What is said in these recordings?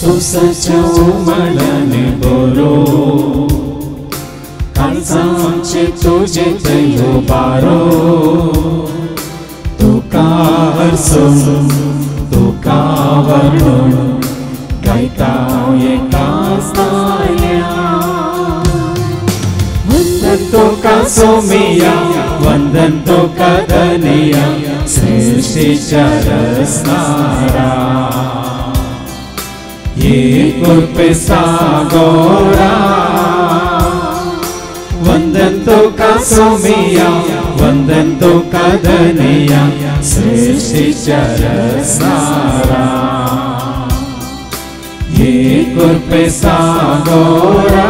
पावसाच्या उमळ्याने बरो काळजांचे तुझे दैव बारो तुका हरसून तुका वर्णून गायता एकाच ताल्या वंदन तुका सोमिया वंदन तुका धनिया सृष्टीच्या रचणारा ये कृपे सागोरा वंदन तुका सोमिया वंदन तुका धनिया सृष्टीच्या रचणारा ये कृपे सागोरा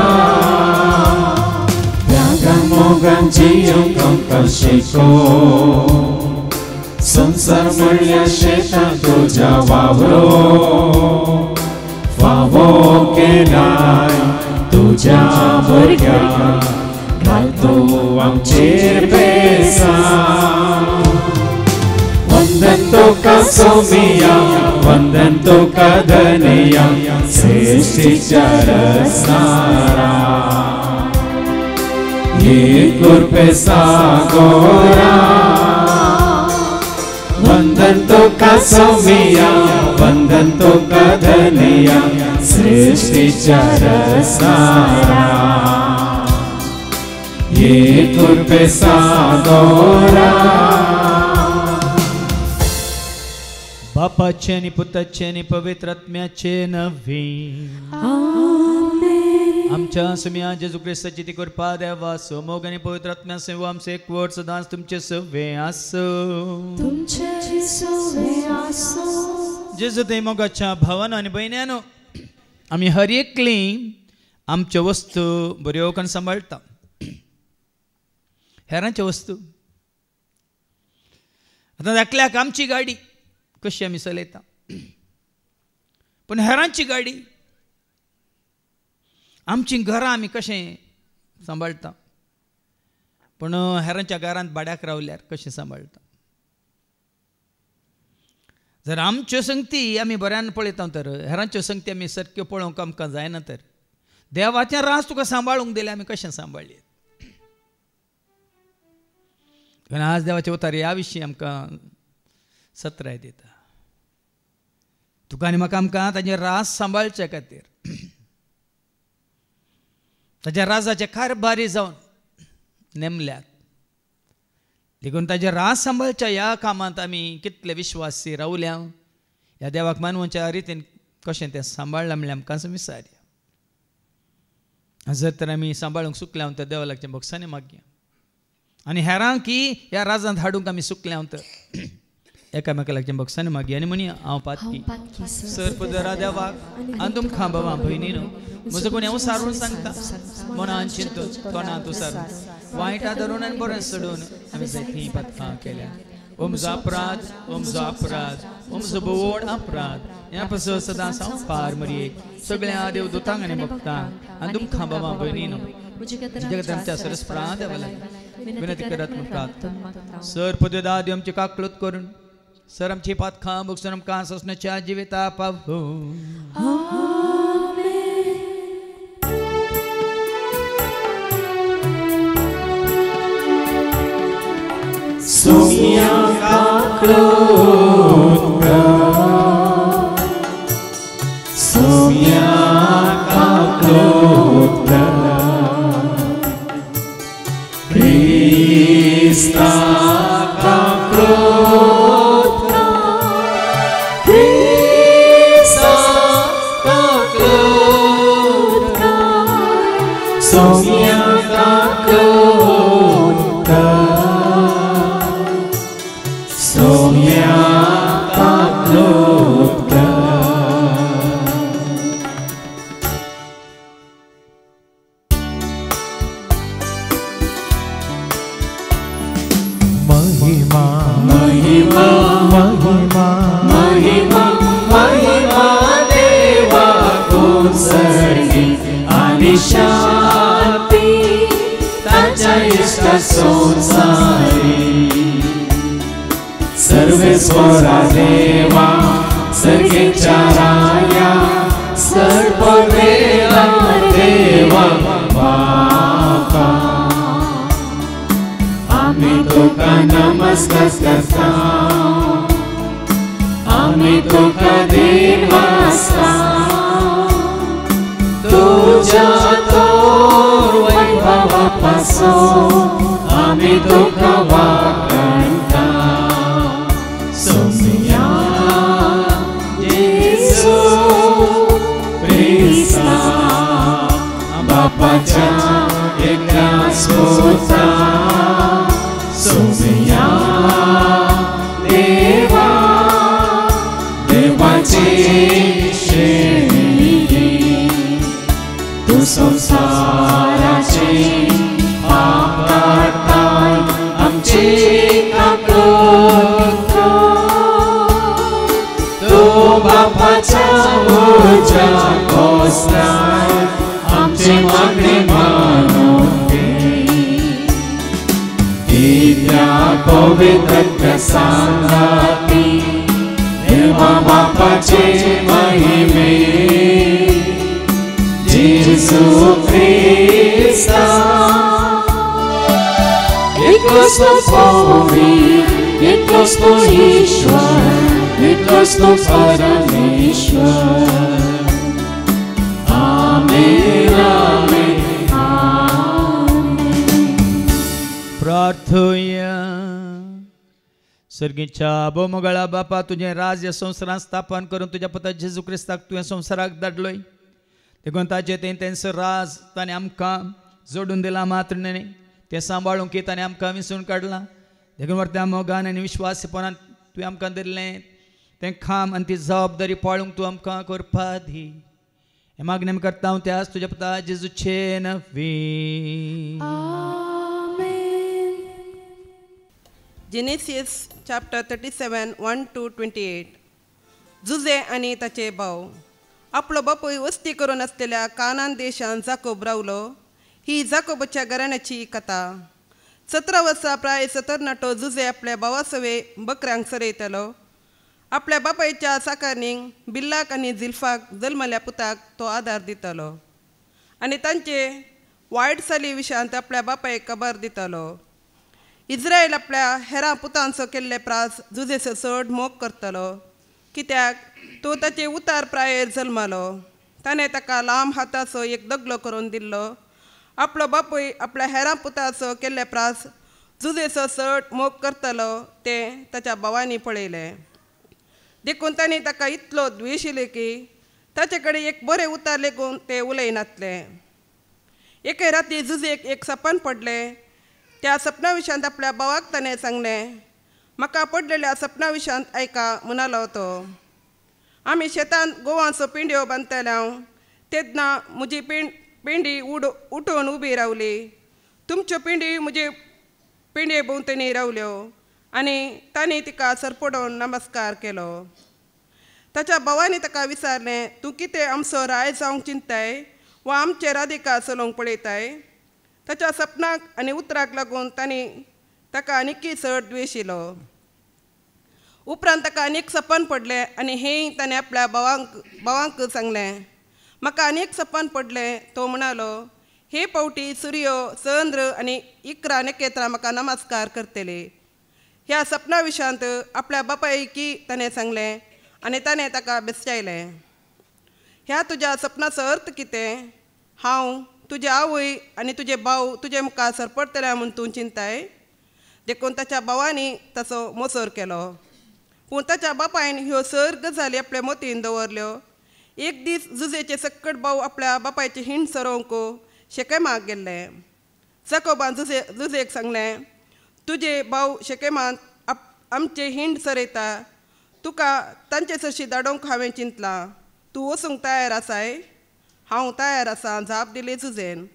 मोगांची अंका शिको संसार म्हणल्या शेता तुझ्या वावरो फावो केलाय तुझ्या भुरग्यांक घालतो आमचेर पेसा वंदन तुका सोमिया वंदन तुका धनिया सृष्टीच्या रचणारा ये कृपे सागोरा वंदन तुका सोमिया वंदन तुका धनिया सृष्टीच्या रचणारा ये कृपे सागोरा बापाचे आणि पुत्राचे आणि पवित्र आत्म्याचे नवे आमच्या सुमिया जेजू ख्रिस्ताची ती कृपा देवा सोमोग आणि पवित्र आत्म्या सेवा आमचे एक वर्ड सदांच तुमचे सवे आसो जेजू ते मोगाच्या भावानो आणि भयण्यानो आम्ही हर एकली आमच्या वस्तू बऱ्यो करून सांबाळटा हेरांच्या वस्तू आता धाकल्याक आमची गाडी कशी आम्ही चलयता पण हेरांची गाडी आमची घरां आमी कशें सांबाळटा पण हेरांच्या घरांत भाड्याक रावल्यार कशें सांबाळटा जर आमच्यो संगती आमी बऱ्यान पळयता तर हेरांच्यो संगती आमी सारक्यो पळोवंक आमकां जायना तर देवाचें रास तुका सांबाळूंक दिलें आमी कशें सांबाळ्ळें आज देवाचे उतार ह्या विशीं आमकां सत्राय दिता तुका आनी म्हाका आमकां ताजें रास सांबाळचे खातीर ताज्या राजाचे कारभारी जावन नेमल्यात देखून ताजे राज सांबाळच्या ह्या कामांत आमी कितले विश्वासी रावल्या ह्या देवाक मानवाच्या रितीन कशें तें सांबाळ्ळां म्हणल्यार आमकां विचारया जर तर आमी सांबाळूंक सुकल्या तर देवा लागचें भोगसांनी मागया आनी हेरांक की ह्या राजांत हाडूंक आमी सुकल्या तर एकामेका लागचें भोगसांनी मागया आनी म्हणया हांव पातकी सरपदरा देवाक आनी तुमकां बाबा भयणीनो म्हजो कोणी हांव सारून सांगता मनान चिंतून तोंडांत उसारून वायटा धरून आनी बरें सोडून आमी जायतीं पातकां केल्या ओ म्हजो अपराध ओ म्हजो अपराध ओ म्हजो बोड अपराध ह्या पासून सदांच हांव पार मरये सगळ्या देवदूतांक आनी भक्तांक आनी तुमकां बाबा भयणीनो जगतांच्या सरस्प्रा देवाला विनंती करत मुखात सर पददादी आमची काकळूत करून सर आमची पातकां भोगसून आमकां सोसण्याच्या जिविता पावो सोमिया काकळूत सोमिया काकळूत Krista kaklot Krista kaklot Sonia kaklot Sonia kaklot महिमा महिमा महिमा महिमा महिमा देवा को सर्गी आणि शांती ताच्या इष्ट संसारी सर्वेश्वरा देवा सर्गेच्या राया तुका नमस्कार करता आम्ही तुका देवासा तुझ्या थोर वैभवापासून आम्ही तुका वाखाणता सोमया येशू ख्रिस्ता बापाच्या एकल्याच पुत्रा सोमया देवा देवाची शेळी तू संसाराची पाप काढताय आमची काकुळा तू बापाच्या उज्या कोसलाय आमची मागणी मानून घे त्या पवित्र संगती देवा बापाचे महिमे येशू ख्रिस्ता एकच पवी एकच ईश्वर एकच परमेश्वर आमेन आमेन प्रार्थूया. सर्गीच्या बोमगळा बापा तुझे राज्य संवसारात स्थापन करून तुझ्या पुता जेजू क्रिस्ताक तुवें संवसाराक धाडलोय देखून ताचे तेंचो राज ताणें आमकां जोडून दिला मात्र न्ही तें सांबाळूंक ताणें आमकां विसरून काडलां देखून वर्त्या मोगान आनी विश्वासपणान तुवें आमकां दिल्लें तें खाम आनी ती जबाबदारी पाळूंक तूं आमकां करपा दी हें मागणें करता हांव त्याच तुज्या पुता जेजूचे नवी. Genesis chapter 37 1 to 28. जुजे आनी ताचे भाव. आपलो बापूय वस्ती करून आसलेल्या कानान देशांत जाकोब रावलो. ही जाकोबाच्या घराण्याची कथा. 17 वर्सां प्राय सतरनाटो जुजे आपल्या भावासवे बकऱ्यांक सरयतलो. आपल्या बापायच्या साकारनीक बिल्लाक आनी झिल्फाक जल्मल्या पुताक तो आदार दितलो आनी तांचे वायट साली विशयांत आपल्या बापायक खबर दितलो. इस्रायल आपल्या हेरां पुतांचो केल्ले प्रास जुजेचो चड मोग करतलो कित्याक तो ताचे उतार प्रायेर जल्मलो. ताणें ताका लांब हाताचो एक दगलो करून दिल्लो. आपलो बापूय आपल्या हेरां पुतांचो केल्ले प्रास जुजेचो चड मोग करतलो तें ताच्या भावांनी पळयलें देखून ताणें ताका इतलो द्वेशिल्लो की ताचे कडेन एक बरें उतार लेगून ते उलयनातले. एके राती जुजेक एक सपन पडलें. त्या सपना विशयांत आपल्या भावाक ताणें सांगलें म्हाका पडलेल्या सपना विशयांत आयका म्हणालो तो. आमी शेतांत गोवांचो पिंड्यो बांदताल्यो तेन्ना म्हजी पिंडी उठून उबी रावली. तुमच्यो पिंडी म्हजे पिंडे भोंवतणी रावल्यो आनी तांणी तिका सरपडोवन नमस्कार केलो. ताच्या भावांनी ताका विचारलें तूं कितें आमचो राय जावंक चिंताय वा आमचे राधिका चलोवंक पळयताय. ताच्या सपनाक आनी उतराक लागून तांणी ताका आनीकय चड द्वेशिलो. उपरांत ताका आनीक सपन पडलें आनी हेंय ताणें आपल्या भावांक सांगलें. म्हाका आनीक सपन पडलें. तो म्हणालो हे पावटी सूर्य चंद्र आनी इकरा नखेत्रां म्हाका नमस्कार करतले. ह्या सपना विशयांत आपल्या बापायकी ताणें सांगलें आनी ताणें ताका बेस्तायलें. ह्या तुज्या सपनाचो अर्थ कितें? हांव तुजे आवय आनी तुजे भाव तुजे मुखार सरपडतले म्हूण तूं चिंताय. देखून ताच्या भावांनी ताचो मोसोर केलो. पूण ताच्या बापायन ह्यो सर गजाली आपल्या मोतीन दवरल्यो. एक दीस जुजेचे सक्कट भाव आपल्या बापायची हिंड सरोवंक शेकेमाक गेल्ले. जाकोबान जुजेक सांगलें तुजे भाव शेकेमांत आमचे हिंड सरयता. तुका तांचे सरशी धाडोवंक हांवें चिंतलां. तूं वचूंक तयार आसाय? हांव तयार आसां जाप दिली जुजेन.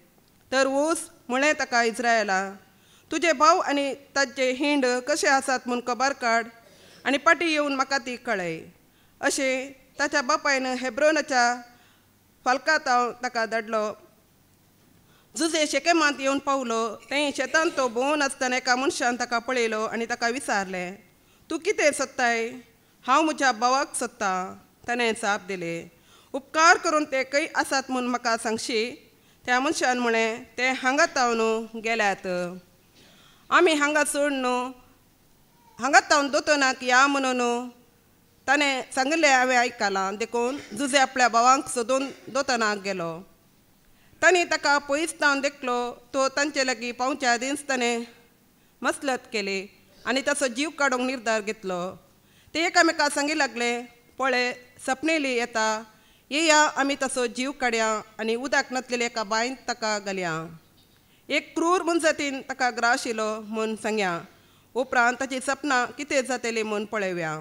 तर वच म्हळें ताका इस्रायला. तुजे भाव आनी तांचे हिंड कशे आसात म्हूण खबर काड आनी पाटी येवन म्हाका ती कळय. अशें ताच्या बापायन हेब्रोनाच्या फाल्कांत ताका धाडलो. जुजे शेकेमांत येवन पावलो. थंय शेतांत तो भोंवन आसतना एका मनशान ताका पळयलो आनी ताका विचारलें तूं कितें सोदताय? हांव म्हज्या भावाक सोदतां. ताणें जाप दिली. उपकार करून ते खंय आसात म्हूण म्हाका सांगशी. त्या मनशान म्हळें ते हांगात न्हू गेल्यात. आमी हांगा सोड न्हू, हांगा तावन दोतोनाक या म्हणून ताणें सांगलें हांवें आयकलां. देखून जुजे आपल्या भावांक सोदून दोतोनाक गेलो. तांणी ताका पयस तावन देखलो तो तांचे लागीं पावच्या दिस ताणें मसलत केली आनी ताचो जीव काडूंक निर्धार घेतलो. ते एकामेकाक सांगी लागले, पळय सपनेली येता, येया आमी ताचो जीव काडया आनी उदक नातलेले एका बांयत ताका घालया. एक क्रूर मनशातीन ताका ग्रास येयलो म्हूण सांगया. उपरांत ताची सपनां कितें जातली म्हूण पळयव्या.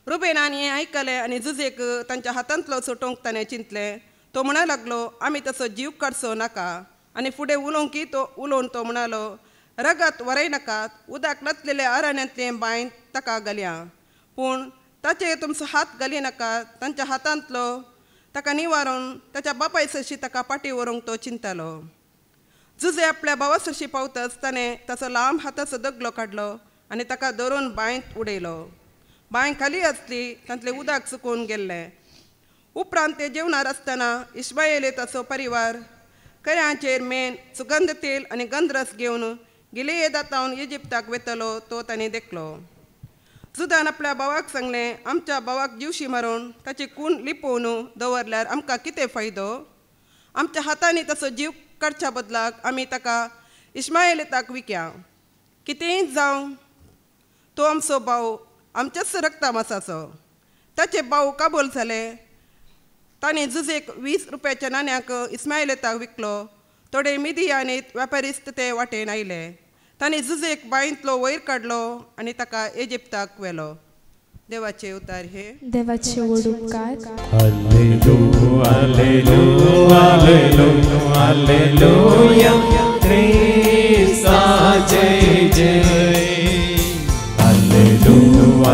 रुबेनान हें आयकलें आनी जुजेक तांच्या हातांतलो सुटोवंक ताणें चिंतलें. तो म्हणा लागलो, आमी ताचो जीव काडचो नाका. आनी फुडें उलोवन तो म्हणालो, रगत वरयनाकात, उदक नातलेल्या अरण्यांतलें बांयत ताका घालया. पूण ताचे तुमचो हात घाली नाकात. तांच्या हातांतलो ताका निवारून ताच्या बापाय सरशी ताका पाटी व्हरूंक तो चिंतालो. जुजे आपल्या भावा सरशी पावतच ताणें ताचो लांब हाताचो दगलो काडलो आनी ताका धरून बांयत उडयलो. बांय खाली आसली, तांतलें उदक सुकून गेल्लें. उपरांत ते जेवणार आसतना इश्माएले ताचो परिवार कऱ्यांचेर मेन सुगंध तेल आनी गंधरस घेवन गिलेयेदातावन इजिप्ताक वेतलो तो ताणें देखलो. जुदान आपल्या भावाक सांगलें, आमच्या भावाक जीवशी मारून ताची कूण लिपोवन दवरल्यार आमकां कितें फायदो? आमच्या हातांनी ताचो जीव काडच्या बदलाक आमी ताका इश्माएलेताक विकया. कितेंय जावं तो आमचो भाव, आमच्याच रक्ता मासाचो. ताचे भाव काबूल जाले. ताणें जुजेक 20 रुपयाच्या नाण्याक इस्माएलेताक विकलो. थोडे मिदियानीत व्यापारीस्त ते वाटेन आयले. ताणें जुजेक बांयतलो वयर काडलो आनी ताका इजिप्ताक व्हेलो. देवाचे उतार हे. देवाचे उपकार. हालेलुया हालेलुया हालेलुया ख्रिस्ता जय जय. हालेलुया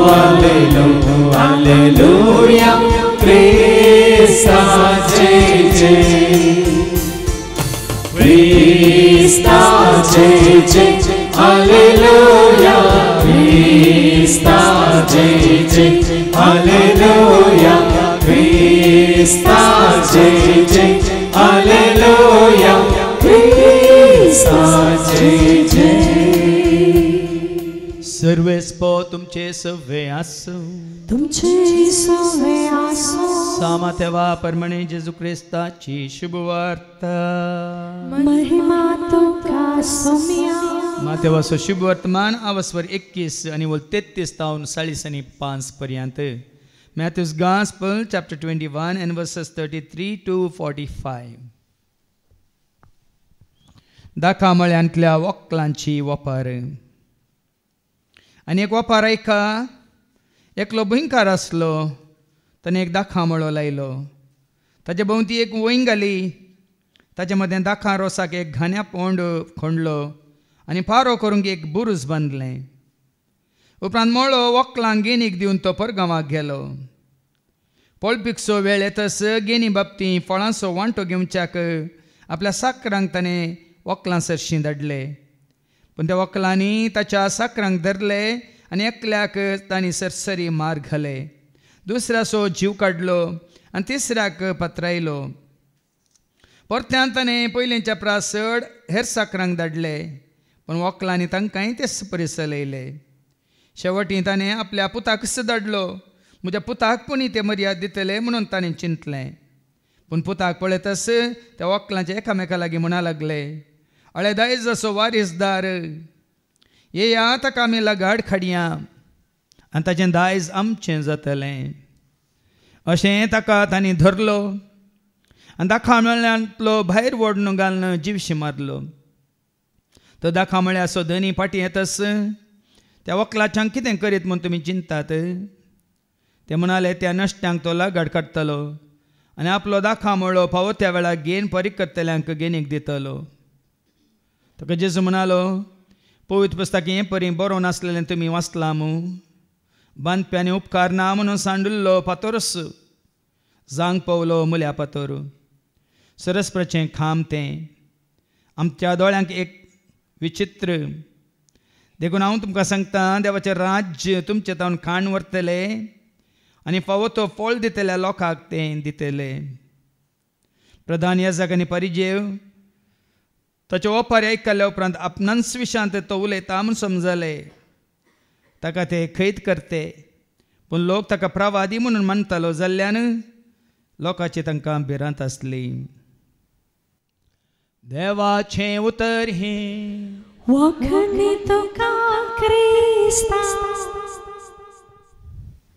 हालेलुया हालेलुया ख्रिस्ता जय जय. ख्रिस्ता जय जय. हालेलुया ख्रिस्ता जय जय. हालेलुया ख्रिस्ता जय जय. हालेलुया ख्रिस्ता जय जय. सर्वेस्पो तुमचे सव्वे आसो. तुमचे सव्वे आसो. सामातेवा परमणे जेजू ख्रिस्ताची शुभवार्ता. महिमा तुका सोम्या. मातेवाचो शुभ वर्तमान आवस्वर 21 आणि 33 तावन 40 आणि 5 पर्यंत. Matthew's Gospel chapter 21 and verses 33 to 45. दाखामळ्यांतल्या वक्लांची वपार. आनी एक वपार एकलो भुंयकार आसलो. ताणें एक दाखामळो लायलो. ताचे भोंवती एक वोंय घाली. ताचे मदें दाखा रोसाक एक घाण्या पोंड खणलो आनी पारो करूंक एक बुरूज बांदलें. उपरांत मोळो वक्लांक गेनीक दिवन तो परगांवाक गेलो. पळपिकचो वेळ येतस गेनी बाबतीं फळांचो वांटो घेवच्याक आपल्या साकरांक ताणें वक्लां सरशीं धाडले. पूण त्या वक्लांनी ताच्या साकरांक धरले आनी एकल्याक तांणी सरसरी मार घाले. दुसऱ्याचो जीव काडलो आनी तिसऱ्याक पत्रायलो. परत्यान ताणें पयलींच्या प्रासड हेर साकरांक धाडले. पूण वक्लांनी तांकांय तेच परीस चलयले. शेवटी ताणें आपल्या पुताकच धाडलो. म्हज्या पुताक पुणी ते मर्याद दितले म्हणून ताणें चिंतलें. पूण पुताक पळयतस त्या वक्लांचे एकामेका लागीं म्हणा लागले, अळे दायज असो वारीसदार, येया ताका आमी लगाड खाडया आनी ताचें दायज आमचें जातलें. अशें ताका तांणी धरलो आनी दाखामळ्यांतलो भायर ओडून घालन जीवशी मारलो. तो दाखामळ्याचो धनी फाटीं येतस त्या वक्लाच्यांक कितें करीत म्हूण तुमी चिंतात? ते म्हणाले, त्या नश्ट्यांक तो लगाड काडटलो आनी आपलो दाखामळो फावो त्या वेळार घेवन परिकर्तल्यांक गेनीक दितलो. ताका जेजू म्हणालो, पवित्र पुस्तक हें परी बरोवन नासलेलें तुमी वाचलां मू? बांदप्यांनी उपकार ना म्हणून सांडुल्लो फातोरस जांग पावलो मुल्या फातोर. सरस्प्रचें खांब तें आमच्या दोळ्यांक एक विचित्र. देखून हांव तुमकां सांगता, देवाचें राज्य तुमचें तावन खाण व्हरतले आनी फावो तो फळ दितल्या लोकांक तें दितले. प्रधान याजक आनी परिजेव ताचे ओपारी आयकल्या उपरांत आपणांच विशांत तो उलयता म्हूण समजले. ताका ते खैत करते, पूण लोक ताका प्रवादी म्हणून म्हणटालो जाल्ल्यान लोकांची तांकां भिरांत आसली. देवाचें उतर हे वखणी तुका क्रिस्ता.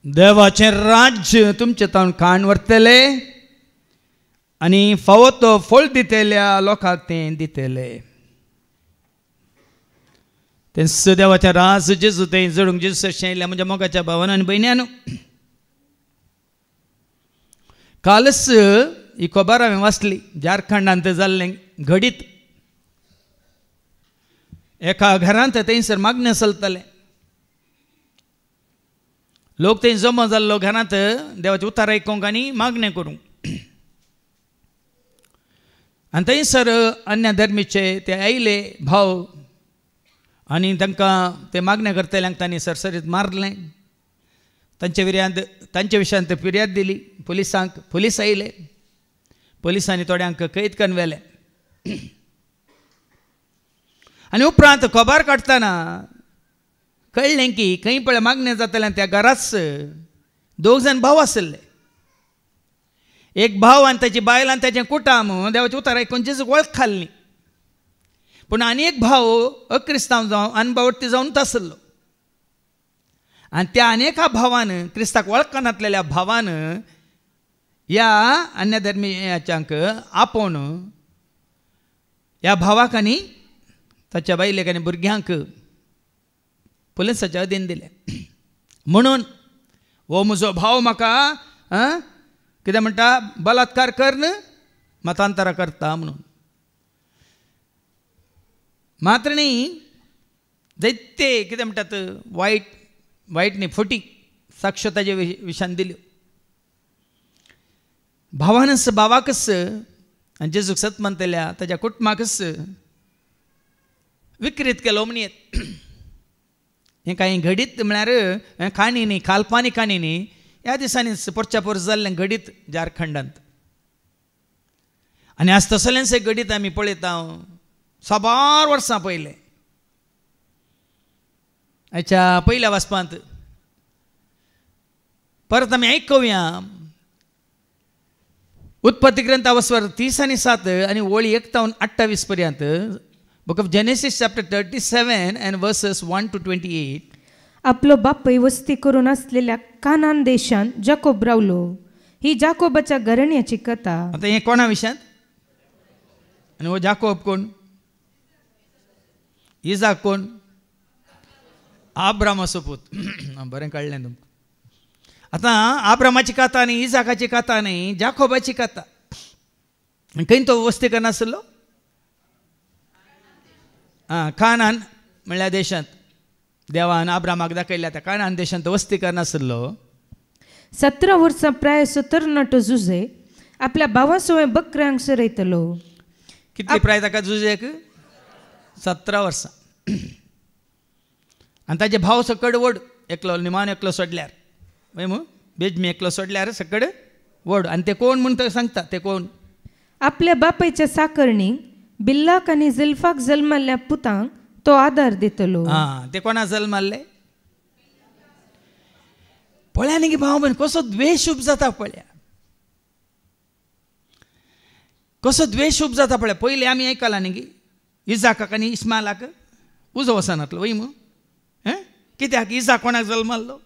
देवाचें राज्य तुमचे तावन काण व्हरतले आनी फावो तो फळ दितेल्या लोकांक तें दितले. तें देवाचें राज जेजू तें जडूंक जेजू शेणल्या म्हज्या मोगाच्या भावान आनी भयण्यान. कालच ही खबर हांवें वाचली. झारखंडांत जाल्लें घडीत एका घरांत थंयसर मागणें चलतलें. लोक थंय जमा जाल्लो घरांत देवाचें उतार आयकूंक आनी मागणें करूंक. आनी थंयसर अन्य धर्मीचे ते आयले भाव आनी तांकां ते मागण्या करतल्यांक तांणी सरसरीत मारलें. तांचे विशयान फिर्याद दिली पुलिसांक. पुलीस आयले. पुलिसांनी थोड्यांक कैद करून व्हेले. आनी उपरांत खबर काडटना कळ्ळें की खंय पळय मागणें जातालें त्या घराच 2 जाण भाव आसले. एक भाव आनी ताची बायल आनी ताचें कुटाम देवाचें उतार आयकून जेजूक वळखतालीं. पूण आनी एक भाव अक्रिस्तांव जावन अनबावटी जावन आसलो. आनी त्या आनी एका भावान क्रिस्ताक वळखनासलेल्या भावान ह्या अन्य धर्मीयांक आपोवन ह्या भावाक आनी ताच्या बायलेक आनी भुरग्यांक पुलिसाच्या अधीन दिले. म्हणून हो म्हजो भाव म्हाका कितें म्हणटा बलात्कार करन मतांतरां करता म्हणून. मात्र न्ही जायते कितें म्हणटात वायट न्ही फटी साक्ष्यो ताजे विशयान दिल्यो. भावाकच आनी जेजूक सत म्हणटल्या ताच्या कुटुंबाकच विकृत केलो म्हणयेत. हें कांय घडीत म्हळ्यार काणी न्ही, काल्पनीक काणी न्ही. ह्या दिसांनी परच्या परस जाल्लें घडीत झारखंडांत. आनी आज तसलेंच एक घडीत आमी पळयता साबार वर्सां पयले. हाच्या पयल्या वाचपांत परत आमी आयकुया. उत्पत्ती ग्रंथा वचवर 30 आनी 7 आनी वळी 1 तावन 28 पर्यंत. Book of Genesis chapter 37 and verses 1 to 28. आपलो बापूय वस्ती करून असलेल्या कानान देशांत जाकोब रावलो. ही जाकोबाच्या घराण्याची कथा. आता हे कोणा विशयांत? आनी हो जाकोब कोण? इजाक कोण? आब्रामाचो पूत. बरें कळ्ळें तुमकां. आतां आब्रामाची कथा न्ही, इजाकाची कथा न्ही, जाकोबाची कथा. खंय तो वस्ती करनासलो? कानान म्हणल्यार देशांत. देवान आब्रामाक दाखयल्या त्या कानान देशांत वस्ती करनासलो. 17 वर्सां प्राय तरणाटो जुजे आपल्या भावासोय बकऱ्यांक सरयतलो. कितली प्राय ताका जुजेक? 17 वर्सां. आनी ताजे भाव सकड वड एकलो निमान एकलो सोडल्यार बेजमी एकलो सोडल्यार सकड वड. आनी ते कोण म्हूण तो सांगता. ते कोण? आपल्या बापायच्या साकरणीक बिल्लाक आनी जिल्फाक जल्माल्ल्या पुतांक तो आदार दितलो. ते कोणा जल्माल्ले? पळया न्ही भाव बन कसो द्वेष उपजाता पळया. कसो द्वेष उपजाता पळया. पयलीं आमी आयकलां न्ही की इजाकाक आनी इस्मालाक उजो वचनातलो वय मू. कित्याक? इजाक कोणाक जल्माल्लो?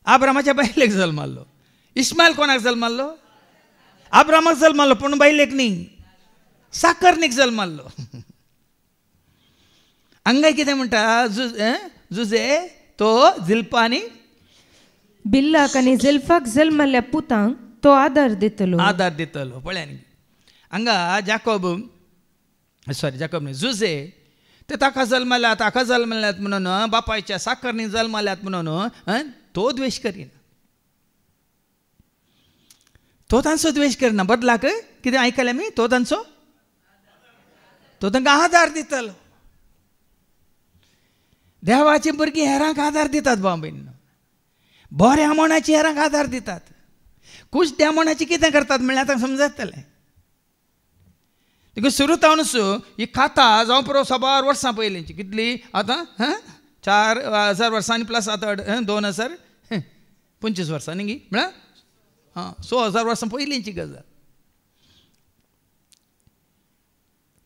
आब्रामाच्या बायलेक जल्माल्लो. इस्मायल कोणाक जल्माल्लो? आब्रामाक जल्माल्लो पूण बायलेक न्ही, साकरणीक जल्माल्लो. हांगा कितें म्हणटा? जुजे तो जिल्पा आनी बिल्लाक आनी जिल्फाक जल्माल्ल्या पुतांक तो आदार दितलो. आदार दितलो. पळया न्ही हांगा जाकोब न्ही जुजे ते ताका जल्माल्यात म्हणून बापायच्या साकरणीक जल्माल्यात म्हणून तो द्वेष करिना. तो तांचो द्वेष करना. बदलाक कितें आयकलें आमी? तो तांकां आदार दितलो. देवाची भुरगीं हेरांक आदार दितात बाबीन. बऱ्या मोणाची हेरांक आदार दितात. कुश त्या मोणाची कितें करतात म्हणल्यार तांकां समजतलें. देखून सुरतावनूच ही खाता जावं पुरो 100 वर्सां पयलींची कितली आतां 4000 वर्सांनी प्लस आतां 2025 वर्सांनी गी म्हळ्यार 6000 वर्सां पयलींची गजाल.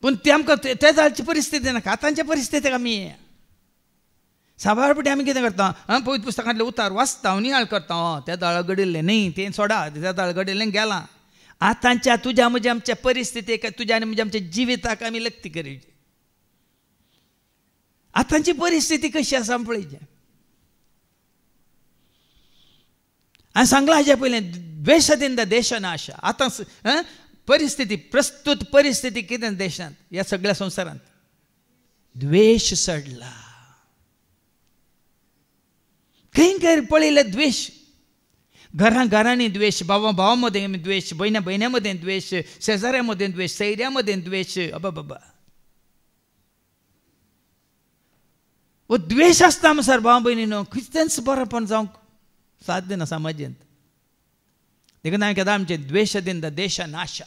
पूण ती आमकां त्या जाळची परिस्थिती नाका, आतांच्या परिस्थितीक आमी साबारपटी आमी कितें करता पवित्र पुस्तकांतले उतार वाचता नियाळ करता त्या दाळ घडिल्लें न्ही तें सोडा, त्या दाळ घडिल्लें गेलां. आतांच्या तुज्या म्हज्या आमच्या परिस्थितीक तुज्या आनी म्हज्या आमच्या जिविताक आमी लक्ती करची. आतांची परिस्थिती कशी आसा पळयचें. हांवें सांगलां हाजे पयलें द्वेषादीन देश नाश. आतां परिस्थिती प्रस्तुत परिस्थिती कितें देशांत ह्या सगळ्या संवसारांत द्वेष सडला. खंय खंय पळयलें द्वेष. घरांनी द्वेष, भावा भावा मदें द्वेष, भयण्या भयण्या मदें द्वेष, शेजाऱ्या मदें द्वेष, सैऱ्या मदें द्वेष. बाबा वो द्वेष आसता म्हणसर भाव भयणीनो कितेंच बरेंपण जावंक साध्य ना समाजांत. देखून हांवें केदां आमचे द्वेष दिन देश नाश.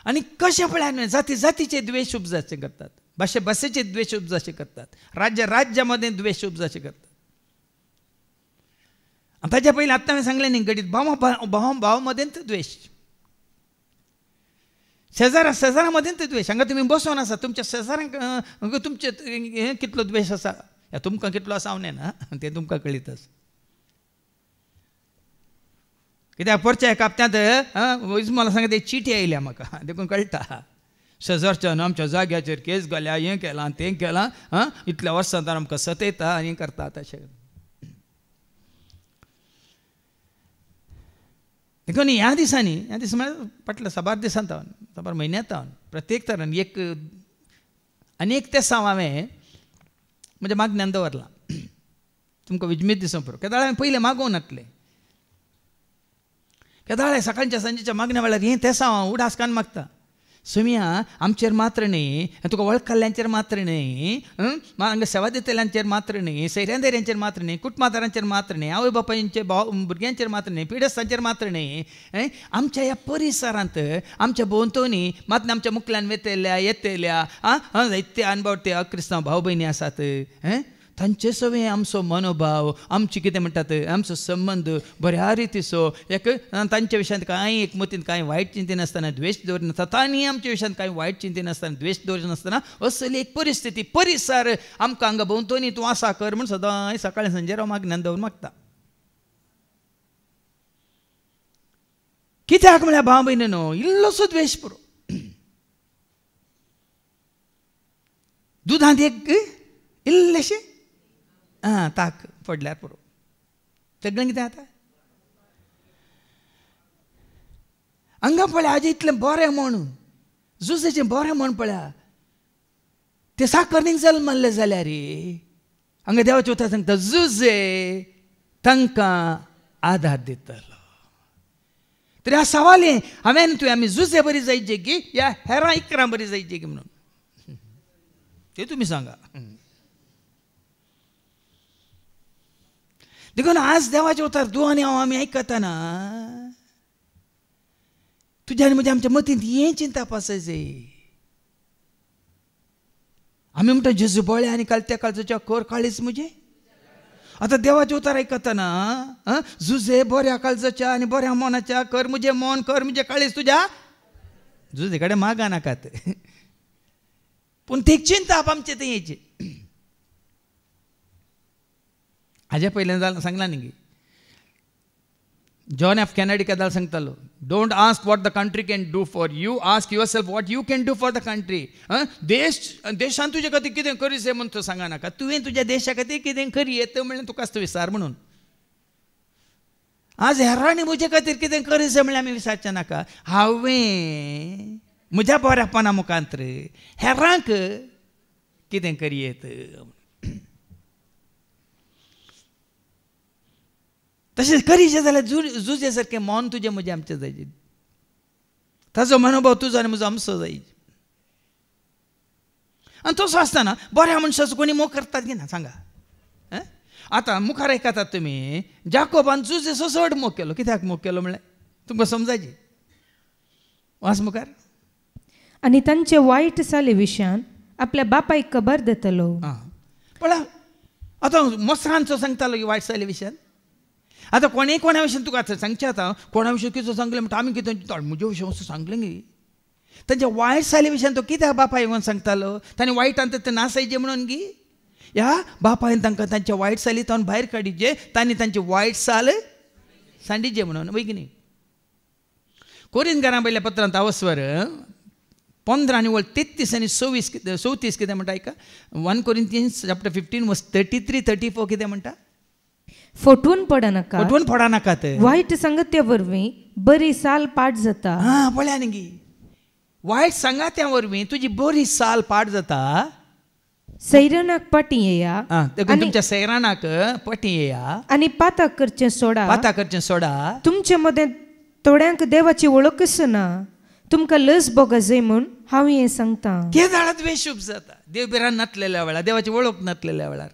आनी कशें पळय जाती जातीचे द्वेष उपजाचे करतात, भाशे भाशेचे द्वेष उपजाचे करतात, राज्या मध्ये द्वेष उपजाचे करतात. ताच्या पयलीं आत्तां हांवें सांगलें न्ही घडीत भाव मदेंच द्वेष, शेजारा मदेंच द्वेष. हांगा तुमी बसोन आसा तुमच्या शेजाऱ्यांक तुमचे कितलो द्वेष आसा तुमकां कितलो आसा हांव ना तें तुमकां कळीत आसा. कित्याक परच्या कापत्यांत मला सांगा ते चिटी आयल्या म्हाका देखून कळटा शेजारच्यान आमच्या जाग्याचेर केस घाल्या हें केलां तें केलां इतल्या वर्सां आमकां सतयता आनी करता तशें. देखून ह्या दिसांनी म्हळ्यार फाटल्या 7 दिसांत 7 म्हयन्यांत प्रत्येक तरान आनीक ते सांग हांवें म्हज्या मागण्यान दवरलां तुमकां विजमीत दिसूं पुरो. केदाळ हांवें पयलें मागोवन नातलें. केदाळे सकाळच्या सांजेच्या मागण्या वेळार हें ते सांग उडास कान मागता. सुमिया आमचेर मात्र न्ही, तुका वळखल्ल्यांचेर मात्र न्ही, हांगा सेवा दितल्यांचेर मात्र न्ही, सैऱ्यांदेऱ्यांचेर मात्र न्ही, कुटमादारांचेर मात्र न्ही, आवय बापायंचे भुरग्यांचेर मात्र न्ही, पिडेस्तांचेर मात्र न्ही. आमच्या ह्या परिसरांत आमच्या भोंवतणी मात आमच्या मुखल्यान येतल्या जायते अनबावटे अक्रिस्तांव भाव भयणी आसात. तांचे सगळें आमचो मनोभाव आमची कितें म्हणटात आमचो संबंद बऱ्या रितीचो एक तांच्या विशयांत कांय एकमतीन कांय वायट चिंते नासतना द्वेष दवरिनासतना तांणी आमच्या विशयांत कांय वायट चिंते नासतना द्वेष दवरिनासतना असली एक परिस्थिती परिसर आमकां हांगा भोंवतणी तूं आसा कर म्हूण सदांय सकाळीं संजे हांव मागण्यान दवरून मागता. कित्याक म्हळ्यार भाव भयणीनो इल्लोसो द्वेष पुरो. दुदांत एक इल्लेशें ताक पडल्यार पुरो सगळें कितें जाता. हांगा पळय हाजें इतलें बरें म्हण जुजेचें बरें म्हण पळया तें साकरणीक जल्मल्लें जाल्यार रे हांगा देवाचें उतर सांगता जुजे तांकां आदार दितलो. तरी ह्या सवालें हांवें तुवें आमी जुजे बरी जायचे की ह्या हेरां इकरां बरी जायचे की म्हणून तें तुमी सांगा. देखून आज देवाचे उतार तूं आनी हांव आमी आयकतना तुज्या आनी म्हज्या आमच्या मतींत हें चिंता पासय आमी म्हणटा जेजू बळे आनी कालत्या काळजाच्या कर काळीच म्हजे. आतां देवाचे उतार आयकतना जुजे बऱ्या काळजाच्या आनी बऱ्या मनाच्या कर म्हजें मन कर म्हजें काळीज तुज्या जुजे कडेन मागा नाकात पूण ती चिंता आमचें तें हेचें. हाजे पयलें सांगलां न्ही जॉन एफ कॅनेडी केदाळ सांगतालो don't ask what the country can do for you ask your self what you can do for the country. देशान तुजे खातीर कितें करीस म्हूण तूं सांगा नाका तुवें तुज्या देशा खातीर कितें करी येता म्हणल्यार तुका आसता विचार म्हणून. आज हेरांनी म्हजे खातीर कितें करीस म्हणल्यार आमी विचारचें नाका. हांवें म्हज्या बऱ्यापणा मुखांतर हेरांक कितें करी येता तशें करीशें जाल्यार जुजे सारकें मन तुजें म्हजें आमचें जायचें. ताजो मनोभाव तुजो आनी म्हजो आमचो जायचो. आनी तसो आसतना बऱ्या मनशाचो कोणी मोग करतात की ना सांगा. आतां मुखार आयकतात तुमी जाकोबान जुजेचो चड मोग केलो. कित्याक मोग केलो म्हळ्यार तुमकां समजायचें. वाच मुखार. आणि तांचे वायट चाली विशयान आपल्या बापायक खबर दितलो. पळय आतां मोसरांचो सांगतालो वायट चाली विशयान. आतां कोणें कोणा विशयान तुका आतां सांगचें. आतां कोणा विशयी कितें सांगलें म्हणटा आमी कितें म्हजे विशयी असो सांगलें गे. तांच्या वायट चाली विशयान तो कित्याक बापाय येवन सांगतालो. तांणी वायटान ते नासायचे म्हणून गी. ह्या बापायन तांकां तांच्या वायट चाली तावन भायर काडिचे. तांणी तांची वायट चाल सांडिचे म्हणून वय की न्ही. कोरिंथकारां पयल्या पत्रांत आवस्वर 15:33 आनी 34 कितें म्हणटा आयका. 1 Corinthians chapter 15 verse 33-34 कितें म्हणटा. फटवून पडनाका. फटवून पडनाकात. वायट संगत्या वरवीं बरी साल पाड जाता. पळया न्ही गी. वायट सांगात्या वरवीं तुजी बरी साल पाड जाता. सैरानाक पाटी येया. तुमच्या सैरानाक पटी येया. आनी पाता करचें सोडा. पाता करचें सोडा. तुमचे मदें थोड्यांक देवाची वळखच ना. तुमकां लस बोगा जाय म्हूण हांव हें सांगता. ते झाडात द्वेश खूब जाता. देव बिरान नातलेल्या वेळार देवाची वळख नातलेल्या वेळार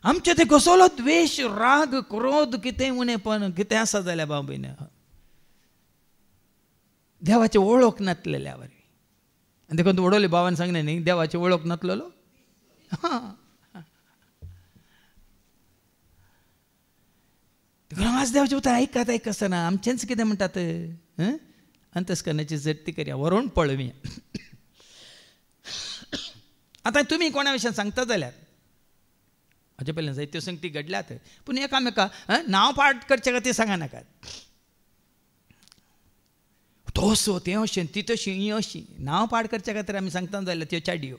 आमचे ते कसलो द्वेश राग क्रोध कितें उणेपण कितें आसा जाल्यार भाव भयण देवाची वळख नातलेल्या वरवीं. आनी देखून वडोले भावान सांगलें न्ही देवाची वळख नातलेलो. आज देवाचें उतर आयकात आयकसतना आमचेंच कितें म्हणटात अंतस्करणाची झडती करया व्हरून पळोवया. आतां तुमी कोणा विशयान सांगता जाल्यार हाचे पयलीं जायत्यो संगती घडल्यात. पूण एकामेकाक नांव पाठ करचे खातीर सांगनाकात. तो असो तें अशें ती तशी ही अशी नांव पाठ करचे खातीर आमी सांगता जाल्यार त्यो चाडयो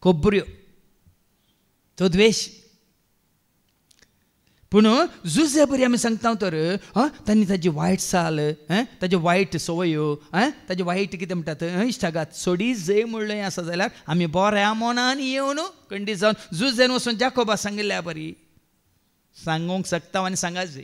खोबऱ्यो तो द्वेश. पूण जुजे बरी आमी सांगता तर तांणी ताजी वायट साल ताज्यो वायट संवयो ताजे वायट कितें म्हणटात इश्टागात सोडी जय म्हणलें आसा जाल्यार आमी बऱ्या मनान येवन खंडीत जावन जुजेन वचून जाकोबा सांगिल्ल्या बरी सांगूंक शकता आनी सांगात जाय.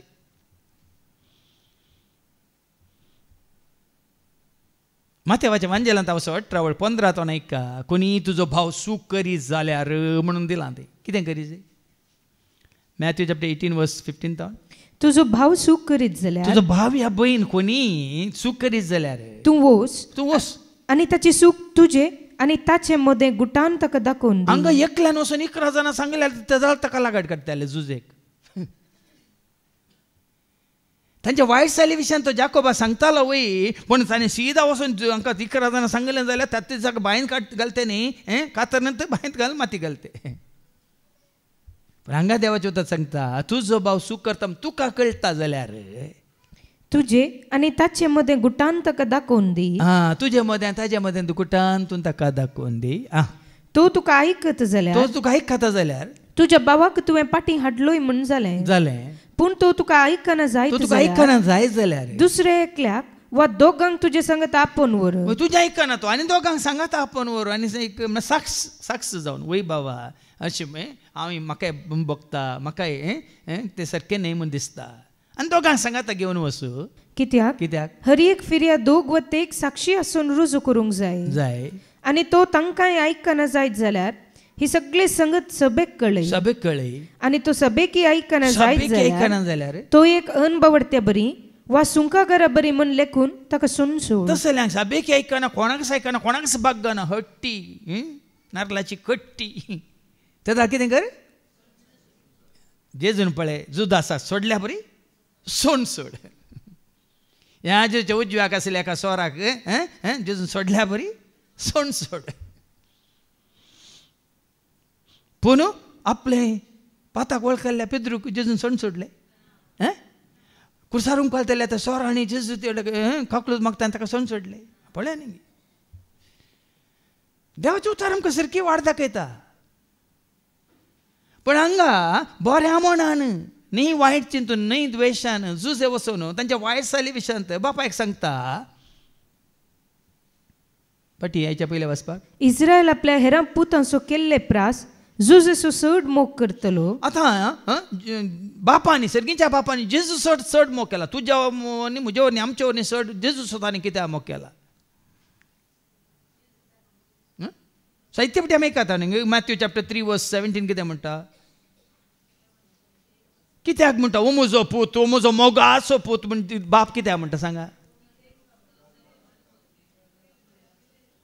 माथेवाच्या वांजेलांत वचो 18:15 ऐका. कोणी तुजो भाव सूख करीत जाल्यार म्हणून दिलां तें कितें करी जाय. Matthew chapter 18 verse 15. तुजो भाव सूख करीत जाल्यार तुजो भाव या भयण कोणी सूख करीत जाल्यार तूं वच आनी ताची सूख तुजे आनी ताचे मदें गुटान ताका दाखोवन हांगा एकल्यान वचून 11 जाणां सांगल्यार तेजाल ताका लागाड काडटाले जुजेक. तांच्या वायट चाली विशयान तो जाकोबा सांगतालो वय. पूण ताणें सीदा वचून हांकां 11 जाणां सांगलें जाल्यार ताचे जाका बायन घालते न्ही कातर नंतर बायंत घाल माती घालते. पण हांगा देवाचे उतर सांगता तुजो भाव सूख करता तुका कळटा जाल्यार तुजे आनी ताचे मदें गुटान ताका दाखोवन दी. तुजे मदें ताजे मदें गुटान तूं ताका दाखोवन दी. तो तुका आयकता जाल्यार तो तुका आयकता जाल्यार तुज्या भावाक तुवें पाटी हाडलोय म्हूण जालें. पूण तो तुका आयकना जाय जाल्यार दुसऱ्या एकल्याक वा दोगांक तुजे सांगता आपोवन व्हर. तुजें आयकना तो आनी दोगांक सांगता आपोवन व्हर आनी साक्ष जावन वय बाबा अशें हांव म्हाका बगता म्हाका तें सारकें न्ही म्हूण दिसता आनी दोगांक सांगता घेवन वचूं. कित्याक हर एक फिर्या दोग वा तेग साक्षी आसून रुजू करूंक जाय. आनी तो तांकांय आयकना जायत जाल्यार ही सगळी संगत सभेक कळय आनी तो सभेकी आयकना जायत जाल्यार तो एक अनबवडत्या बरी वा सुंकागारा बरी म्हण लेखून ताका सुन सोड. तसल्या सभेकी आयकना कोणाकच आयकना कोणाकच बागना हट्टी नारलाची कट्टी तेदा कितें कर जेजून पळय जुदासा सोडल्या बरी सोन सोड. ह्या जेच्या उजव्याक आसल्या एका सोराक जेजून सोडल्या बरी सोन सोड. पूण आपले पाताक वळखल्या पेद्रूक जेजून सोन सोडले. कुसारूंक पालतले त्या सोरांनी जेजू काकलूज मागता ताका सोन सोडले. पळय न्ही देवाचे उतार आमकां सारकी वाड दाखयता. पण हांगा बऱ्या मनान न्ही वायट चिंतून न्ही द्वेशान जुजे वचून तांच्या वायट चाली विशयांत बापायक सांगता. पटी यायच्या पयले वचपाक इस्रायल आपल्या हेरां पुतांचो केल्ले प्रास जुजेचो चड मोग करतलो. आतां बापानी सर्गीच्या बापानी जेजू चड मोग केला. तुज्या न्ही म्हज्या न्ही आमच्या न्ही चड जेजू स्वतानी कित्याक मोग केला. साहित्य पटी आमी आयकता न्ही मॅथ्यू चॅप्टर 3 verse 17 कितें म्हणटा. कित्याक म्हणटा हो म्हजो पूत, हो म्हजो मोगाचो पूत म्हण बाप कित्याक म्हणटा सांगा.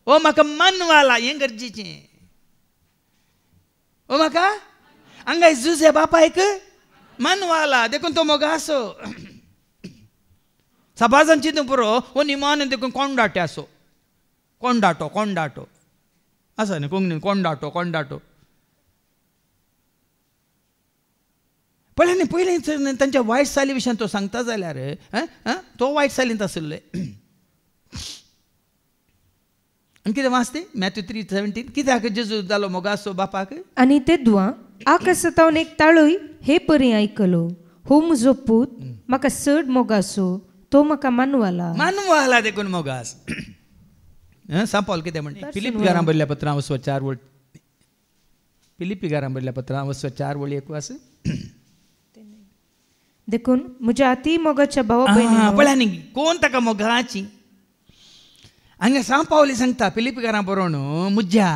ओ म्हाका मानवाला हें गरजेचें. ओ म्हाका हांगा जुजे बापायक मानवाला देखून तो मोगाचो. सबाजान चिंतूंक पुरो हो निमान देखून कोंडाटे आसो. कोंडाटो कोंडाटो आसा न्ही कोंकणीन कोंडाटो कोंडाटो. पळय न्ही पयलीं तांच्या वायट चाली विशयान तो सांगता जाल्यार तो वायट चालींत आसले. आनी कितें वाचते मॅथ्यू 3:17 कित्याक जेजू जालो मोगाचो बापाक. आनी तेदुआ आकाशतावन एक ताळोय हे परी आयकलो. हो म्हजो पूत म्हाका चड मोगाचो, तो म्हाका मानवाला. मानवाला देखून मोगास. सांपॉल कितें म्हणटा फिलिपिकारां बरयल्या पत्रां 4 वळी. फिलिपिकारां बरयल्या पत्रां 4 वळी 1 वास. देखून म्हज्या अति मोगाच्या भावा भयणी पळय न्ही कोण ताका मोगाची. हांगा सांपावली सांगता फिलिपिकारां बरोवन म्हज्या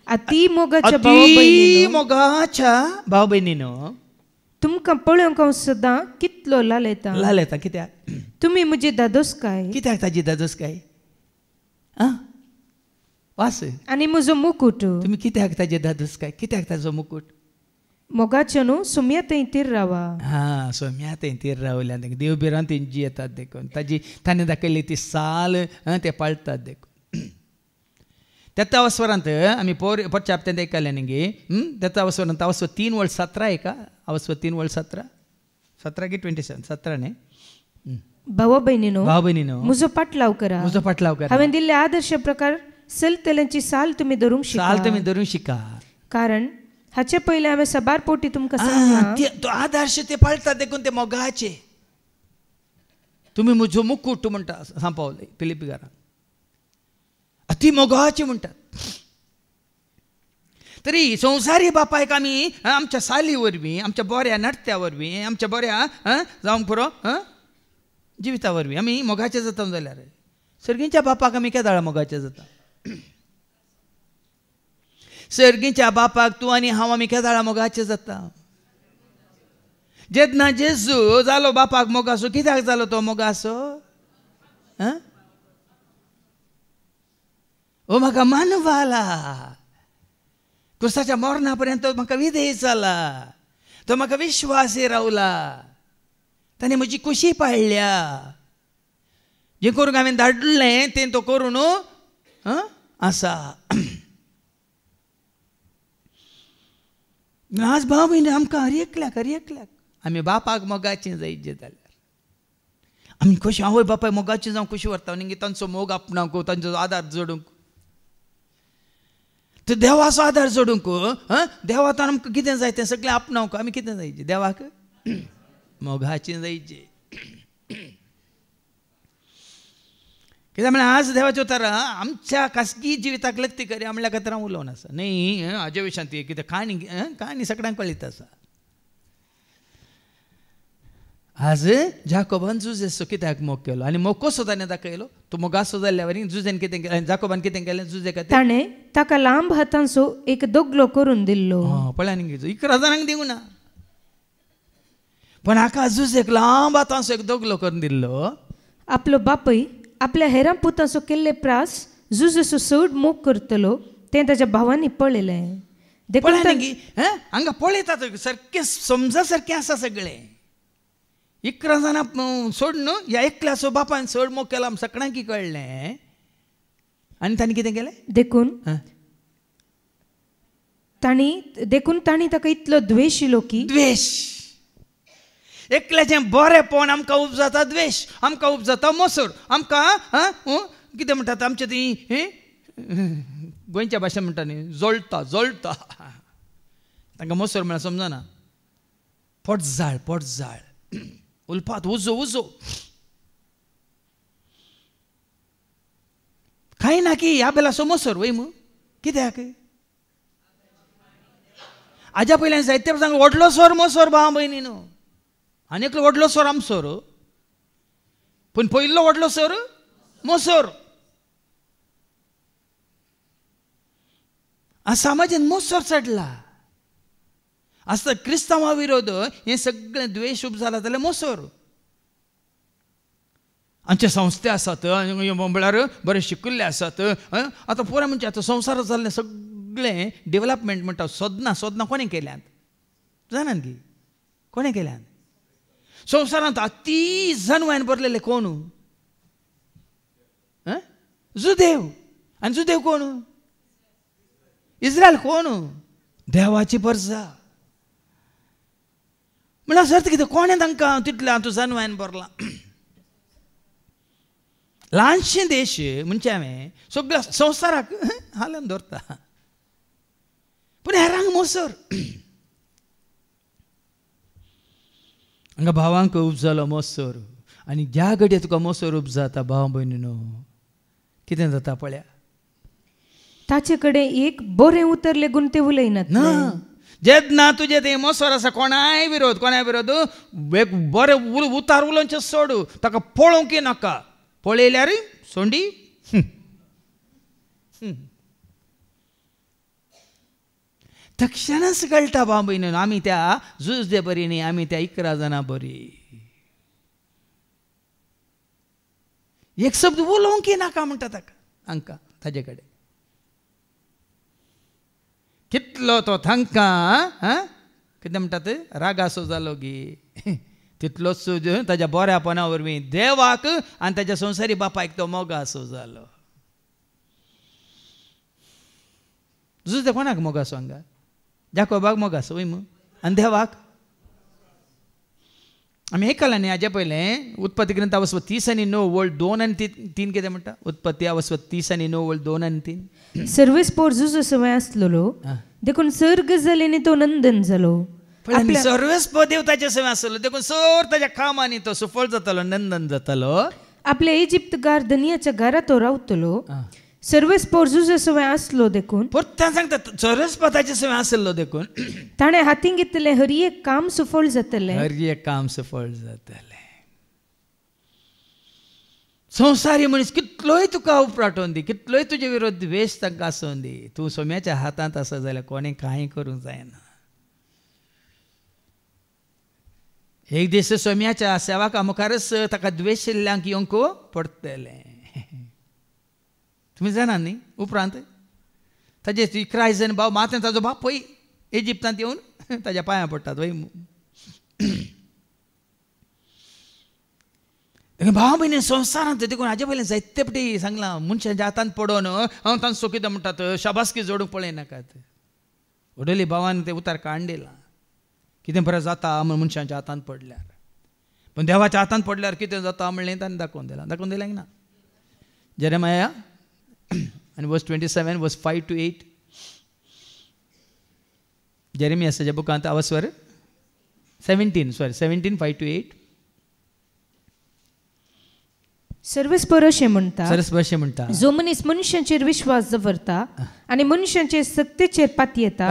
अति मोगाच्या भावा भयणीनो, मोगाच्या भाव भयणीनो तुमकां पळोवंक हांव सदां कितलो लालयता. लालयता कित्याक तुमी म्हजी दादोसकाय. कित्याक ताजी दादोसकाय वास. आनी म्हजो मुकुट. तुमी कित्याक ताजे दादोसकाय, कित्याक ताजो मुकुट. मोगाचे न्हू सुम्यातय तीर रावा. हां सोम्यातय तीर रावल्यान देव बिरान तेंची येतात देखून ताणें दाखयली ती साल ते पाळटात देखून. तेता अवस्वरांत आमी पोरच्या हप्त्यांत आयकलें न्ही तेता अवस्वरांत अवस्व 3 वळ 17 का अवस्व 3 वळ 17 की 27 17 न्ही. भावा भयणीनो भाव भयणीनो म्हजो पाटलाव करा. म्हजो पाटलाव करा. हांवें दिल्ले आदर्श प्रकार चलतल्यांची साल तुमी धरूंक शिका. साल तुमी धरूंक शिका. कारण हाचे पयले हांवें सबार पोटी तुमकां सांगलां तो आदर्श ते पाळटात देखून ते मोगाचे. तुमी म्हजो मुकुट म्हणटा सांपावले फिलिपिकारां. अति मोगाचे म्हणटात. तरी संवसारी बापायक आमी आमच्या साली वरवीं आमच्या बऱ्या नडत्या वरवीं आमच्या बऱ्या जावंक पुरो जिविता वरवीं आमी मोगाचे जाता जाल्यार सर्गीच्या बापाक आमी केदाळ मोगाचे जाता. सर्गीच्या बापाक तूं आनी हांव आमी केदाळा मोगाचे जाता. जेन्ना जेजू जालो बापाक मोगाचो कित्याक जालो तो मोगाचो. ओ म्हाका मानवाला. क्रुसाच्या मरणा पर्यंत तो म्हाका विधेय जाला. तो म्हाका विश्वासी रावला. ताणें म्हजी कुशी पाळल्या. जें करूंक हांवें धाडलें तें तो करून आसा. आज भाव भयणी आमकां हर एकल्याक आमी बापाक मोगाचीं जायत जाल्यार आमी कशें आवय बापाय मोगाचीं जावं कशीं व्हरता न्ही तांचो मोग आपणावंक तांचो आदार जोडूंक. तो देवाचो आदार जोडूंक देवांतल्यान आमकां कितें जाय तें सगळें आपणावंक आमी कितें जायचें देवाक मोगाचीं जायचें. कित्याक म्हळ्यार आज देवाचे उतर आमच्या खासगी जिविताक लक्ती करया म्हणल्या खातीर हांव उलोवन आसा न्ही. हाजे विशयान ती कितें काणी सगळ्यांक कळीत आसा. आज जाकोबान जुजेचो कित्याक मोग केलो आनी मोग कसो ताणें दाखयलो. तो मोगाचो जाल्ल्या वरी जुजेन कितें केलें जाकोबान कितें केलें जुजे खातीर ताणें ताका लांब हातांचो एक दोगलो करून दिल्लो. पळय न्ही 11 जाणांक दिवं ना पण हाका जुजेक लांब हातांचो एक दोगलो करून दिल्लो. आपलो बापूय आपल्या हेरां पुतांचो केल्ले प्रास जुजेचो चड मोग करतलो तें ताच्या भावांनी पळयलें. हांगा पळयतात सारकें समजा सारकें आसा सगळें. 11 जाणां सोड न्हू ह्या एकल्याचो बापायन चड मोग केला सगळ्यांक कळ्ळें. आनी ताणें कितें केलें देखून ताणी ताका इतलो द्वेश येयलो की द्वेश. एकल्याचें बरेंपण आमकां उपजाता द्वेश. आमकां उपजाता मोसोर. आमकां कितें म्हणटात आमचें ती गोंयच्या भाशेन म्हणटा न्ही जळटा. तांकां मोसोर म्हळ्यार समजना. पोटजाळ उलपात उजो कांय ना की ह्या बेलाचो मोसोर वय मू कित्याक हाज्या पयल्यान जायते सांग व्हडलो सोर मोसोर भाव भयणी न्हू. आनीक व्हडलो सोर आमचोर पूण पयलो व्हडलो सोर मोसोर. आज समाजान मोसोर चडला. असं क्रिस्तांवा विरोध हे सगळें द्वेश उब जाला जाल्यार मोसोर. आमचे संस्थे आसात म्हळ्यार बरे शिकिल्ले आसात. आतां पुराय म्हणजे आतां संवसारांत जाल्लें सगळें डेव्हलपमेंट म्हणटा सोदना कोणें केल्यात जाणात की कोणें केल्यात? संवसारांत अती जन्वान भरलेले कोण? जुदेव. आनी जुदेव कोण? इस्रायल कोण? देवाची परजा. म्हळ्यार सर्त कितें कोणें तांकां तितलें हातूं जन्वान भरलां? ल्हानशे देश म्हणजे हांवें सगळ्या संवसाराक हालन दवरता पूण हेरांक मोसोर. हांगा भावांक उपजलो मोसोर आनी ज्या घडये तुका मोसोर उपजाता भाव भयणीनो कितें जाता पळया. ताचे कडेन एक बरें उतर लेगून ते उलयनात ना जेन्ना तुजें तें मोसोर आसा कोणाय विरोध एक बरें उतार उलोवचें सोड ताका पळोवंक नाका. पळयल्यार सोंडी. तक्षणच कळटा भाव भयणीनो आमी त्या झुजदे बरी न्ही आमी त्या 11 जाणां बरी. एक शब्द उलोवंक नाका म्हणटा ताका हांकां ताजे कडेन कितलो तो तांकां कितें म्हणटात राग आसो जालो गी तितलोच ताच्या बऱ्यापणा वरवीं देवाक आनी ताच्या संवसारी बापायक तो मोगा आसो जालो. झुजदे कोणाक मोगा आसो हांगा? जाकोबाक मोगा आसो वय मू आनी देवाक? आमी आयकलां न्ही हाजे पयलें उत्पत्ती ग्रंथ अवस्व 30 आनी 9 वळ 2 आनी 3 कितें म्हणटा? उत्पत्ती अवस्व 30 आनी 9 वळ 2 आनी 3. सर्वेस्पोर जुजो समय आसलेलो देखून सर्ग जाले आनी तो नंदन जालो. सर्वेस्प देवताचे सेवे आसलो देखून सर ताच्या कामांनी तो सफळ जातालो नंदन जातालो. आपल्या इजिप्त गार धनियाच्या घरा तो रावतलो. सर्वेस्पोर जुजो समय आसलो देखून परत सांगता सर्वेस्पताचे सेवे आसलो देखून ताणें हातीन घेतलें हर एक काम सफळ जातलें. हर एक काम सफळ जातलें. संवसारी मनीस कितलोय तुका उपराटोवन दी कितलोय तुजे विरोध द्वेश तांकां आसोवन दी तूं सोम्याच्या हातांत आसा जाल्यार कोणें कांय करूंक जायना. एक दीस सोम्याच्या सेवाका मुखारच ताका द्वेशिल्ल्यांक येवंक पडटलें. तुमी जाणा न्ही उपरांत ताजे 11 जाण भाव मातें ताजो बाप पळय इजिप्तांत येवन ताज्या पांयां पडटात वय. भाव भयणी संवसारांत देखून हाजे पयलें जायते फावटी सांगलां मनशांच्या हातांत पडोवन हांव तांचो कितें म्हणटात शाबासकी जोडूंक पळयनाकात. वडली भावान तें उतार काडलेलां कितें बरें जाता म्हण मनशांच्या हातांत पडल्यार पण देवाच्या हातांत पडल्यार कितें जाता म्हणलें ताणें दाखोवन दिलां ना. जेरेमाया आनी वर्स 27 वर्स 5 to 8 जेरेमियासाच्या बुकांत अवस्वर 17 5 to 8. सर्वेस्पर अशें म्हणटा जो मनीस मनशांचेर विश्वास दवरता आनी मनशांचे सत्तेचेर पातयेता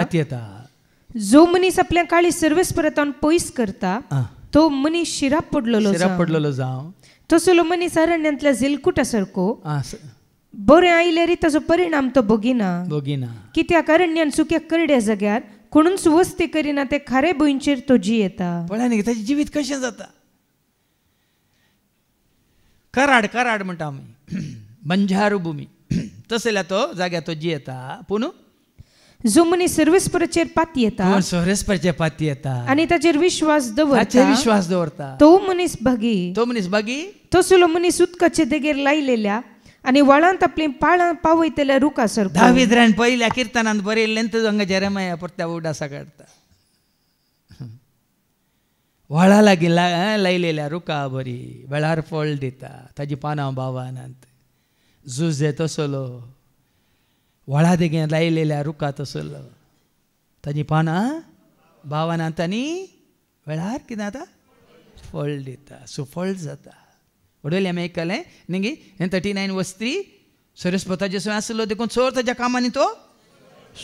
जो मनीस आपल्या काळी सर्वेस्परांतल्यान पयस करता तो मनीस शिराप पडलेलो जावं तसलो मनीस अरण्यांतल्या झिलकुटा सारको बरें आयल्यार ताचो परिणाम तो भोगिना. कित्याक अरण्यान सुक्या करड्या जाग्यार कोणूच वस्ती करिना ते खारे भुंयचेर तो जियेता. पळय न्ही ताचें जिवीत कशें जाता. कराड म्हणटा आमी बंजार भुमी तसल्या तो जाग्यार तो जियेता. पूण जो मनीस सर्वेस्पराचेर पातयेता आनी ताचेर विश्वास दवरता तो मनीस भागी. तसलो मनीस उदकाचे देगेर लायलेल्या आनी वळांत आपली पाळां पावयतल्या रुखा सारको. दाविद्रान पयल्या किर्तनांत बरयल्लें तो हांगा जेरेमाया परत्या उडासा काडटा. व्हळा लागीं लायलेल्या रुखा बरी वेळार फळ दिता ताजी पानां भावानांत. झुजे तसलो व्हळा देगें लायलेल्या रुखा तसलो ताजी पानां भावानांत आनी वेळार कितें जाता फळ दिता सुफळ जाता. वडयलें आमी आयकलें न्ही 39 वर्स 3 सरस्वताचे सवय आसलो देखून चोर ताच्या कामांनी तो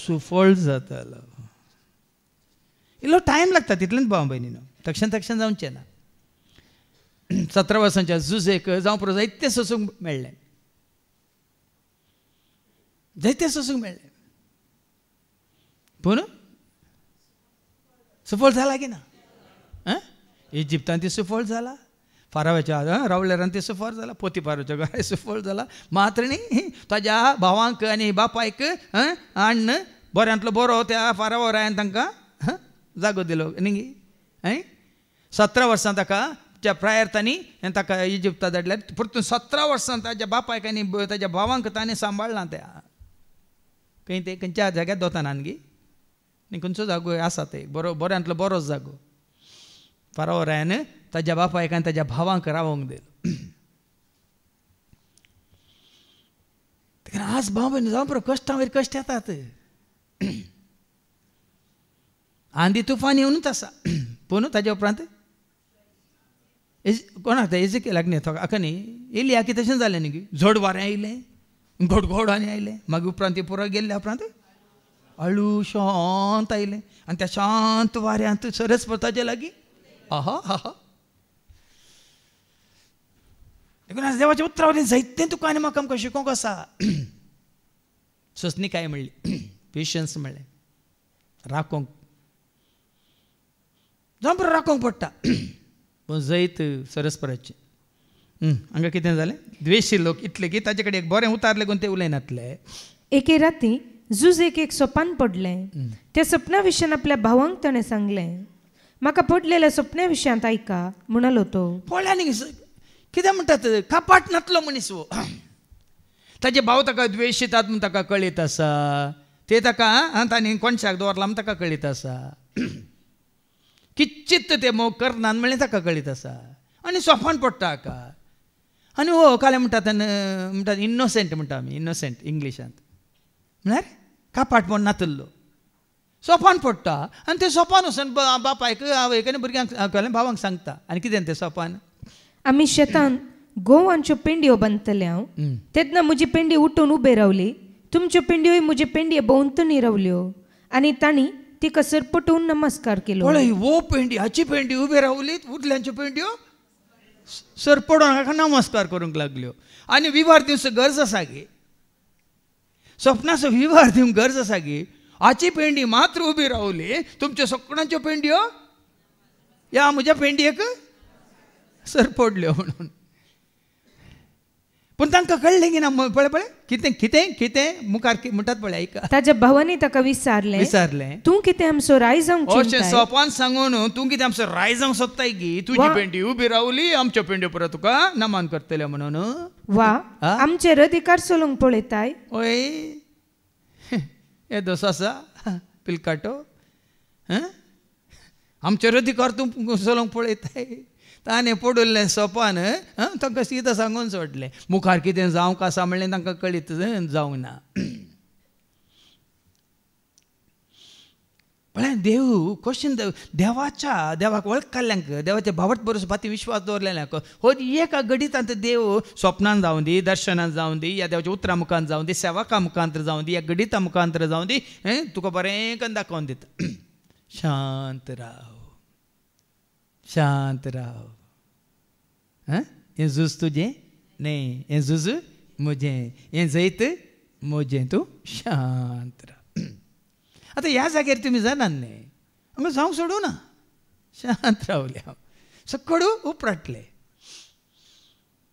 सुफळ जातालो. इल्लो टायम लागता तितलेंच भाव भयणीनो तक्षण जावचें ना. 17 वर्सांच्या झुजेक जावं पुरो जायते सोसूंक मेळ्ळें पूण सफळ झाला की ना. इजिप्तान ती सफळ झाला, फारावाच्या रावल्यारान ती सफळ झाला, पोतीफाराच्या घरा सफळ झाला. मात्र न्ही ताज्या भावांक आनी बापायक अण्ण बऱ्यांतलो बरो त्या फारावर हांवें तांकां जागो दिलो न्ही. 17 वर्सां ताका त्या प्रायर तांणी ताका इजिप्ता धाडल्यार परतून 17 वर्सां ताज्या बापायक आनी ताज्या भावांक ताणें सांबाळना. त्या खंय ते खंयच्या जाग्यार दोताना न्ही खंयचो जागो आसा ते बऱ्यांतलो बरोच जागो. फारावर हांवें ताज्या बापायक आनी ताज्या भावांक रावोंक दिलो. आज भाव जावं पळय कश्टां वयर कश्ट येतात. आंधी तुफान येवनूच आसा. पूण ताज्या उपरांत कोणाक ते एजिकेलाक न्ही हाका न्ही एलिया की तशें जालें न्ही झड वारें आयलें, घोडघोडांनी आयलें, मागीर उपरांत पुरो गेल्ल्या उपरांत हळू शांत आयलें आनी त्या शांत वाऱ्यांत सरस ताजे लागीं आहा हा हा. देखून आज देवाच्या उतरावरीन जायतें तुका आनी म्हाका आमकां शिकोवंक आसा. ससनीकाय म्हणली, पेशन्स म्हणलें, राखोंक जावं बरें राखोंक पडटा. पूण जैत सरस्पराचें हांगा कितें जालें, द्वेशी लोक इतले की ताजे कडेन एक बरें उतार लेगून ते उलयनातले. एके राती जुजेक एक सपान पडलें. त्या सपना विशयान आपल्या भावांक ताणें सांगलें, म्हाका पडलेल्या सपन्या विशयांत आयका म्हणलो तो. पळया न्ही कितें म्हणटात, कापाट नातलो मनीस वो. ताजे भाव ताका द्वेशितात म्हूण ताका कळीत आसा, ते ताका तांणी कोणशाक दवरला म्हूण ताका कळीत आसा. किच्चित ते मोग करनात म्हणलें ताका कळीत आसा आनी सोपान पडटा हाका. आनी हो काले म्हणटात इनोसेंट म्हणटा आमी, इनोसेंट इंग्लिशांत म्हळ्यार कापाट म्हूण नातल्लो सोपान पडटा. आनी तें सोपान वचून बापायक आवयक आनी भुरग्यांक भावांक सांगता. आनी कितें तें सोपान, आमी शेतान गोवांच्यो पेंडयो बांदतले हांव, तेन्ना म्हजी पेंडी उठून उबे रावली, तुमच्यो पेंड्योय म्हजे पेंडये भोंवतणी रावल्यो. आनी तांणी तिका सरपटून नमस्कार केलो. वो पेंडी हाची पेंडी उबे रावली, उरल्यांच्यो पेंड्यो सरपडून हाका नमस्कार करूंक लागल्यो. आनी विवार दिवचो गरज आसा गे, स्वप्नाचो विवार दिवंक गरज आसा गे. हाची पेंडी मात्र उबी रावली, तुमच्यो सगळ्यांच्यो पेंड्यो ह्या म्हज्या पेंडयेक सरपडल्यो म्हणून. पूण तांकां कळ्ळें की ना पळय पळय कितें कितें कितें मुखार म्हणटात पळय ऐका. ताज्या भावांनी ताका विचारलें, तूं कितें आमचो राय जावंक अशें सोपान सांगून तूं कितें आमचो राय जावंक सोदताय गी, तुजी पेंडी उबी रावली, आमच्यो पेंड्यो परत तुका नमान करतले म्हणून. वा आमचेर अधिकार चलोवंक पळयताय. ओय हे दोस आसा पिलकाटो, आमचेर अधिकार तूं चलोवंक पळयताय. ताणें पडुल्लें सोपान तांकां सीद सांगून सोडलें. मुखार कितें जावंक आसा म्हणलें तांकां कळीत जावंक ना. म्हळ्यार देव क्वेश्चन देवाक वळख काडल्यांक, देवाच्या भावट बरोबर पाती विश्वास दवरलेल्यांक हो एका घडींत देव स्वप्नान जावं दी, दर्शनान जावं दी, या देवाच्या उतरा मुखांत जावं दी, सेवका मुखांतर जावं दी, या घडिता मुखांतर जावं दी, तुका बरें करून दाखोवन दिता. शांत राव, शांत राव. हें झूज तुजें न्ही, हें झूज म्हजें, हें जैत म्हजें, तूं शांत राव. आतां ह्या जाग्यार तुमी जाणात न्ही, हांगा जावंक सोडूं ना, शांत रावले हांव. सकळू उपराटले.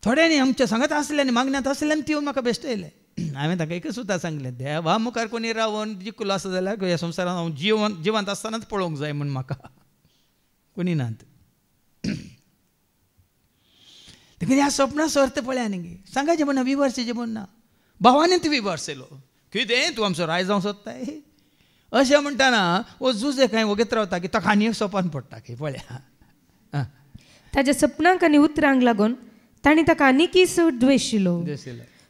थोड्यांनी आमच्या सांगात आसल्यानी मागण्यांत आसल्यानी ती म्हाका बेश्टयले. हांवें ताका एकच सुद्दां सांगलें, देवा मुखार कोणी रावून जिखलो आसा जाल्यार ह्या संवसारांत हांव जिवंत आसतनाच पळोवंक जाय म्हूण म्हाका कोणी नात. देखून ह्या स्वप्नाचो अर्थ पळया न्ही, सांगायचें म्हणना विवर्सेचें म्हणना, भावानीच विवर्सेलो. कितें तूं आमचो राय जावंक सोदताय अशें म्हणटाना वो जुजे खंय वगेत रावता की ताका आनी एक सोपान पडटा की पळया. ताज्या सपनांक आनी उतरांक लागून तांणी ताका आनीकय चड द्वेशिलो.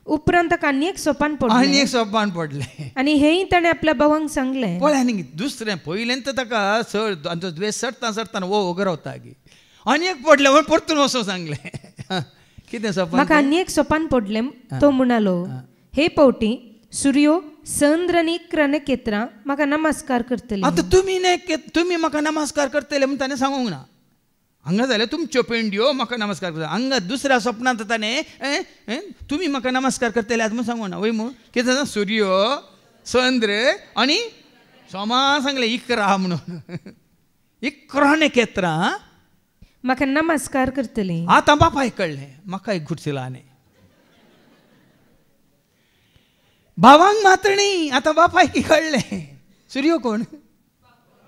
उपरांत ताका आनी एक सोपान पडलें आनी हेंय ताणें आपल्या भावांक सांगलें. पळया न्ही, दुसरें पयलेंत ताका चड आमचो द्वेश सरता सरतना वो वगत रावता गी, आनी एक पडलें म्हण परतून वचून सांगलें. कितें सोपान, म्हाका आनी एक सोपान पडलें. तो म्हणालो, हे पावटी सूर्यो, चंद्र आनी इकरा नखेत्रां म्हाका नमस्कार करतले. आतां तुमी म्हाका नमस्कार करतले म्हण ताणें सांगूंक ना. हांगा जाल्यार तुमच्यो पेंड्यो म्हाका नमस्कार करता. हांगा दुसऱ्या स्वप्नांत ताणें तुमी म्हाका नमस्कार करतले म्हूण सांगूंक ना. वय म्हूण कितें जाता, सूर्य, चंद्र आनी सोमा सांगलें इकरा म्हणून. इकराने केत्रा म्हाका नमस्कार करतली. आतां बापायक कळ्ळें, म्हाका एक घुटसिलांनी. भावांक मात्र न्ही, आतां बापायक कळ्ळें. सूर्य कोण,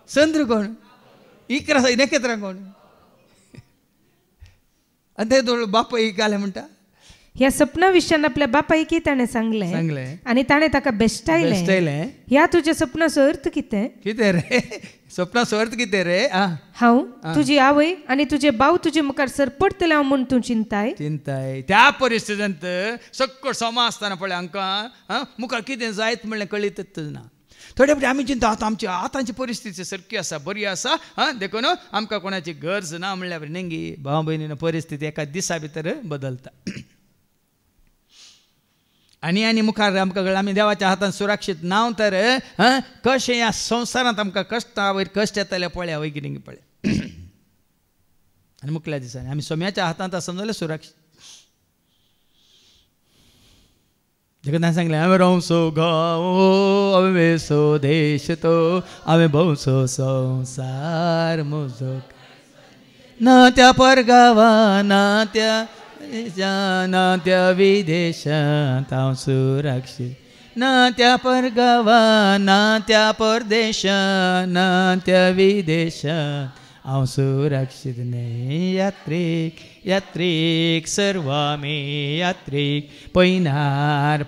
चंद्र कोण, इकरा नखेत्रां कोण. आनी ते बापायक घालें म्हणटा. ह्या सपना विशयान आपल्या बापायकी ताणें सांगलें आनी ताणें ताका बेश्टायलें. ह्या तुज्या सपनाचो अर्थ कितें? कितें रे सपनाचो अर्थ कितें रे? हांव तुजी आवय आनी तुजे भाव तुजे मुखार सरपडतले हांव म्हूण तूं चिंताय. त्या परिस्थितींत सक्कळ सोमा आसतना पळय हांकां मुखार कितें जायत म्हणलें कळीतच ना. थोडे फावटी आमी चिंता आतांची परिस्थिती सारकी आसा, बरी आसा, देखून आमकां कोणाची गरज ना म्हणल्यार नेंगी भाव भयणीन परिस्थिती एका दिसा भितर बदलता. आनी मुखार आमकां कळ्ळें आमी देवाच्या हातान सुरक्षीत नाव तर कशें ह्या संवसारांत आमकां कश्टा वयर कश्ट येतले पळया वय कितें पळय. आनी मुखल्या दिसांनी आमी सोम्याच्या हातांत आसा जाल्यार सुरक्षीत. जगतान सांगलें हांवें रोवसो गांव हांवें वेसो देश तो हांवें भोवसो संवसार म्हजो ना त्या परगांवा ना त्या विदेशांत हांव सुरक्षीत ना त्या परगांवा ना त्या परदेशांत ना त्या विदेशांत हांव सुरक्षीत न्ही. यात्रीक सर्व आमी यात्रीक पयनार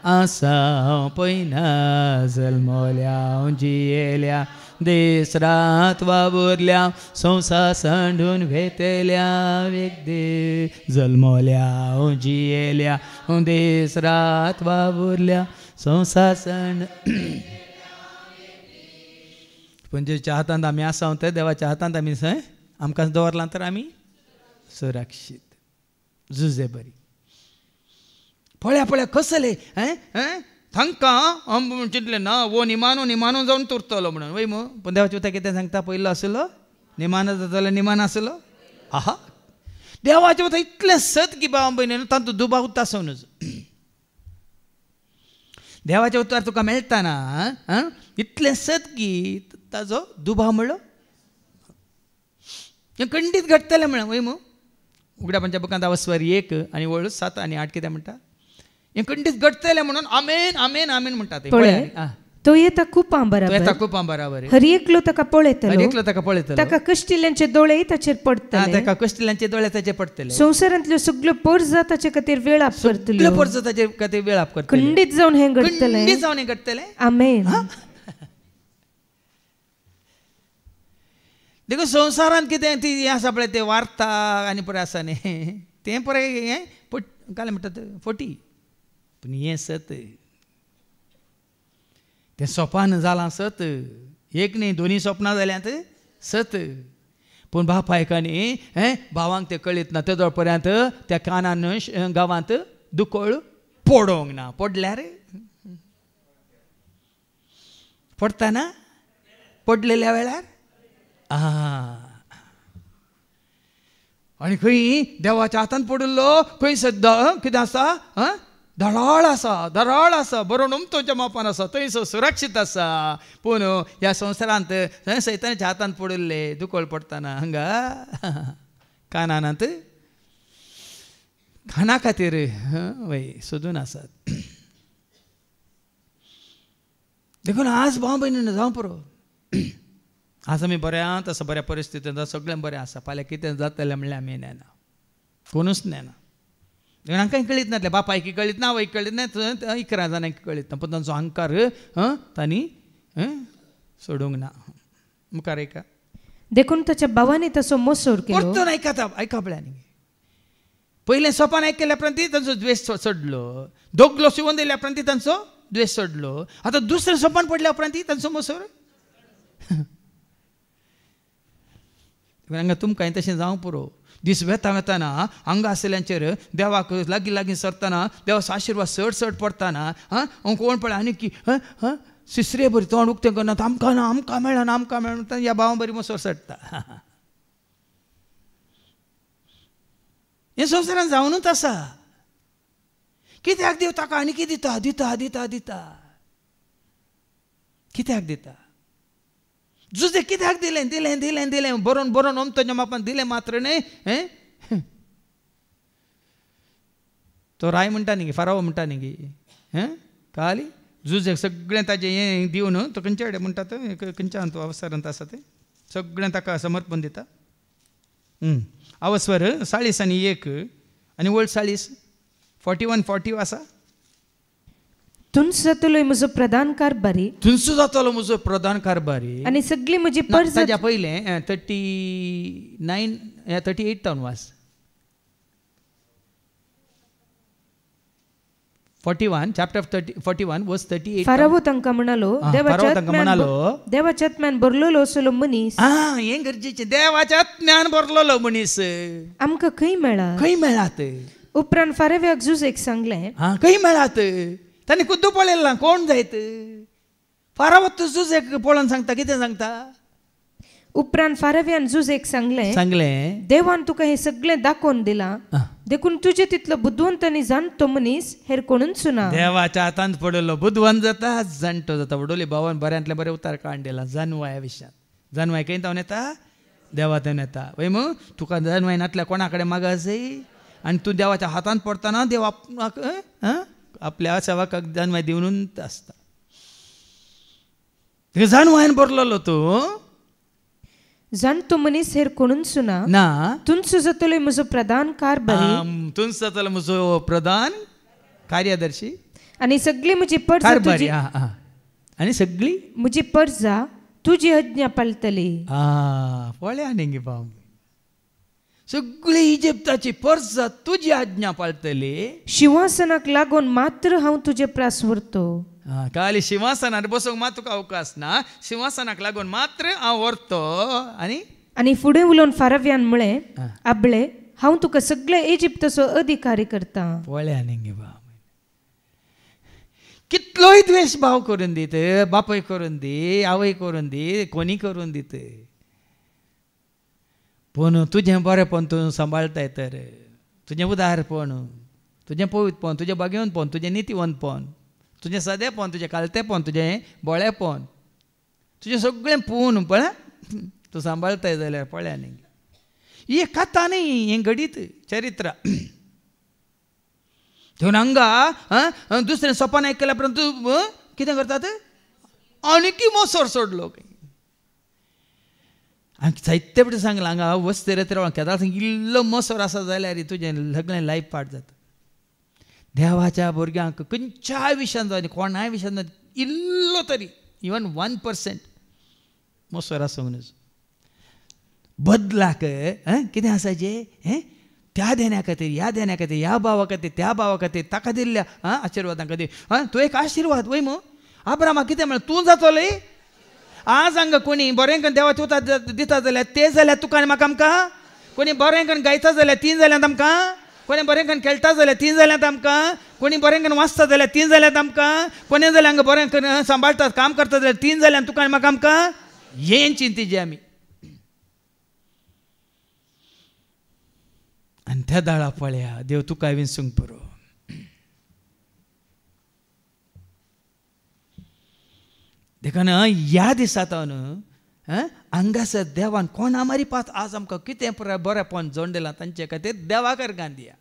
आसा पयनार जल्मल्या जियेल्या देस रात वावुरल्या संवसार सांडून वेतेल्या वेगदे जल्मल्या जियेल्या देस रात वावुरल्या संवसार सांड. पणजेच्या हातांत आमी आसा तर देवाच्या हातांत आमी थंय आमकां दवरलां तर आमी सुरक्षीत झुजे बरी. पळया कसले तांकां चिंतलें ना वो निमानो जावन तुरतलो म्हणून वय मू. पूण देवाच्या उतर कितें सांगता पयलो आसलो निमानो जातालो निमान आसलो. आहा देवाच्या उतर इतलें सत की भाव भयणीन तांचो दुबाव तासोवनच देवाच्या उतर तुका मेळटाना इतलें सत की ताजो दुबाव म्हणलो हें खंडीत घडटलें म्हणून वय मू. उगड्या पंचा बुकांत अवस्वर 1 आनी वळ 7 आनी 8 कितें म्हणटा हें खंडीत घडटलें म्हणून आमेन आमेन आमेन म्हणटा ते. तो येता खूप बराबर हर एकलो ताका पळयतलो ताका कश्टिल्यांचे दोळे ताचेर पडटले संवसारांतल्यो सगळ्यो परजा ताचे खातीर वेळाप करतल्यो खंडीत जावन हें घडटलें. आमेन. देखो संवसारांत कितें ती हें आसा पळय तें वार्ता आनी पळय आसा न्ही तें पळय हें काय म्हणटात फटी. पूण हें सत तें सोपान जालां सत एक न्ही दोनी सपनां जाल्यांत सत. पूण बापायका न्ही भावांक तें कळीत ना तेदो पर्यंत त्या कानान गांवांत दुकोळ पडोंक ना. पडल्यार पडटा पडलेल्या वेळार आनी खंय देवाच्या हातान पडिल्लो खंय सद्दां कितें आसा धडाळ आसा बरो उमतोच्या मापान आसा थंयसर सुरक्षीत आसा. पूण ह्या संवसारांत सैतानाच्या हातान पडिल्ले दुकोळ पडटाना हांगा कानांत खाना खातीर वय सोदून आसात. देखून आज भाव भयणीन जावं पुरो आज आमी बऱ्यांत आसा बऱ्या परिस्थितींत सगळें बरें आसा. फाल्यां कितें जातलें म्हणल्यार आमी नेना कोणूच नेना. हांकांय कळीत नातलें बापायकी कळीत ना आवयक कळीत ना 11 जाणांक कळीत ना. पूण तांचो अहंकार तांणी सोडूंक ना. मुखार ऐका देखून ताच्या भावांनी तसो मोसोर केलो. परतून ऐका पळयांनी पयलें सोपान आयकल्या उपरांत तांचो द्वेश सोडलो. दोगलो शिवून दिल्या उपरांत तांचो द्वेश सोडलो. आतां दुसरें सोपान पडल्या उपरांत तांचो मोसोर. हांगा तुमकां तशें जावं पुरो. दीस वेताना हांगा आसल्यांचेर देवाक लागीं सरतना देवाचो आशिर्वाद चड पडटाना कोण पळय आनी की सिसरे बरी तोंड उक्तें करना आमकां मेळना ह्या भावां बरी मोसोर सडटा. हें संवसारांत जावनूच आसा. कित्याक देव ताका आनी कितें दिता कित्याक दिता. जुजे कित्याक दिलें दिलें दिलें दिलें बरोवन बरोवन ओमतोच्या मापान दिलें मात्र न्ही तो राय म्हणटा न्ही फाराव म्हणटा न्ही कळ्ळी जुजे सगळें ताजें हें दिवन तो खंयचे कडेन म्हणटा तो खंयच्या तो अवसरांत आसा तें सगळें ताका समर्पण दिता अवस्वर 40 आनी 1 आनी वोल्ड 40 41-40 आसा तुंच जातलो म्हजो प्रधान कारभारी तुंच जातलो म्हजो प्रधान कारभारी आनी सगळी म्हजी परज ताच्या पयलें 38 टावन वास 41 chapter 41 verse 38 फारावो तांकां म्हणालो देवाच्या आत्म्यान भरलेलो असलो मनीस हें गरजेचें देवाच्या आत्म्यान भरलेलो मनीस आमकां खंय मेळात उपरांत फाराव्याक जुजेक सांगलें खंय मेळात ताणें कुद्दू पळयला कोण जायत फारावो तूं जुजेक पळोवन सांगता कितें सांगता उपरांत फाराव्यान जुजेक सांगलें देवान तुका हें सगळें दाखोवन दिलां देखून तुजे तितलो बुद्धवंत आनी जाणटो मनीस हेर कोणूच ना देवाच्या हातांत पडलो बुद्धवंत जाता जाणटो जाता वडोली भावान बऱ्यांतले बरें उतार काडून दिला जानवाय ह्या विशयांत जानवाय खंय तावन येता देवांतल्यान येता वय मग तुका जानवाय नातल्या कोणा कडेन मागस जाय आनी तूं देवाच्या हातांत पडटना देव आपल्या सेवकाक जानवाय दिवन आसता जानवायन बरलो तूं जाणटो मनीस हेर कोणूच ना तुंच जातलो म्हजो प्रधान कारभारी तुंच जातलो म्हजो प्रधान कार्यदर्शी आनी सगळी म्हजी परज आनी सगळी म्हजी परजा तुजी आज्ञा पाळटली पळया न्ही गे बाब सगळी इजिप्ताची परजा तुजी आज्ञा पाळटली शिंवासनाक लागून मात्र हांव तुजे प्रास व्हरतो काली सिंहासनार बसूंक मात तुका अवकाश ना सिंहासनाक लागून मात्र हांव व्हरतो आनी फुडें उलोवन फाराव्यान म्हळें आबळे हांव तुका सगळे इजिप्ताचो अधिकारी करता पळया न्ही गे बाब कितलोय द्वेश भाव करून दीत बापय करून दी आवय करून दी कोणी करून दीत पूण तुजें बरेंपण तूं सांबाळताय तर तुजें उदारपण तुजें पवित्रपण तुजें बागेवंतपण तुजें नितीवंतपण तुजें सदेपण तुजें कालतेपण तुजें बोळेपण तुजें सगळें पळोवन पळय तूं सांबाळताय जाल्यार पळया न्ही ही कथा न्ही हें घडीत चरित्र घेवन हांगा दुसरें सोपान आयकल्या उपरांत तूं कितें करतात आनीक मोसोर सोडलो हांवें जायते फावटी सांगलां हांगा वस्ते रेत्र केदार इल्लो मोसोर आसा जाल्यार तुजें सगळें लायफ पाड जाता देवाच्या भुरग्यांक खंयच्याय विशयान जावं कोणाय विशयान इल्लो तरी इवन 1% मोसोर आसूंक नज बदलाक कितें आसाचें त्या देण्या खातीर ह्या देण्या खातीर ह्या भावा खातीर त्या भावा खातीर ताका दिल्ल्या आशिर्वादां खातीर तूं एक आशिर्वाद वय मो आब्रामाक कितें म्हळें तूं जातोले आज हांगा कोणी बरें करून देवाचें उतर दिता जाल्यार तें जाल्यार तुका आनी म्हाका आमकां कोणी बरें करून गायता जाल्यार तीन जाल्यार आमकां कोणी बरें करून खेळटा जाल्यार तीन जाल्यार आमकां कोणी बरें करून वाचता जाल्यार तीन जाल्यार आमकां कोणी जाल्यार हांगा बरें करून सांबाळटात काम करता जाल्यार तीन जाल्यार तुका आनी म्हाका आमकां हें चिंतेचें आमी आनी त्या दाळा पळया देव तुका विंसूंक पुरो देखून ह्या दिसांत हांगासर देवान कोणा मारी पात आज आमकां कितें बरेंपण जोड दिलां तांचे खातीर देवाकार गांदिया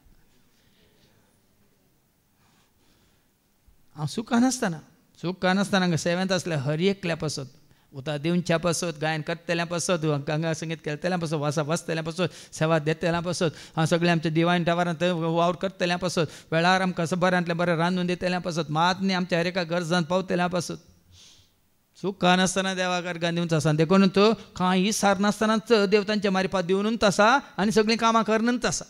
हांव सुखान आसतना हांगा सेवेंत आसल्या हर एकल्या पासत उतर दिवच्या पासत गायन करतल्या पासत गंगा संगीत केलतल्या पासत वासा वाचतल्या पासत सेवा देतल्या पासत हांव सगळें आमच्या दिवायन टावरांत वावर करतल्या पासत वेळार आमकां बऱ्यांतलें बरें रांदून दितल्या पासत मातनी आमच्या हर एका गरजांत पावतल्या पासत सुखान आसतना देवाकार गांदिवंच आसा देखून तो कांय सार नासतनाच देव तांच्या मारिपात दिवनूच आसा आनी सगळीं कामां करूनच आसा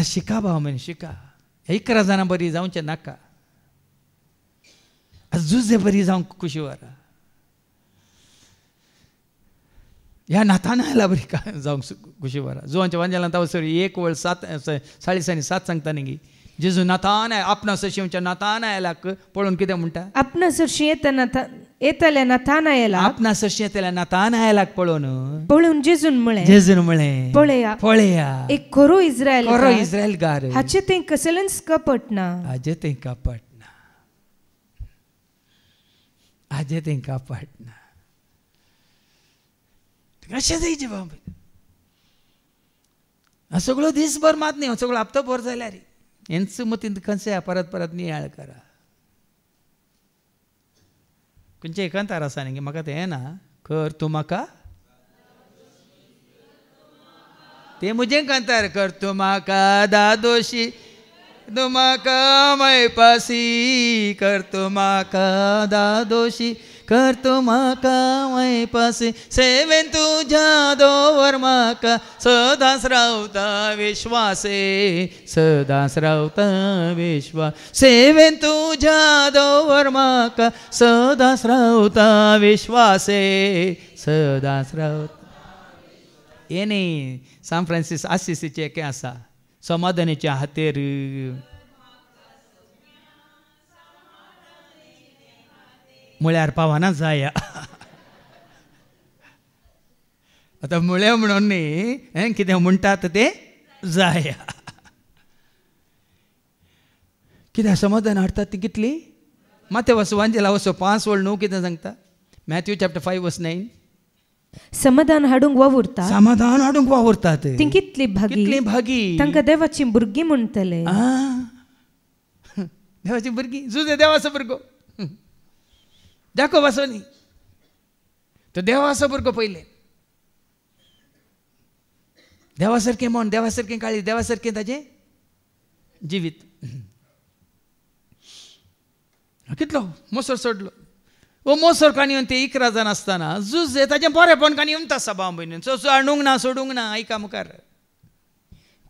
शिका भाव म्हण शिका 11 जाणां बरी जावचें नाका जुजे बरी जावंक खुशी वरा ह्या नातानायला बरी जावंक खुशी वरा जुवांच्या वांजेलांत अवसर 1:40 सांगता न्ही जेजू नातानाय आपणासर शिवच्या नातानायलाक पळोवन कितें म्हणटा आपणासर येतल्या नातानायलाक आपणासर येतल्या नातानायलाक पळोवन जेजून म्हळें पळया एक खरो इस्रायल गार हाचे तें कसलेंच कपट ना आजे तांकां पाटना कशें जायचें बाबा सगळो दिसभर मात न्ही सगळो हप्तो भर जाल्यार हेंच मतीन खंयचे परत परत नियाळ करा खंयचे एकांतार आसा न्ही म्हाका तें ना कर तूं म्हाका ते म्हजें कांतार कर तूं म्हाका दादोशी तूं म्हाका मैपासी कर तूं म्हाका दादोशी कर तूं म्हाका मैपासी सेवेन तुज्या दोवर म्हाका सदांच रावता विश्वासे सदांच रावता विश्वास सेवेन तुज्या दोवर म्हाका सदांच रावता विश्वासे सदांच रावता हे न्ही सान फ्रांसीस आसिसीचे हें आसा समाधानाच्या हातेर म्हळ्यार पावना जाया आतां म्हळ्या म्हणून न्ही हें कितें म्हणटात तें जाया कित्याक समाधान हाडटात ती कितली माते वांजेला वचो 5 वळ 9 कितें सांगता मॅथ्यू चॅप्टर 5 वर्स 9 समाधान हाडूंक वावुरता समाधान हाडूंक वावुरतात ती कितली भागी तांकां देवाची भुरगीं म्हणटले देवाची भुरगीं जुजे देवाचो भुरगो जाकोब असो न्ही तो देवाचो भुरगो पयले देवा सारकें मन देवा सारकें काळी देवा सारकें ताजें जिवीत कितलो मोसोर सोडलो वो मोसोर काणयोन ते 11 जाण आसतना जुजे ताजें बरेंपण काणयोन आसा बांबयन हाडूंक ना सोडूंक ना आयका मुखार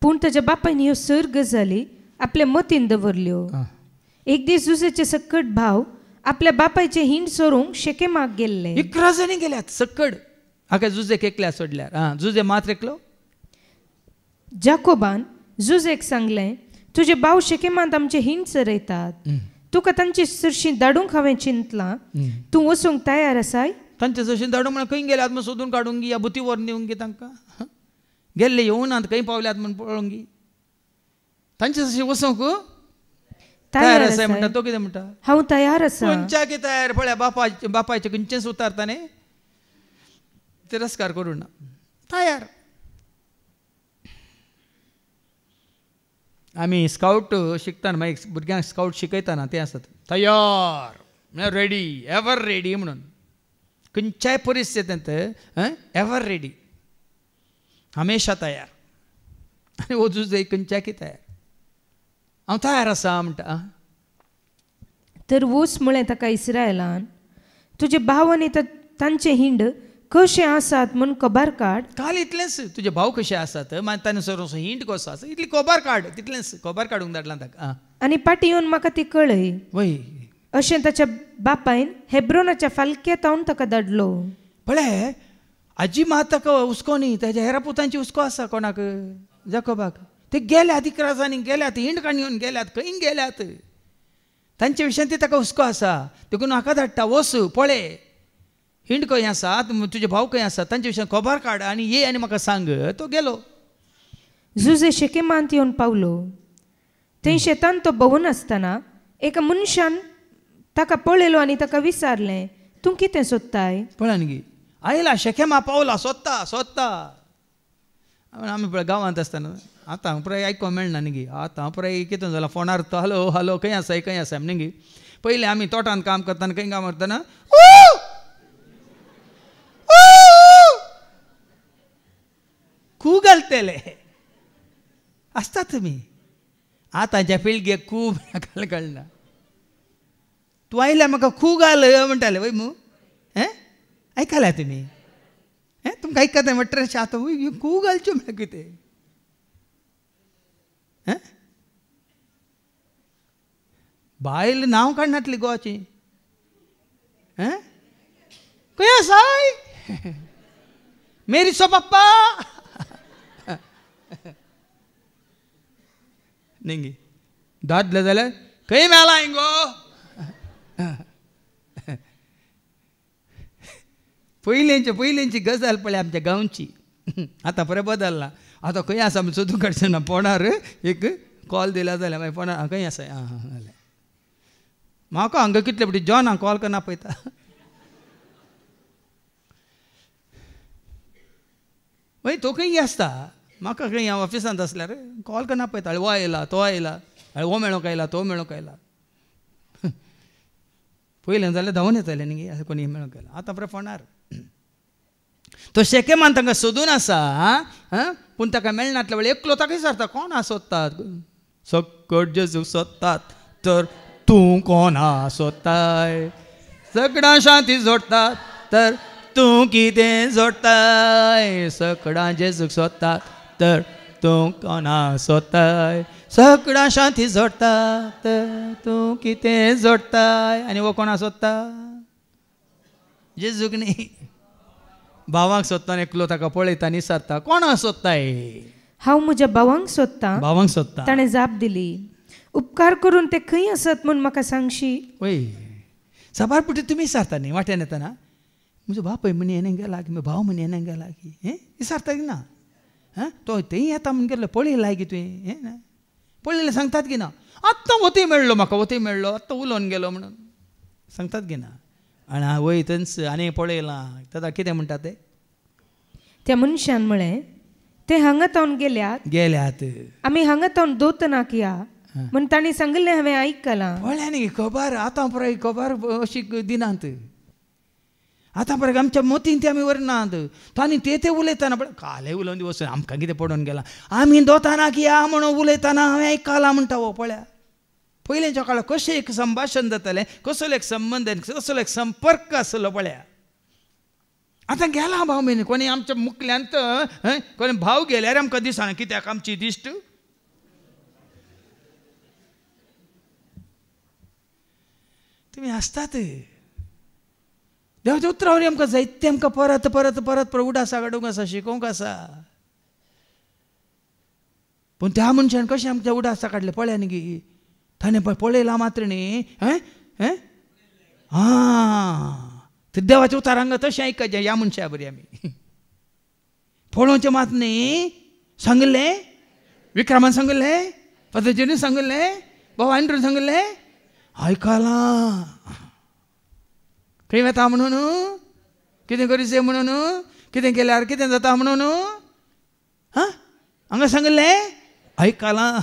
पूण ताच्या बापायन ह्यो सर गजाली आपल्या मतीन दवरल्यो एक दीस जुजेचे सक्कट भाव आपल्या बापायचे हिंड सोरूंक शेकेमाक गेल्ले 11 जाणी गेल्यात सक्कड हाका जुजेक एकल्या सोडल्यार जुजे मात एकलो जाकोबान जुजेक सांगलें तुजे भाव शेकेमांत आमचे हिंड चरयतात तुका तांची सरशी धाडूंक हांवें चिंतलां तूं वचूंक तयार आसाय तांचे सरशी धाडूंक म्हण खंय गेल्यात म्हण सोदून काडूंक गी बुती व्हरून दिवंक गी तांकां गेल्ले येवून आतां खंय पावल्यात म्हण पळोवंक गी तांचे सरशी वचूंक तयार आसाय म्हणटा तो कितें म्हणटा हांव तयार आसा खंयच्या की तयार पळय बापायचे खंयचेच उतारताने तिरस्कार करूं ना तयार आमी स्काउट शिकतना मागीर भुरग्यांक स्काउट शिकयतना ते आसत तयार म्हळ्यार रेडी एवर रेडी म्हणून खंयच्याय परिस्थितींत एवर रेडी हमेशा तयार आनी वचूं जाय खंयच्या की तयार हांव तयार आसा म्हणटा तर वच म्हळें ताका इस्रायलान तुजे भाव आनी तांचे हिंड कशे आसात म्हूण खबर काड काल इतलेंच तुजे भाव कशे आसात मागीर ताणें सर हिंट कसो आसा इतली खबर काड तितलेंच खबर काडूंक धाडलां ताका आनी पाटी येवन म्हाका ती कळय वय अशें ताच्या बापायन हेब्रोनाच्या फाल्क्या तावन ताका धाडलो पळय आजी मात ताका हुस्को न्ही ताच्या हेरा पुतांची हुस्को आसा कोणाक जाकोबाक ते गेल्यात 11 जाणी गेल्यात हिंड काणयोन गेल्यात खंय गेल्यात तांचे विशयान ती ताका हुस्को आसा देखून म्हाका धाडटा वच पळय हिंड खंय आसा तुजे भाव खंय आसा तांचे विशयान खबर काड आनी ये आनी म्हाका सांग तो गेलो जुजे शेकेमांत येवन पावलो थंय शेतान तो भोंवून आसतना एका मनशान ताका पळयलो आनी ताका विचारलें तूं कितें सोदताय पळय गे आयला शेकेमा पावला सोदता आमी पळय गांवांत आसतना आतां पुराय आयकोंक मेळना न्ही गे आतां पुराय कितें जालां फोनार तो हलो हलो खंय आसा न्ही गे पयलीं आमी तोटान काम करतना खंय काम करतना खूब घालतले आसता तुमी आतांच्या पिळगेक खूब कळना तूं आयल्या म्हाका खूब घाल म्हणटाले वय मू आयकल्या तुमी तुमकां आयकता म्हटल्यार आतां खूब घालच्यो म्हळ्यार कितें बायल नांव काडनातली गोवाची खंय आसाय मेरीचो पप्पा न्ही दादले जाल्यार खंय मेला हिंगो पयलींची गजाल पळय आमच्या गांवची आतां पळय बदलला आतां खंय आसा सोदूं काडचें ना फोनार एक कॉल दिला जाल्यार मागीर फोनार खंय आसा जाल्यार म्हाका हांगा कितले पटी जॉन हांव कॉल करना पळयता वय तो खंय आसता म्हाका खंय हांव ऑफिसांत आसल्यार कॉल करना पळयता वो आयला तो आयला वो मेळोंक आयला तो मेळोंक आयला पयलें जाल्यार धांवून येतालें न्ही अशें कोणी मेळोंक आयला आतां बरें फोनार तो शेकेमान तांकां सोदून आसा पूण ताका मेळनातल्या वेळी एकलो ताका विचारता कोण सोदतात सकट जेजूक सोदतात तर तूं कोणा सोदताय सगळां शांती जोडतात तर तूं कितें जोडताय सगळां जेजूक सोदतात तर तूं कोणा सोदताय सगळां शांती जोडतात तर तूं कितें जोडताय आनी वो कोणा सोदता जेजूक न्ही भावांक सोदता एकलो ताका पळयता आनी विचारता कोणा सोदताय हांव म्हज्या भावांक सोदता ताणें जाप दिली उपकार करून ते खंय आसत म्हूण म्हाका सांगशी वय साबार पुटी तुमी विचारता न्ही वाट्यान येतना म्हजो बाप म्हणी येणें गेला की म्हजो भाव म्हणी येणें गेला की हें विचारता की ना तो थंय येता म्हण गेलो पळयलाय की तुवें हें ना पळयलें सांगतात की ना आत्तां वती मेळ्ळो म्हाका वती मेळ्ळो आत्तां उलोवन गेलो म्हणून सांगतात की ना आनी वय थंयच आनी पळयलां ताका कितें म्हणटा ते त्या मनशान म्हळें ते हांगा तावन गेल्यात आमी हांगा तावन दोतनाक या म्हण तांणी सांगलें हांवें आयकलां पळय न्ही खबर आतां पळय खबर अशी दिनात आतां पळय आमच्या मतीन ते आमी व्हरनात तांणी ते उलयतना पळय काले उलोवन दिवस आमकां कितें पडून गेलां आमी दोतानाक या म्हणून उलयतना हांवें आयकलां म्हणटा वो पळया पयलींच्या काळार कशें एक संभाशण जातालें कसलो एक संबंद कसलो एक संपर्क आसलो पळया आतां गेला भाव म्हयने कोणी आमच्या मुखल्यांत कोणी भाव गेल्यार आमकां दिसना कित्याक आमची दिश्ट तुमी आसतात देवाच्या उतरावरी आमकां जायते आमकां परत परत परत परत उडासा काडूंक आसा शिकोवंक आसा पूण त्या मनशान कशें आमच्या उडासा काडले पळया न्ही गी ताणें पळयलां मात्र न्ही ते देवाच्या उतारांक तशें आयकचें ह्या मनशा बरी आमी पळोवचें मात न्ही सांगलें विक्रमान सांगलें पद्दतीन सांगलें भाव एंड्रू सांगलें आयकलां खंय वता म्हणून कितें करीत म्हणून कितें केल्यार कितें जाता म्हणून हांगा सांगलें आयकलां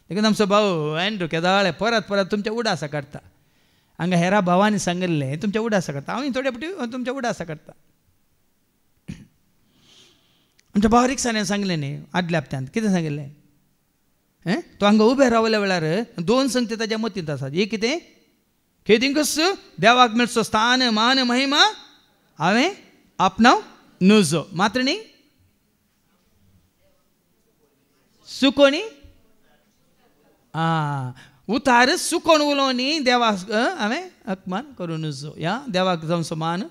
देखून आमचो भाव एंड्रू केदाळे परत परत तुमच्या उडासा काडटा हांगा हेरा भावांनी सांगलें तुमच्या उडासा काडटा हांव थोडे पटी तुमच्या उडासा काडटा आमच्या भाव रिक्षाने सांगलें न्ही आदल्या हप्त्यांत कितें सांगलें तो हांगा उबे रावल्या वेळार दोन संगती ताच्या मतींत आसात एक कितें खेदिंकस देवाक मेळचो स्थान मान महिमा हांवें आपणाव नजो मात्र न्ही सुकोनी उतार सुकोन उलोवन न्ही देवाक हांवें अपमान करूं नजो या देवाक जावचो मान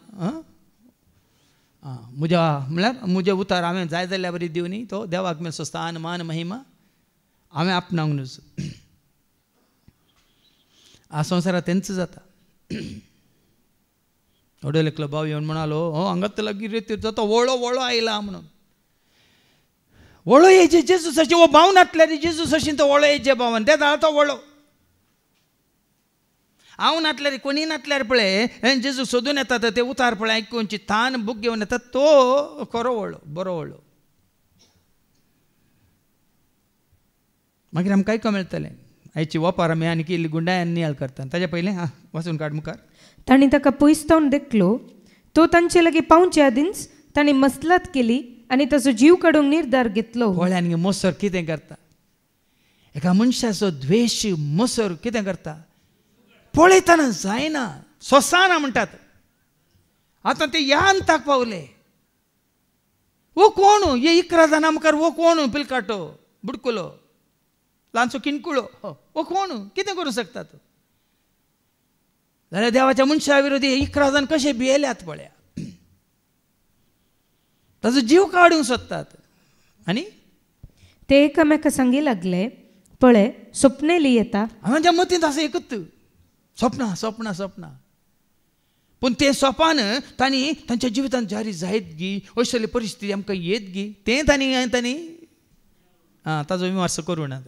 म्हज्या म्हळ्यार म्हजे उतार हांवें जाय जाल्यार बरी दिवं न्ही तो देवाक मेळचो स्थान मान महिमा हांवें आपणावंक नजो संवसारांत तेंच जाता व्हडलो एकलो भाव येवन म्हणालो हांगात लागीं रेतीर जाता वळो वळो आयला म्हणून वळो येजे जेजूसाची वो भाव नाटल्यार जेजूसाची तो वळो येजे भावान ते जाता तो वळो हांव नाटल्यार कोणी नाटल्यार पळय जेजू सोदून येतात ते उतार पळय आयकूनची तान बूक घेवन येतात तो खरो वळो बरो वळो मागीर आमकां आयको मेळटलें आयची वपार आमी आनी इल्ली गुंडायांनी नियाळ करता ताच्या पयलें वाचून काड मुखार तांणी ताका पयसतावन देखलो तो तांचे लागीं पावचे आदींच तांणी मसलत केली आनी ताचो जीव काडूंक निर्धार घेतलो पळय मोसर कितें करता एका मनशाचो द्वेश मोसर कितें करता पळयतना जायना सोंसाना म्हणटात आतां ते ह्या अंताक पावले वो कोण हे 11 जाणां मुखार वो कोण पिलकाटो बुडकुलो ल्हानसो किणकुळो वो कोण कितें करूं शकतात जाल्यार देवाच्या मनशा विरोधी 11 जाण कशे भियेल्यात पळया ताचो जीव काडूंक सोदतात आनी ते एकामेका सांगी लागले पळय स्वप्नेली येता हांच्या मतींत आसा एकच स्वप्नां स्वप्नां स्वप्नां पूण ते स्वपान तांणी तांच्या जिवितांत जारी जायत गी अशेली परिस्थिती आमकां येत गी तें तांणी ताचो विमर्श करूं ना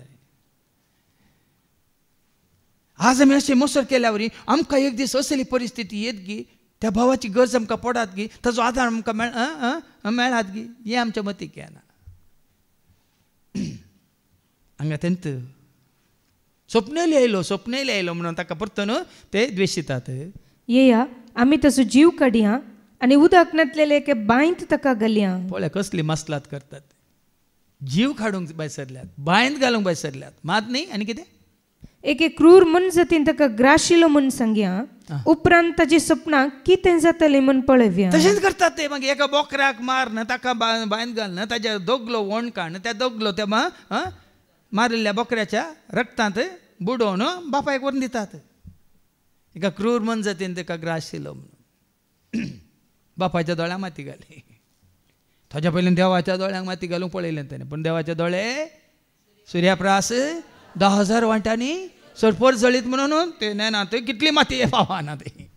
आज आमी अशें मोसर केल्या वरी आमकां एक दीस असली परिस्थिती येत गी त्या भावाची गरज आमकां पडात गी ताजो आदार आमकां मेळात गी हें आमच्या मतीक येना. हांगा तेंत स्वप्नली आयलो म्हणून ताका परतून ते द्वेशितात. येया आमी तसो जीव काडया आनी उदक नातलेले एके बांयत ताका घालया. पळय कसली मसलात करतात. जीव काडूंक बायसरल्यात, बांयत घालूंक बायसरल्यात, मात न्ही आनी कितें. एके क्रूर मनजतीन ताका ग्राशिलो म्हूण सांगया. उपरांत ताची सपनां कितें जातलें म्हूण पळयव्या. तशेंच करतात ते. मागीर एका बोकऱ्याक मारन, ताका बांयत घालन, ताच्या दोगलो वणकाण, त्या दोगलो त्या मारिल्ल्या बोकऱ्याच्या रक्तांत बुडोवन बापायक व्हरून दितात. एका क्रूर मनजतीन ताका ग्राशिलो म्हणून बापाच्या दोळ्यांक माती घाली. ताच्या पयलीं देवाच्या दोळ्यांक माती घालूंक पळयलें ताणें, पूण देवाचे दोळे सुर्याप्रास 10,000 वांटांनी सरपोर जळीत म्हणून ते ना थंय कितली माती पावना. ती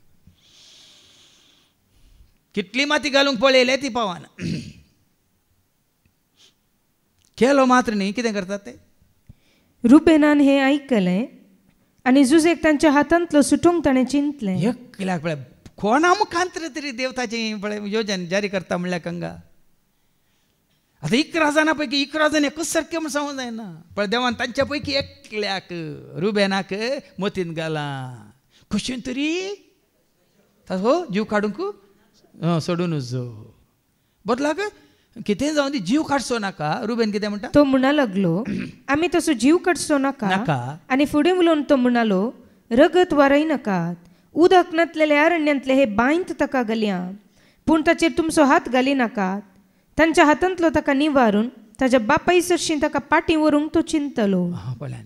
कितली माती घालूंक पळयले ती पावना. केलो मात्र न्ही. कितें करतात ते. रुबेनान हें आयकलें आनी जुजेक तांच्या हातांतलो सुटोवंक ताणें चिंतलें. एकल्याक पळय कोणा मुखांतर तरी देवताची पळय योजन जारी करता म्हणल्यार कंगा. आतां 11 जाणां पैकी 11 जण एकूच सारके म्हूण सांगूंक जायना. पण देवान तांच्या पैकी एकल्याक रुबेनाक मतीन घाला. कशें तरी ताजो जीव काडूंक सोडून जो बदलाक कितें जावन दी जीव काडचो नाका. रुबेन कितें म्हणटा. तो म्हणा लागलो आमी तसो जीव काडचो नाका. आनी फुडें उलोवन तो म्हणालो रगत वारय नाकात. उदक नातलेले अरण्यांतले हे बांयत ताका घालया, पूण ताचेर तुमचो हात घाली नाकात. तांच्या हातांतलो ताका निवारून ताच्या बापाय सरशीं ताका पाटी व्हरूंक तो चिंतलो. पळय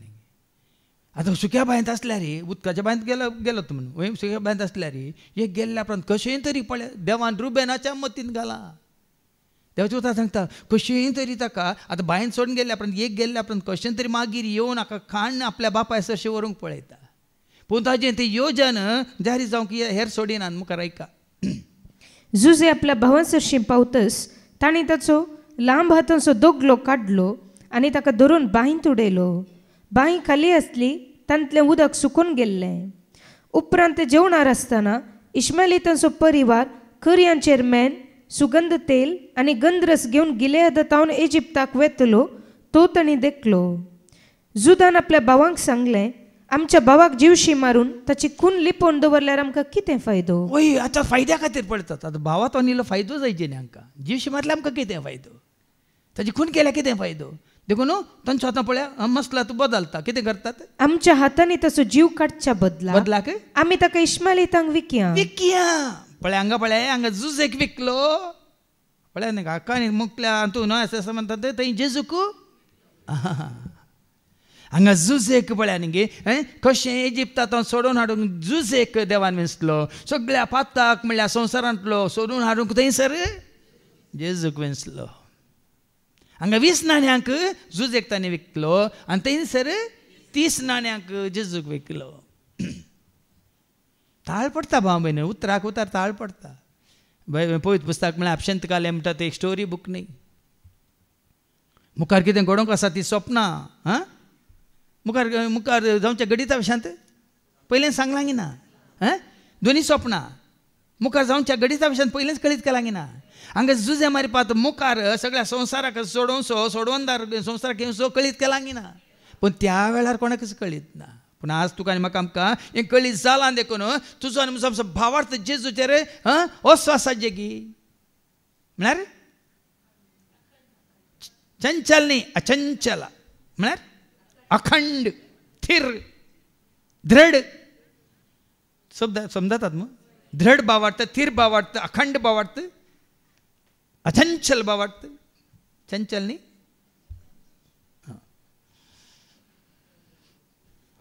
आतां सुक्या बांयत आसल्यार उदकाच्या बांयत गेलो तूं म्हणून सुक्या बांयत आसल्यार एक गेल्ल्या उपरांत कशें तरी पळय देवान रुबेनाच्या मतीन घाला. देवाचे उतर सांगता कशें तरी ताका आतां बांयत सोडून गेल्ल्या उपरांत एक गेल्ल्या उपरांत कशें तरी मागीर येवन हाका खाण आपल्या बापाय सरशी व्हरूंक पळयता. पूण ताजें तें योजन जारी जावंक हेर सोडिनात. मुखार ऐका. जुजे आपल्या भावा सरशीं पावतस ताणें ताचो लांब हातांचो दोगलो काडलो आनी ताका धरून बांयत उडयलो. बांय खाली आसली तांतलें उदक सुकून गेल्लें. उपरांत ते जेवणार आसतना इश्माएलितांचो परिवार खरयांचेर मेन सुगंध तेल आनी गंधरस घेवन गिलेयादातावन इजिप्ताक वेतलो. तो तांणी देखलो. जुदान आपल्या भावांक सांगलें आमच्या भावाक जीवशी मारून ताची खून लिपोवन दवरल्यार आमकां कितें फायदो. वय आतां फायद्या खातीर पळयतात. आतां भावा तो न्हिलो फायदो जायचे न्ही आमकां. जीवशी मारल्यार आमकां कितें फायदो. ताची खून केल्यार कितें फायदो. देखून तांचो आतां पळया मसला तूं बदलता. कितें करतात. आमच्या हातांनी तसो जीव काडच्या बदलाक आमी ताका इश्माएलितांक विकया. पळय हांगा पळय हांगा जुजेक विकलो. पळय न्ही हाका न्ही मुकल्या तूं न्हय आसा म्हणटात थंय जेजूक हांगा जुजेक पळय न्ही कशें इजिप्तांत सोडून हाडूंक जुजेक देवान वेंचलो. सगळ्या पाताक म्हणल्यार संवसारांतलो सोडून हाडूंक थंयसर जेजूक वेंचलो. हांगा 20 नाण्यांक जुजेक ताणें विकलो आनी थंयसर 30 नाण्यांक जेजूक विकलो. ताळ पडटा भाव भयण. उतराक उतर ताळ पडटा. पळयत पुस्तक म्हळ्यार आपशंतकाले म्हणटा ते एक स्टोरी बूक न्ही. मुखार कितें घडोवंक आसा ती स्वप्नां मुखार मुखार जावच्या गडिता विशांत पयलें सांगलां गी ना. दोनी स्वप्नां मुखार जावच्या गडिता विशांत पयलेंच कळीत केलां गी ना. हांगा जुजे मारपात मुखार सगळ्या संवसाराक सोडोवचो सोडवंदार संवसाराक येवचो कळीत केलां गी ना. पूण त्या वेळार कोणाकच कळीत ना. पूण आज तुका आनी म्हाका आमकां हें कळीत जालां देखून तुजो आनी म्हजो भावार्थ जेजूचेर अस्वासाचे गी म्हळ्यार चंचल न्ही अचंचल म्हळ्यार अखंड थीर दृढ शब्द समजतात मग. दृढ भावार्थ थीर भावार्थ अखंड भावार्थ अचंचल भावार्थ. चंचल न्ही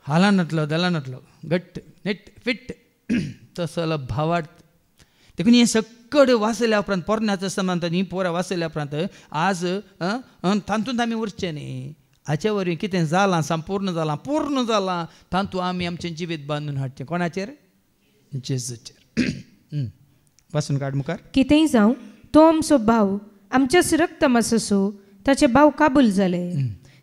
हालानतलो दलानतलो घट्ट नेट फिट तसलो भावार्थ. देखून हें सकड वाचल्या उपरांत पोरण्याचो समांत ही पोरां वाचल्या उपरांत आज तातूंत आमी उरचे न्ही. हाचे वरवीं कितें जालां संपूर्ण जालां पूर्ण जालां तातूंत आमी आमचें जिवीत बांदून हाडचें. कोणाचेर जेजूचेर. वाचून काड मुखार. कितेंय जावं तो आमचो भाव आमच्याच रक्तमास असो. ताचे भाव काबूल जाले.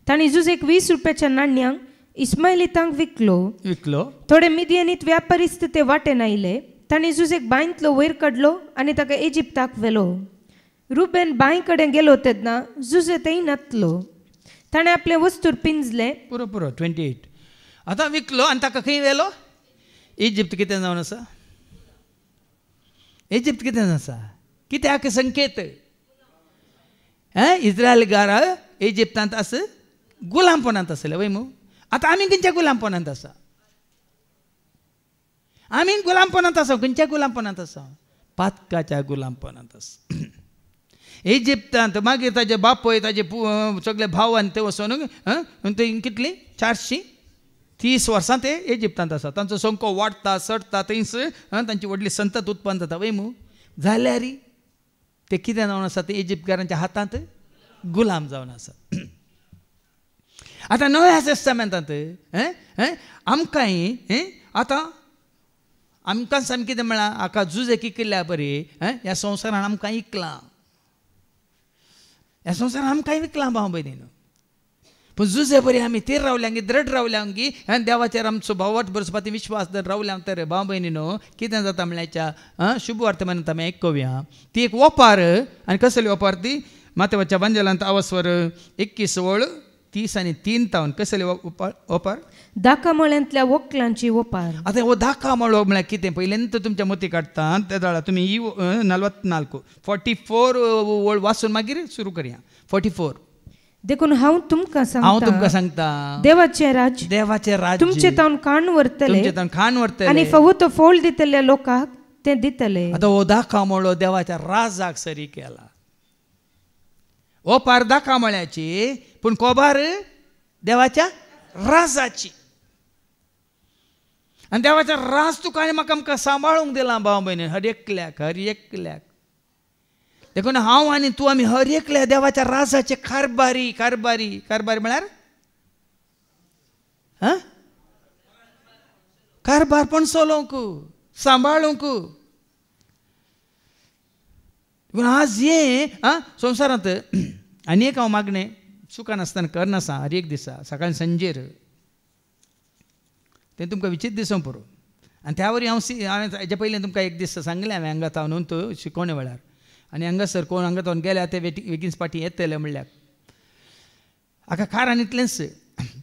तांणी जुजेक 20 रुपयाच्या नाण्यांक इस्माएलितांक विकलो. विकलो. थोडे मिदियनीत व्यापारीस्त ते वाटेन आयले. ताणें जुजेक बांयतलो वयर काडलो आनी ताका इजिप्ताक व्हेलो. रुबेन बांय कडेन गेलो तेन्ना जुजे थंय नातलो. ताणें आपले वस्तूर पिंजले. पुरो 28. आतां विकलो आनी ताका खंय व्हेलो? इजिप्त. कितें जावन आसा? इजिप्त कितें जावन आसा? कित्याक संकेत? इस्रायलगार इजिप्तांत आस गुलामपणांत आसले वय मू. आतां आमी खंयच्या गुलामपणांत आसा? आमी गुलामपणांत आसा. खंयच्या गुलामपणांत आसा? पातकाच्या गुलामपणांत आसा. इजिप्तांत मागीर ताजे बापूय ताजे सगळे भावान ते वचून थंय कितली 430 वर्सां ते इजिप्तांत आसा. तांचो संको वाडटा सडटा. थंयच तांची व्हडली संतत उत्पन्न जाता वय मू. जाल्यार ते कितें जावन आसा? ते इजिप्तकारांच्या हातांत गुलाम जावन आसा. आतां नव्या टेस्टामेंटांत आमकांय आतां आमकां सामकें कितें म्हळां? हाका जुजे किकल्या बरी ह्या संवसारान आमकां इकलां. ह्या संवसारान आमकांय विकलां भाव भयणीनो. पूण जुजे बरी आमी तीर रावल्यांगी द्रड रावल्यांगी देवाचेर आमचो भावट बरसपाती विश्वास जर रावल्या तर भाव भयणीनो कितें जाता म्हळ्यार शुभ वर्तमानांत आमी आयकुया. ती एक ओपार. आनी कसली ओपार ती? मातेवाच्या बांजलांत आवस्वर 21:30 आनी 3 कसली ओपार? 10 मळ्यांतल्या वक्लांची ओपार. आतां हो 10 मळो म्हळ्यार कितें? पयलेंत तुमच्या मती काडटा ते जाल्यार तुमी 44 वाचून मागीर सुरू करया. 44. देखून हांव तुमकां सांगता देवाचें राज्य तुमचे तावन खाण व्हरतले आनी फावो तो फोळ दितल्या लोकांक ते दितले. आतां हो 10 मळो देवाच्या राजाक सरी केला. ओपार 10 मळ्याची पूण कोबार देवाच्या राजाची. आनी देवाच्या राज तुका आनी म्हाका आमकां सांबाळूंक दिलां भाव भयणी. हर एकल्याक देखून हांव आनी तूं आमी हर एकल्या देवाच्या राजाचे कारबारी म्हळ्यार कारभारपण चलोवंक सांबाळूंक. आज हे संवसारांत आनी एक हांव मागणें सुखान आसतना करनासा. हर एक दिसा सकाळी संजेर तें तुमकां विचित दिसूंक पुरो. आनी त्या वरी हांवें हेजे पयलीं तुमकां एक दीस सांगलें हांवें हांगा तावन तो शिकोवणे वेळार. आनी हांगासर कोण हांगा तावन गेल्या ते बेगीनच पाटी येतले म्हणल्यार हाका कारण इतलेंच.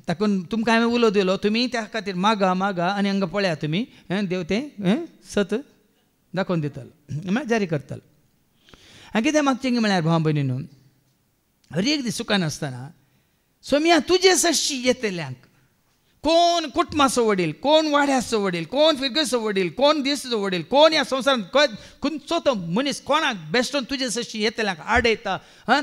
ताकून तुमकां हांवें उलो दिलो तुमी त्या खातीर मागा आनी हांगा पळया तुमी देव तें सत दाखोवन दितलो म्हळ्यार जारी करतलो. आनी कितें मागचें म्हळ्यार भाव भयणीनो हर एक दीस सुखान आसतना सोम्या तुजे सशी येतल्यांक कोण कुटुंबाचो वडील, कोण वाड्याचो वडील, कोण फिरगेचो वडील, कोण देशाचो वडील, कोण ह्या संवसारांत खंयचो तो मनीस कोणाक बेश्टोन तुजे सशी येतल्यांक आडयता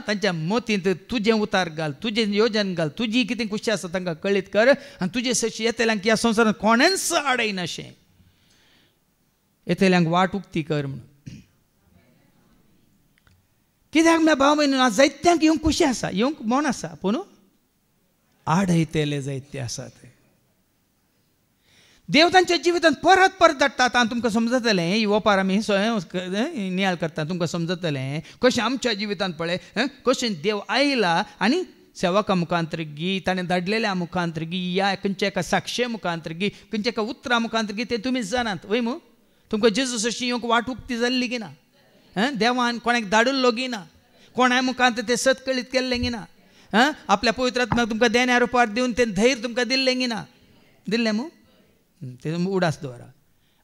तांच्या मोतींत तुजें उतार घाल, तुजें योजन घाल, तुजी कितें खुशी आसा तांकां कळीत कर आनी तुजे सशी येतल्यांक ह्या संवसारांत कोणेंच आडयना अशें येतल्यांक वाट उक्ती कर म्हणून. कित्याक म्हळ्यार भाव भयणीनो जायत्यांक येवंक खुशी आसा, येवंक मोन आसा पूण आडयतेले जायते आसात. देव तांच्या जिवितांत परत धाडटात आनी तुमकां समजतलें ही ओपार आमी नियाळ करता तुमकां समजतलें कशें आमच्या जिवितांत पळय कशें देव आयला आनी सेवकां मुखांतर गी ताणें धाडलेल्या मुखांतर गी या खंयच्या एका साक्षे मुखांतर गी खंयच्या एका उतरा मुखांतर गी तें तुमी जाणात वय मू. तुमकां जेजूस अशी येवंक वाट उक्ती जाल्ली गी ना. देवान कोणाक धाडुल्लो गी ना, कोणाय मुखांतर तें सत कळीत केल्लें गी ना. आपल्या पवित्र आत्म्याक तुमकां देण्यार उपार दिवन तें धैर्य तुमकां दिल्लें गी ना. दिल्लें मू ते उडास दवरा.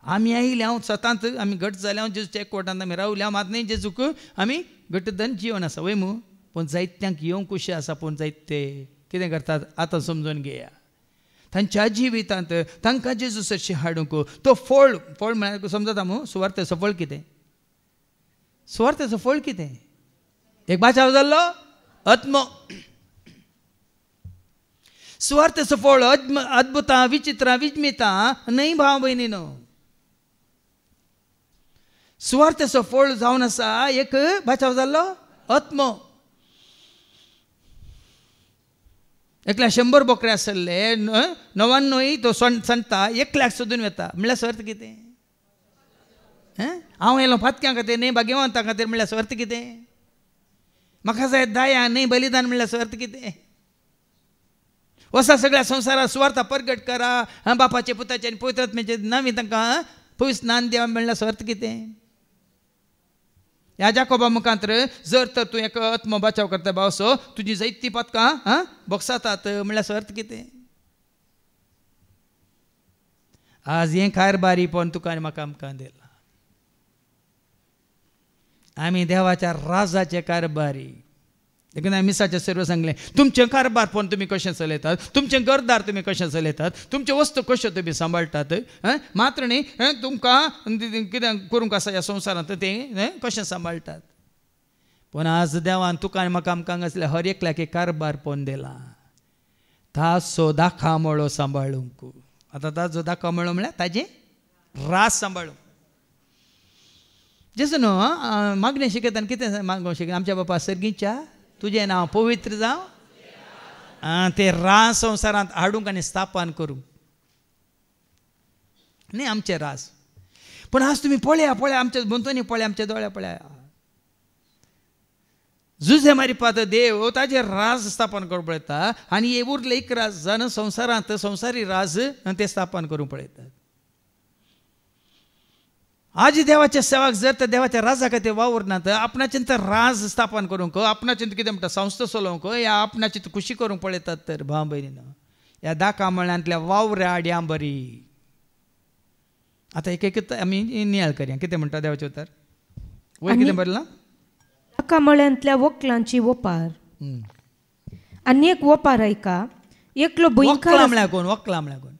आमी आयले हांव सतांत आमी घट जाले हांव जेजूच्या एकवटांत आमी रावले मात न्ही जेजूक आमी घट्टधन जीवन आसा वय मू. पूण जायत्यांक येवंक खुशी आसा पूण जायते कितें करतात आतां समजून घेया तांच्या जिवितांत तांकां जेजूस अशी हाडूंक तो फळ म्हळ्यार समजता मू. सुवार्थेचो फळ कितें? सुवार्थेचो फळ कितें? एक बाचाव जाल्लो आत्मो. सुवार्थेचो फळ अद्भुतां विचित्रां विस्मितां न्हय भाव भयणीनो. सुवार्थेचो फळ जावन आसा एक बाचाव जाल्लो आत्मो. एकल्या 100 बोकरे आसले 99 तो सांडटा 1,00,000 सोदून येता म्हणल्यार स्वार्थ कितें? हांव येयलो फातक्यां खातीर न्ही भाग्यवंतां खातीर म्हणल्यार स्वार्थ कितें? म्हाका जाय दया न्ही बलिदान म्हणल्यार स्वार्थ कितें? वसा सगळ्या संवसारात सुवार्थ प्रगट करा बापाचे पुताचे आनी पवित्र आत्म्याचे नांवी तांकां पयस स्नान देवा म्हणल्यार अर्थ कितें ह्या जाकोबा मुखांतर जर तर तूं एक आत्म बचाव करता बावसो तुजी जायतीं पदकां बोगसातात म्हणल्यार अर्थ कितें आज हें कारबारी पण तुका आनी म्हाका आमकां दिला आमी देवाच्या राजाचे कारबारी देखून हांवें मिसाच्या सर्व सांगलें तुमचें कारबार पण तुमी कशें चलयतात तुमचें घरदार तुमी कशें चलयतात तुमच्यो वस्तू कश्यो तुमी सांबाळटात मात्र न्ही तुमकां कितें करूंक आसा ह्या संवसारांत तें कशें सांबाळटात पूण आज देवान तुका आनी म्हाका आमकां हांगासल्या हर एकल्याक एक कारबार पण दिला ताचो दाखा मळो सांबाळूंक आतां ताचो दाखा मळो म्हळ्यार ताजें रास सांबाळूंक जेसू न्हू मागणें शिकयतना कितें मागूंक शिकय आमच्या बापा सर्गीच्या तुजें नांव पवित्र जावं तें रास संवसारांत हाडूंक आनी स्थापन करूंक न्ही आमचे रास पूण आज तुमी पळया पळया आमच्या गुंतवणी पळया आमच्या दोळ्या पळया झुजे मारिपात देव ताजे राज स्थापन करूंक पळयता आनी हे उरले एक राज जावन संवसारांत संवसारी राज ते स्थापन करूंक पळयतात आज देवाचे सेवाक जर तर देवाच्या राजा खातीर वावरनात आपणाचें तर राज स्थापन करूंक आपणाचें कितें म्हणटा संस्था चलोवंक या आपणाची खुशी करूंक पळयतात तर भाव भयणीनो ह्या दाकामळ्यांतल्या वावऱ्या आड्यां बरी आतां एक एक आमी नियाळ करया कितें म्हणटा देवाचें उतर वयर कितें बरयलां दाकामळ्यांतल्या वक्लांची वोपार आनी एक वोपार ऐका एकलो वक्ला म्हळ्यार कोण वक्ला म्हळ्यार कोण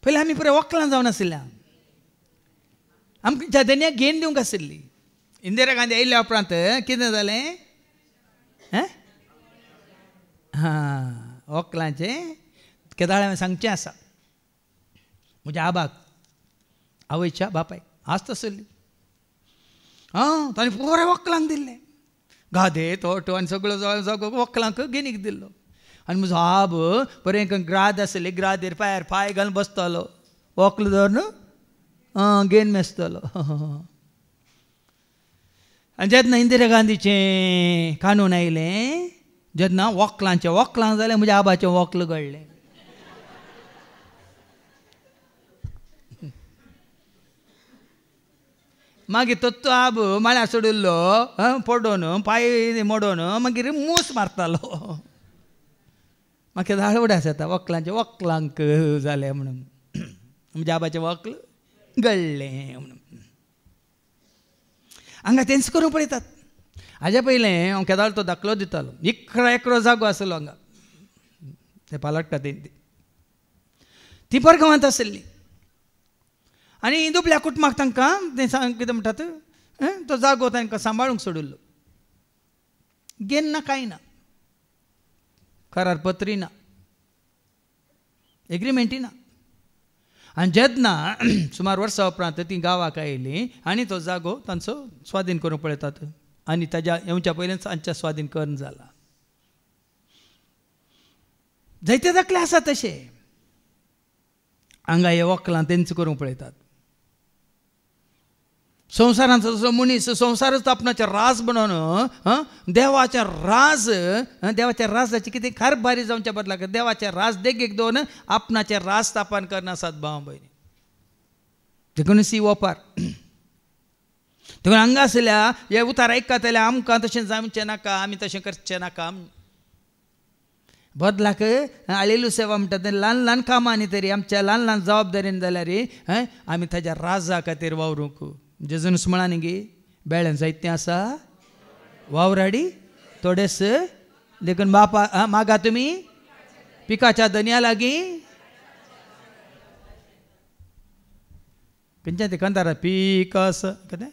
पयलीं आमी पुराय वक्लां जावन आशिल्ल्या आमच्या दुनियाक घेवन दिवंक आशिल्ली इंदिरा गांधी आयिल्ल्या उपरांत कितें जालें वक्लांचें केदाळ हांवें सांगचें आसा म्हज्या आबाक आवयच्या बापायक आस्त आसली ताणें पुराय वक्लांक दिल्लें गादे तोटो आनी सगळो जागो वक्लांक घेनीक दिल्लो आनी म्हजो आब बरें ग्राद आसली ग्रादेर पांयार पांय घालून बसतालो वक्ल धरून घेवन मेजतालो आनी जेन्ना इंदिरा गांधीचें कानून आयलें जेन्ना वक्लांक जालें म्हज्या आबाचें वक्ल गळ्ळें मागीर तो आब माळ्यार सोडिल्लो पडोवन पांय मोडोवन मागीर मूस मारतालो म्हाका धाडवडास येता वक्लांक जालें म्हणून म्हज्या आबाचें वक्ल गळ्ळें म्हणून हांगा तेंच करूंक पळयतात हाज्या पयलें हांव केदाळ तो दाखलो दितालो एकरो जागो आसलो हांगा ते पालट खातीर ती परगांवांत आसली आनी दुबल्या कुटुंबाक तांकां ते कितें म्हणटात तो जागो तांकां सांबाळूंक सोडिल्लो घेन ना कांय ना करार पत्री ना एग्रिमेंटी ना आनी जेन्ना सुमार वर्सां उपरांत ती गांवाक आयली आनी तो जागो तांचो स्वाधीन करूंक पळयतात आनी ताज्या येवच्या पयलीं तांच्या स्वाधीन करून जाला जायते दाखले आसा तशे हांगा हे वक्लां तेंच करूंक पळयतात संवसारांचो जसो मनीस संवसारच आपणाचे राज बनोवन देवाचे राजाची कितें कारबारी जावच्या बदला देवाचे राज देगेक दोन आपणाचे राज स्थापन करनासात भाव भयणी देखून सी वोपार देखून हांगा आसल्या हे उतार आयकता जाल्यार आमकां तशें जावचें नाका आमी तशें करचें नाका बदलाक आलेलू सेवा म्हणटा ते ल्हान ल्हान कामां न्ही तरी आमच्या ल्हान ल्हान जबाबदारीन जाल्यार आमी ताज्या राजा खातीर वावरूंक जेजून म्हळा न्ही गे बेळ्यान जायतें आसा वावराडी थोडेस देखून बापा मागा तुमी पिकाच्या धन्या लागीं खंयच्या ते कंतारा पीक आसा कितें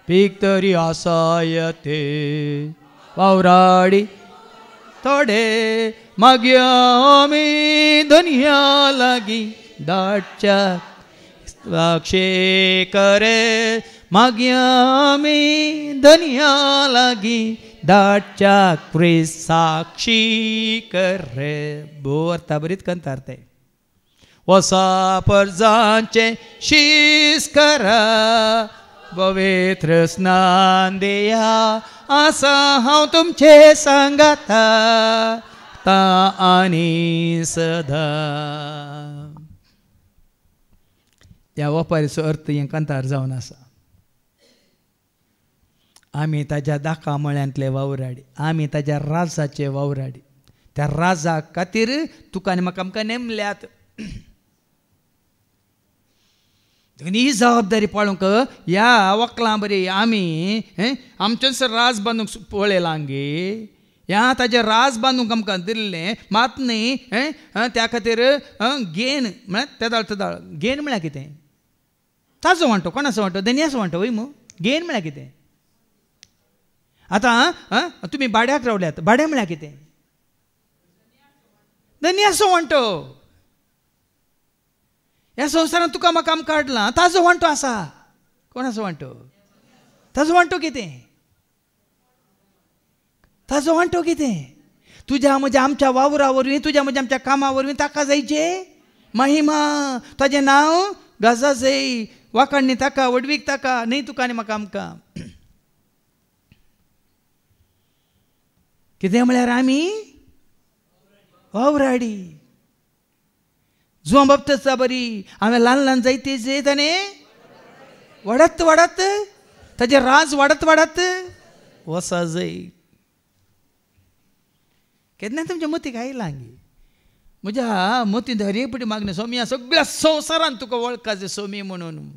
पीक तरी आसाय ते वावराडी थोडे मागया आमी धन्या लागीं दाटच्या साक्षी करे मागया आमी धन्या लागीं दाटच्या क्रिस्त साक्षी करे बोरता बरीत कंतार ते वसा परजांचे शीस करा पवित्र स्नान दिया आसा हांव तुमचे सांगाता आता आणि सदा. त्या वापारीचो अर्थ हें कांतार जावन आसा. आमी ताज्या दाखा मळ्यांतले वावराडी, आमी ताज्या राजाचे वावराडी. त्या राजा खातीर तुका आनी म्हाका आमकां नेमल्यात. ही जबाबदारी पाळूंक ह्या वकलां बरी आमी आमचेच राज बांदूंक पळयलां हांगे. ह्या ताजें राज बांदूंक आमकां दिल्लें, मात न्ही त्या खातीर गेन म्हळ्यार तेदाळ गेन म्हळ्यार कितें? ताजो वांटो, कोणाचो वांटो? धन्याचो वांटो वय मू. गेन म्हळ्यार कितें? आतां तुमी भाड्याक रावल्यात, भाडें म्हळ्यार कितें? धन्याचो वांटो. ह्या संवसारांत तुका म्हाका आमकां काडलां, ताजो वांटो आसा. कोणाचो वांटो? ताजो वांटो कितें? ताजो वांटो कितें? तुज्या म्हज्या आमच्या वावरा वरवीं, तुज्या म्हज्या आमच्या कामा वरवीं ताका जायचे महिमा. ताजें नांव गाजा जाय. वाखाणणी ताका, वडवीक ताका, न्ही तुका आनी म्हाका आमकां. कितें म्हळ्यार आमी वावराडी. जुवां बाबतीस्ता बरी हांवें ल्हान ल्हान जायते जैत आनी वाडत वाडत ताजें राज वाडत वाडत वसा जाय. केन्ना तुमच्या मतीक आयलां गे? म्हज्या मतींत हरेपटी मागणें, स्वामी ह्या सगळ्या संवसारांत तुका वळखा जाय स्वामी म्हणून.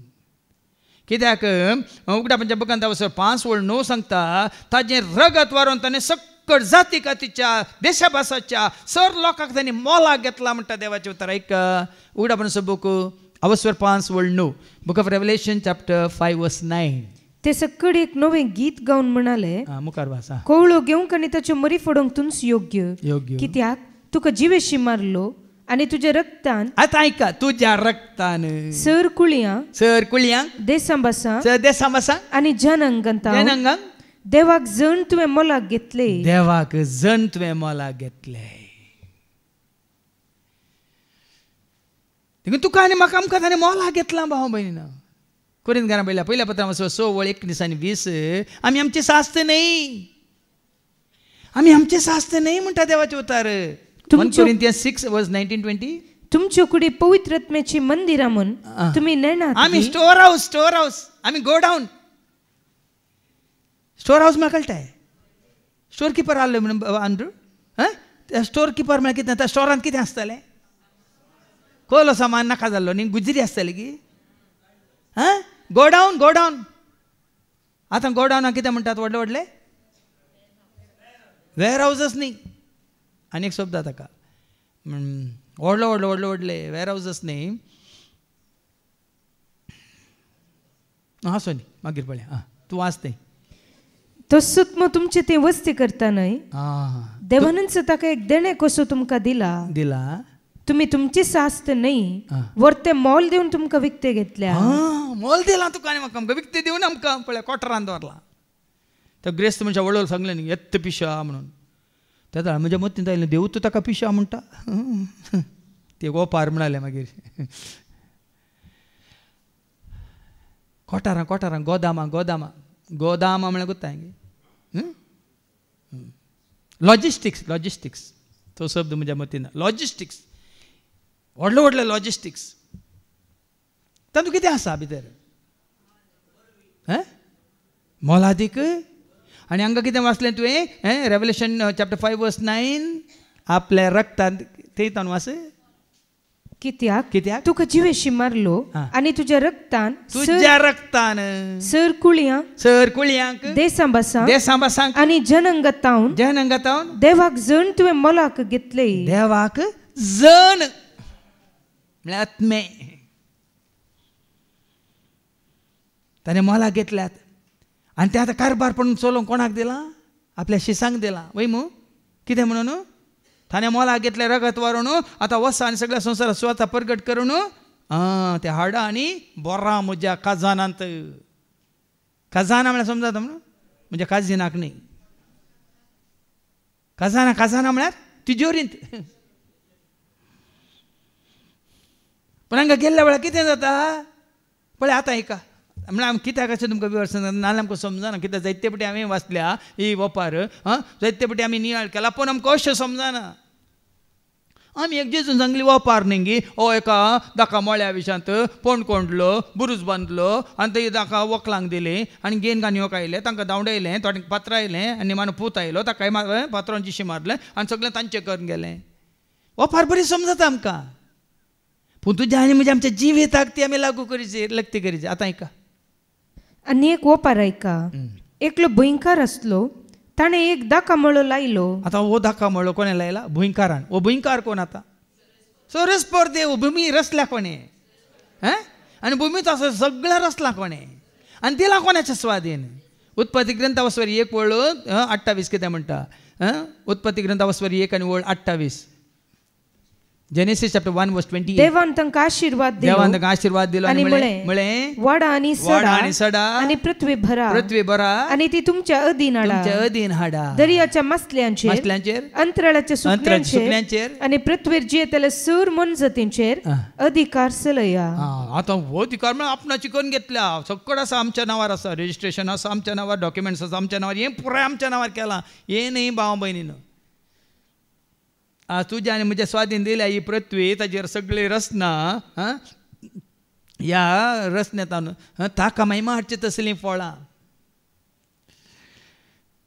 कित्याक उगड्या पंच्या बुकांत 5:9 सांगता, ताजें रगत वारून ताणें सकट जाती कातीच्या देशा भासाच्या सर लोकांक तांणी मोलाक घेतला म्हणटा देवाचें उतर. ऐका उगड्या पंचो book 5:9, book of revelation chapter 5:9. ते सकड एक नवें गीत गावन म्हणाले, मुखार वाच. कोवळो घेवंक आनी ताच्यो मरी फोडोवंक तुंच योग्य, कित्याक तुका जिवेशी मारलो आनी तुज्या रक्तान. आतां ऐका, तुज्या रक्तान सर कुळयांक देसांबासांक आनी जनांगांक देवाक जण तुवें मोलाक घेतले. देवाक जण तुवें मोलाक घेतले. तुका आनी म्हाका आमकां ताणें मोलाक घेतलां भाव भयणीनो. कोरिंथीकांना पहिल्या पत्रांत 6:19-20 आमी आमचे सास्त न्ही, आमी आमचे सास्त न्ही म्हणटा देवाचे उतार. 1 Corinthians 6:19-20 तुमच्यो कुडी पवित्र आत्म्याची मंदिरां म्हूण तुमी नेणात. आमी स्टोर हाऊस आमी गोडाऊन. स्टोर हाऊस म्हळ्यार कळटाय? स्टोर किपर आहलो म्हणून अंड्रू. स्टोर किपर म्हळ्यार कितें? स्टोरांत कितें आसतालें? कोलो सामान नाका जाल्लो न्ही, गुजरी आसताली की. गोडाऊन. आतां गोडाऊनाक कितें म्हणटात? व्हडले वेअर हाऊसस न्ही. आनी एक शब्द ताका व्हडले वेअर हाऊसस न्ही. न्ही मागीर पळय तूं वाच तें. तसोच मग तुमचे ते वस्ती करता न्हय, देवानच ताका एक देणे कसो तुमकां दिला. तुम्ही तुमची सास्त न्ही, वर ते मोल दिवन तुमकां विकते घेतल्या. मोल दिला तुका आनी म्हाका, आमकां विकते दिवन आमकां पळय कोटरान दवरला. त्या ग्रेस्त मनशा वडोल सांगलें न्ही येत्त पिशा म्हणून. तेदा म्हज्या मतींत आयलें, देव तूं ताका पिशा म्हणटा. ते गोपार म्हणाले मागीर. कोटारां गोदामा म्हळ्यार कोत्ता लॉजिस्टिक्स तो शब्द म्हज्या मतीन. लॉजिस्टिक्स व्हडले लॉजिस्टिक्स. तातूंत कितें आसा भितर? मोलादीक. आनी हांगा कितें वाचलें तुवें? रेवलेशन चॅप्टर 5:9 आपल्या रक्तान ते तान वाच. कित्याक तुका जिवेशी मारलो आनी तुज्या रक्तान सर कुळयांक देसांबासांक आनी जनांगातावन देवाक जण तुवें मोलाक घेतले. देवाक जण म्हळ्यार आत्मे ताणें मोलाक घेतल्यात. आनी ते आतां कारबार पण चलोवंक कोणाक दिला? आपल्या शिसांक दिला. वय मू कितें म्हणून? ताणें मोलाक घेतलें रगत वारून आतां वसा आनी सगळ्या संवसारांत स्वता प्रगट करून ते हाडा आनी बोरां म्हज्या काजानांत. काजाना म्हळ्यार समजाता म्हणून म्हणजे काजिनाक न्ही. काजाना म्हळ्यार तिजोरींत. पण हांगा गेल्ल्या वेळार कितें जाता पळय. आतां ऐका म्हळ्यार कित्याक अशें तुमकां विवर्सन नाल्यार आमकां समजना. कित्याक जायते फावटी हांवें वाचल्या ही वपार, जायते फावटी आमी नियाळ केला पण आमकां अशें समजना. आमी एक जेजून सांगली वापार न्ही ओ एका दाका मोळ्या विशांत पोंड कोंडलो बुरूज बांदलो आनी ते दाका वकलांक दिली आनी गेन गानयोक आयले तांकां दावडयलें थोडें पात्र आयलें आनी मानो पूत आयलो ताकाय पात्रांची शिशी मारलें आनी सगळें तांचें करून गेलें. वापार बरी समजता आमकां, पूण तुज्या आनी म्हज्या आमच्या जिविताक ती आमी लागू करची लक्ती करची. आतां ऐका आनी एक वापार ऐका. एकलो भुंयकार आसलो, ताणें एक दाका मळो लायलो. आतां हो दाका मळो कोणें लायला? भुंयकारान. हो भुंयकार कोण आतां? सोरस परदेव भुमी रचल्या कोणें? आनी भुमीचो असो सगळें रचला कोणें आनी दिला कोणाच्या स्वाधीन? उत्पत्ती ग्रंथावस्वरी 1 वळ 28 कितें म्हणटा? उत्पत्ती ग्रंथावस्वरी 1 आनी वळ 28. जेनेसिस चॅप्टर 1 वर्स 28. देवान तांकां आशीर्वाद दिलो. देवान तांकां आशीर्वाद दिलो आनी म्हळें वाडा आनी सडा आनी पृथ्वी भरा आनी ती तुमच्या अधीन हाडा. दर्याच्या मसल्यांचेर अंतराळाच्या सुकण्यांचेर आनी पृथ्वीर जियेतले सर मनजतींचेर अधिकार चलया. आतां हो अधिकार म्हळ्यार आपणाची करून घेतल्या. सकट आसा आमच्या नांवार आसा, रजिस्ट्रेशन आसा आमच्या नांवार, डॉक्युमेंट्स आसा आमच्या नांवार, हें पुराय आमच्या नांवार केलां. हें न्ही भाव भयणीन. तुज्या आनी म्हज्या स्वाधीन दिल्या ही पृथ्वी, ताजेर सगळी रचना, ह्या रचनेंतल्यान ताका महिमा हाडची तसलीं फळां,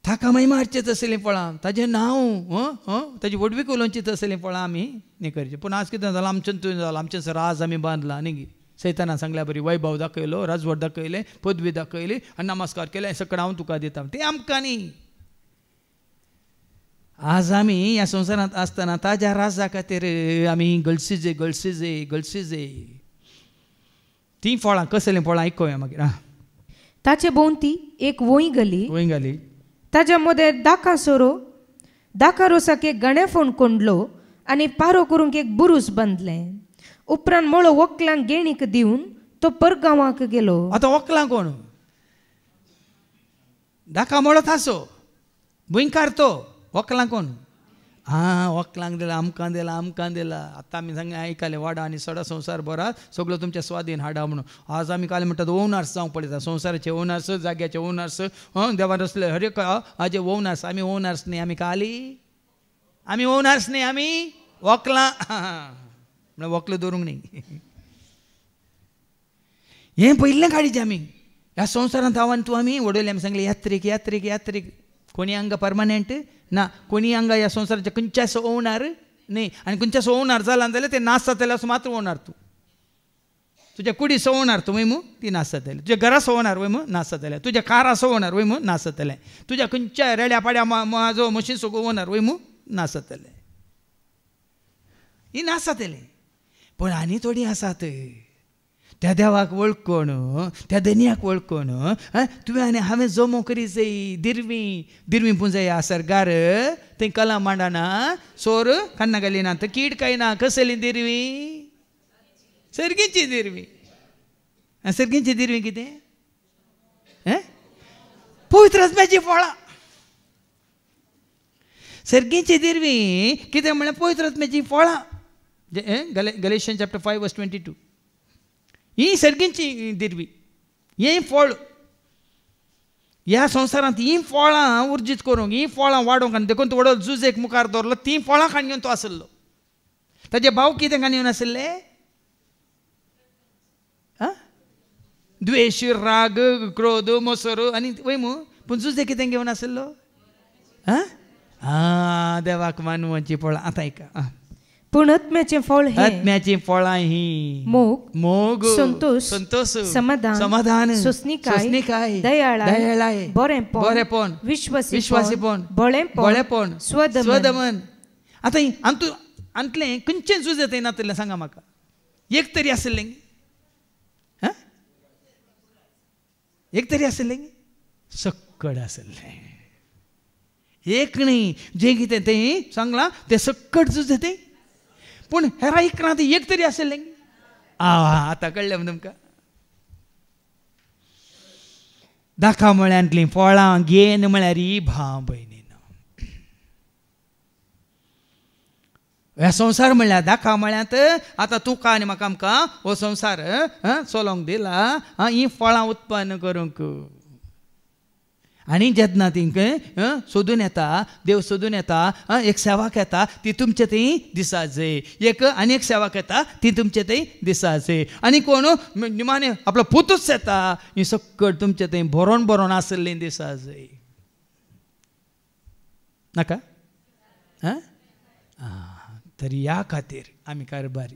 ताका महिमा हाडची तसलीं फळां, ताजें नांव ताजी वडवीक उलोवची तसलीं फळां आमी न्ही करची. पूण आज कितें जालां? आमच्यान तुवें जालां, आमचें राज आमी बांदलां न्ही. सैतानान सांगल्या बरी वैभव दाखयलो, राजवट दाखयलें, पदवी दाखयली आनी नमस्कार केले, सकट हांव तुका दिता. तें आमकां न्ही. आज आमी ह्या संवसारांत आसतना ताज्या राजा खातीर आमी गळसिजे. ती फळां कसलीं फळां आयकोया मागीर. ताचे भोंवती एक वोंय घाली. ताच्या मदें दाका रोसाक एक गणेफोंड कोंडलो आनी पारो करूंक एक बुरूज बांदलें. उपरांत मळो वकलांक गेणीक दिवन तो परगांवाक गेलो. आतां वकलां कोण? दाका मळो तासो, भुंयकार तो. वकलां कोण? वकलांक दिला, आमकां दिला. आतां आमी सांगलें आयकलें वाडा आनी सडा संवसार बरा सगळो तुमच्या स्वाधीन हाडा म्हणून. आज आमी काल म्हणटात ओनर्स जावंक पडटा, संवसाराचे ओनर्स, जाग्याचे ओनर्स. देवान असले हर एक हाजे ओनर्स. आमी ओनर्स न्ही, आमी काली आमी ओनर्स न्ही, आमी वकलां. म्हणल्यार वकलां दवरूंक न्ही. हें पयलें काडीचें आमी. ह्या संवसारांत हांव आनी तूं आमी वडयलें. आमी सांगलें यात्रीक. कोणी हांगा परमनंट ना, कोणी हांगा ह्या संवसाराचे खंयच्याच ओवनार न्ही. आनी खंयच्याच ओवनार जाला जाल्यार ते नाश जातले असो मात्र ओवनार तूं. तुज्या कुडीचो ओवनार तूं वय ती नाश जातले. तुज्या घराचो ओवनार वय नाश जातले. तुज्या काराचो ओवनार वय नाश जातले. तुज्या खंयच्या रेड्या पाड्या म्हाजो मशीनचो ओवनार वय नाश जातले. ही नाश जातले. पूण आनी थोडीं आसात त्या देवाक वळखून, त्या दनयाक वळखून तुवें आनी हांवें जमो करी जाय. दिरवी पुंजया सरगार थंय कला मांडना, सोर कान्ना घालिना, कीड काय ना. कसली दिरवी? सर्गीची दिरवी. सर्गीची दिरवी कितें? पवित्र आत्म्याची फळां. सर्गीची दिरवी कितें म्हळ्यार पवित्र आत्म्याची फळां. गलेशियन्स चॅप्टर 5 वर्स 22. ही सर्गीची दिरवी, हें फळ. ह्या संवसारांत ही फळां उर्जीत करूंक, ही फळां वाडोवंक आनी देखून तो व्हडलो जुजेक मुखार दवरलो. ती फळां खाण घेवन तो आसलो. ताजे भाव कितें खाण घेवन आसले? द्वेश, राग, क्रोध, मोसर आनी वय पूण जुजे कितें घेवन आसलो? देवाक मानवाची फळां. आतां ऐका. पूण आत्म्याचें फळ आत्म्याची फळां ही मोग, संतोष, समाधान, सोंसणीकाय, दयाळाय, बरेपण, विश्वासीपण, भोळेपण, स्वदमन. आतां आंतलें खंयचें झुज थंय नातलें सांगा म्हाका. एक तरी आसलें, एक तरी आसलें, सक्कड आसलें. एक न्ही, जें कितें तें सांगलां तें सक्कड झुज तें. पूण हेरा इकरांत एक तरी आसलें. आतां कळ्ळें तुमकां. दाखा म्हळ्यांतलीं फळां घेन म्हळ्यार ही भाव भयणीनो. ह्या संवसार म्हळ्यार दाखा म्हळ्यात आतां तुका आनी म्हाका आमकां हो संवसार चलोवंक दिला ही फळां उत्पन्न करूंक. आणि जेन्ना तिंका सोदून येता देव सोदून येता एक सेवाक येता ती तुमचे थंय दिसा जाय एक आनी एक सेवाक येता ती तुमचे थंय दिसा जाय आनी कोण निमाणे आपलो पुतूच येता ही सकट तुमचे थंय बरोवन बरोवन आसलें दिसा जाय नाका तर ह्या खातीर आमी कारभारी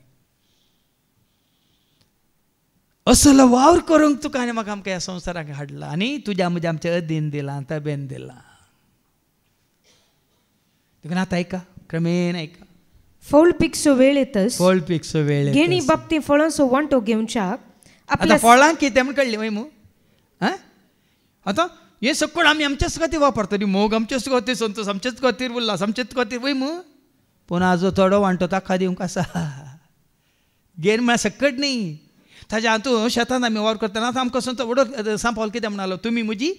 असलो वावर करूंक तुका आनी म्हाका आमकां ह्या संवसाराक हाडला आनी तुज्या म्हज्या आमच्या अधीन दिलां तबेन दिलां तुका आतां ऐका क्रमेण ऐका फौल पिकसो वेळ येतस फळ पिकसो वेळ घेणी बाबतीं फळांचो वांटो घेवच्याक आतां फळां कितें म्हण कळ्ळें वय मू आतां हे सकट आमी आमच्याच खातीर वापरतली मोग आमच्याच खातीर संतोश आमच्याच खातीर उल्हास आमच्याच खातीर वय मू पूण आजो थोडो वांटो ताका दिवंक आसा घेन म्हळ्यार सकट न्ही ताज्या हातूंत शेतांत आमी वावर करतना आमकां संत व्हडलो सांपावलो कितें म्हणलो तुमी म्हजी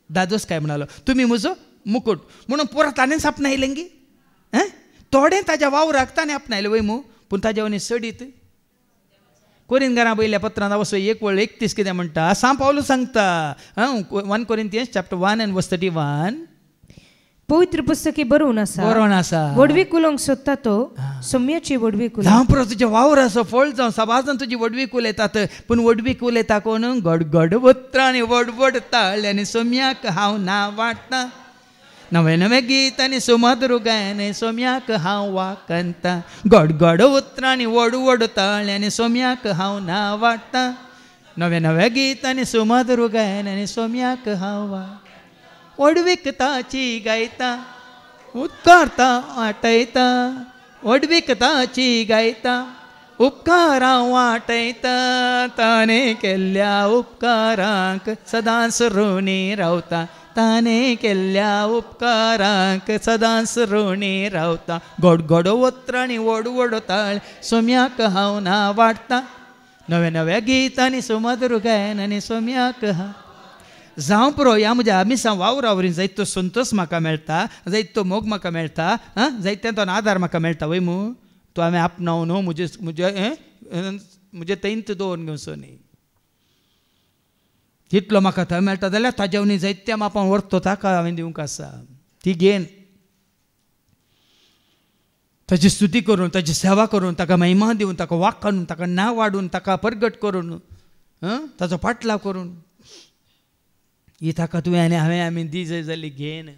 दादोस काय म्हणलो तुमी म्हजो मुकुट म्हणून पुरो ताणें आपणायलें गी थोडें ताज्या वावराक ताणें आपणायलें वय मू पूण ताज्या वनी सडीत कोरिंथीयांत बयल्या पत्रांत वचो 1:31 कितें म्हणटा सांपावलो सांगता 1 Corinthians chapter 1 and verse 31 पवित्र पुस्तकी बरोवन आसा वडवी कुलोंक सोदता तो सोम्याची वडवी कुल जावं पुरो तुजें वावर आसा फळ जावं सबाजान तुजी वडवी कुल येतात पूण वडवी कुल येता कोण गडगड वत्रांनी वडवड ताळ्यांनी सोम्याक हांव नांव वाडटा नवे नवे गीत आनी सुमधुर गायन सोम्याक हांव वाकंता गडगड उतरांनी वडवड ताळ्यांनी सोम्याक हांव नांव वाडटा नवे नवे गीत आनी सुमधुर गायन आनी सोम्याक हांव वडवीक ताची गायता उत्कारता वाटयता वडवीक ताची गायता उपकारां वाटयता ताणें केल्ल्या उपकारांक सदांच ऋणी रावता ताणें केल्ल्या उपकारांक सदांच ऋणी रावता गडगड वत्रांनी वडवड ताळ सोम्याक हांव नांव वाडटा नवे नवे गीत आनी सुमधुर गायन आनी सोम्याक हांव जावं पुरो ह्या म्हज्या आमिसां वावरावरीन जायतो संतोश म्हाका मेळटा जायतो मोग म्हाका मेळटा जायत्यांचो आदार म्हाका मेळटा वय मू तो हांवें आपणाव न्हू म्हजे तैंत दवरून घेवचो न्ही तितलो म्हाका थंय मेळटा जाल्यार ताजेवनी जायत्या मापान व्हरतो ताका हांवें दिवंक आसा ती घेन ताची स्तुती करून ताची सेवा करून ताका महिमा दिवन ताका वाखाणून ताका नांव वाडून ताका परगट करून ताचो पाटलाव करून ही ताका तुवें आनी हांवें आमी दी जाय जाली घेन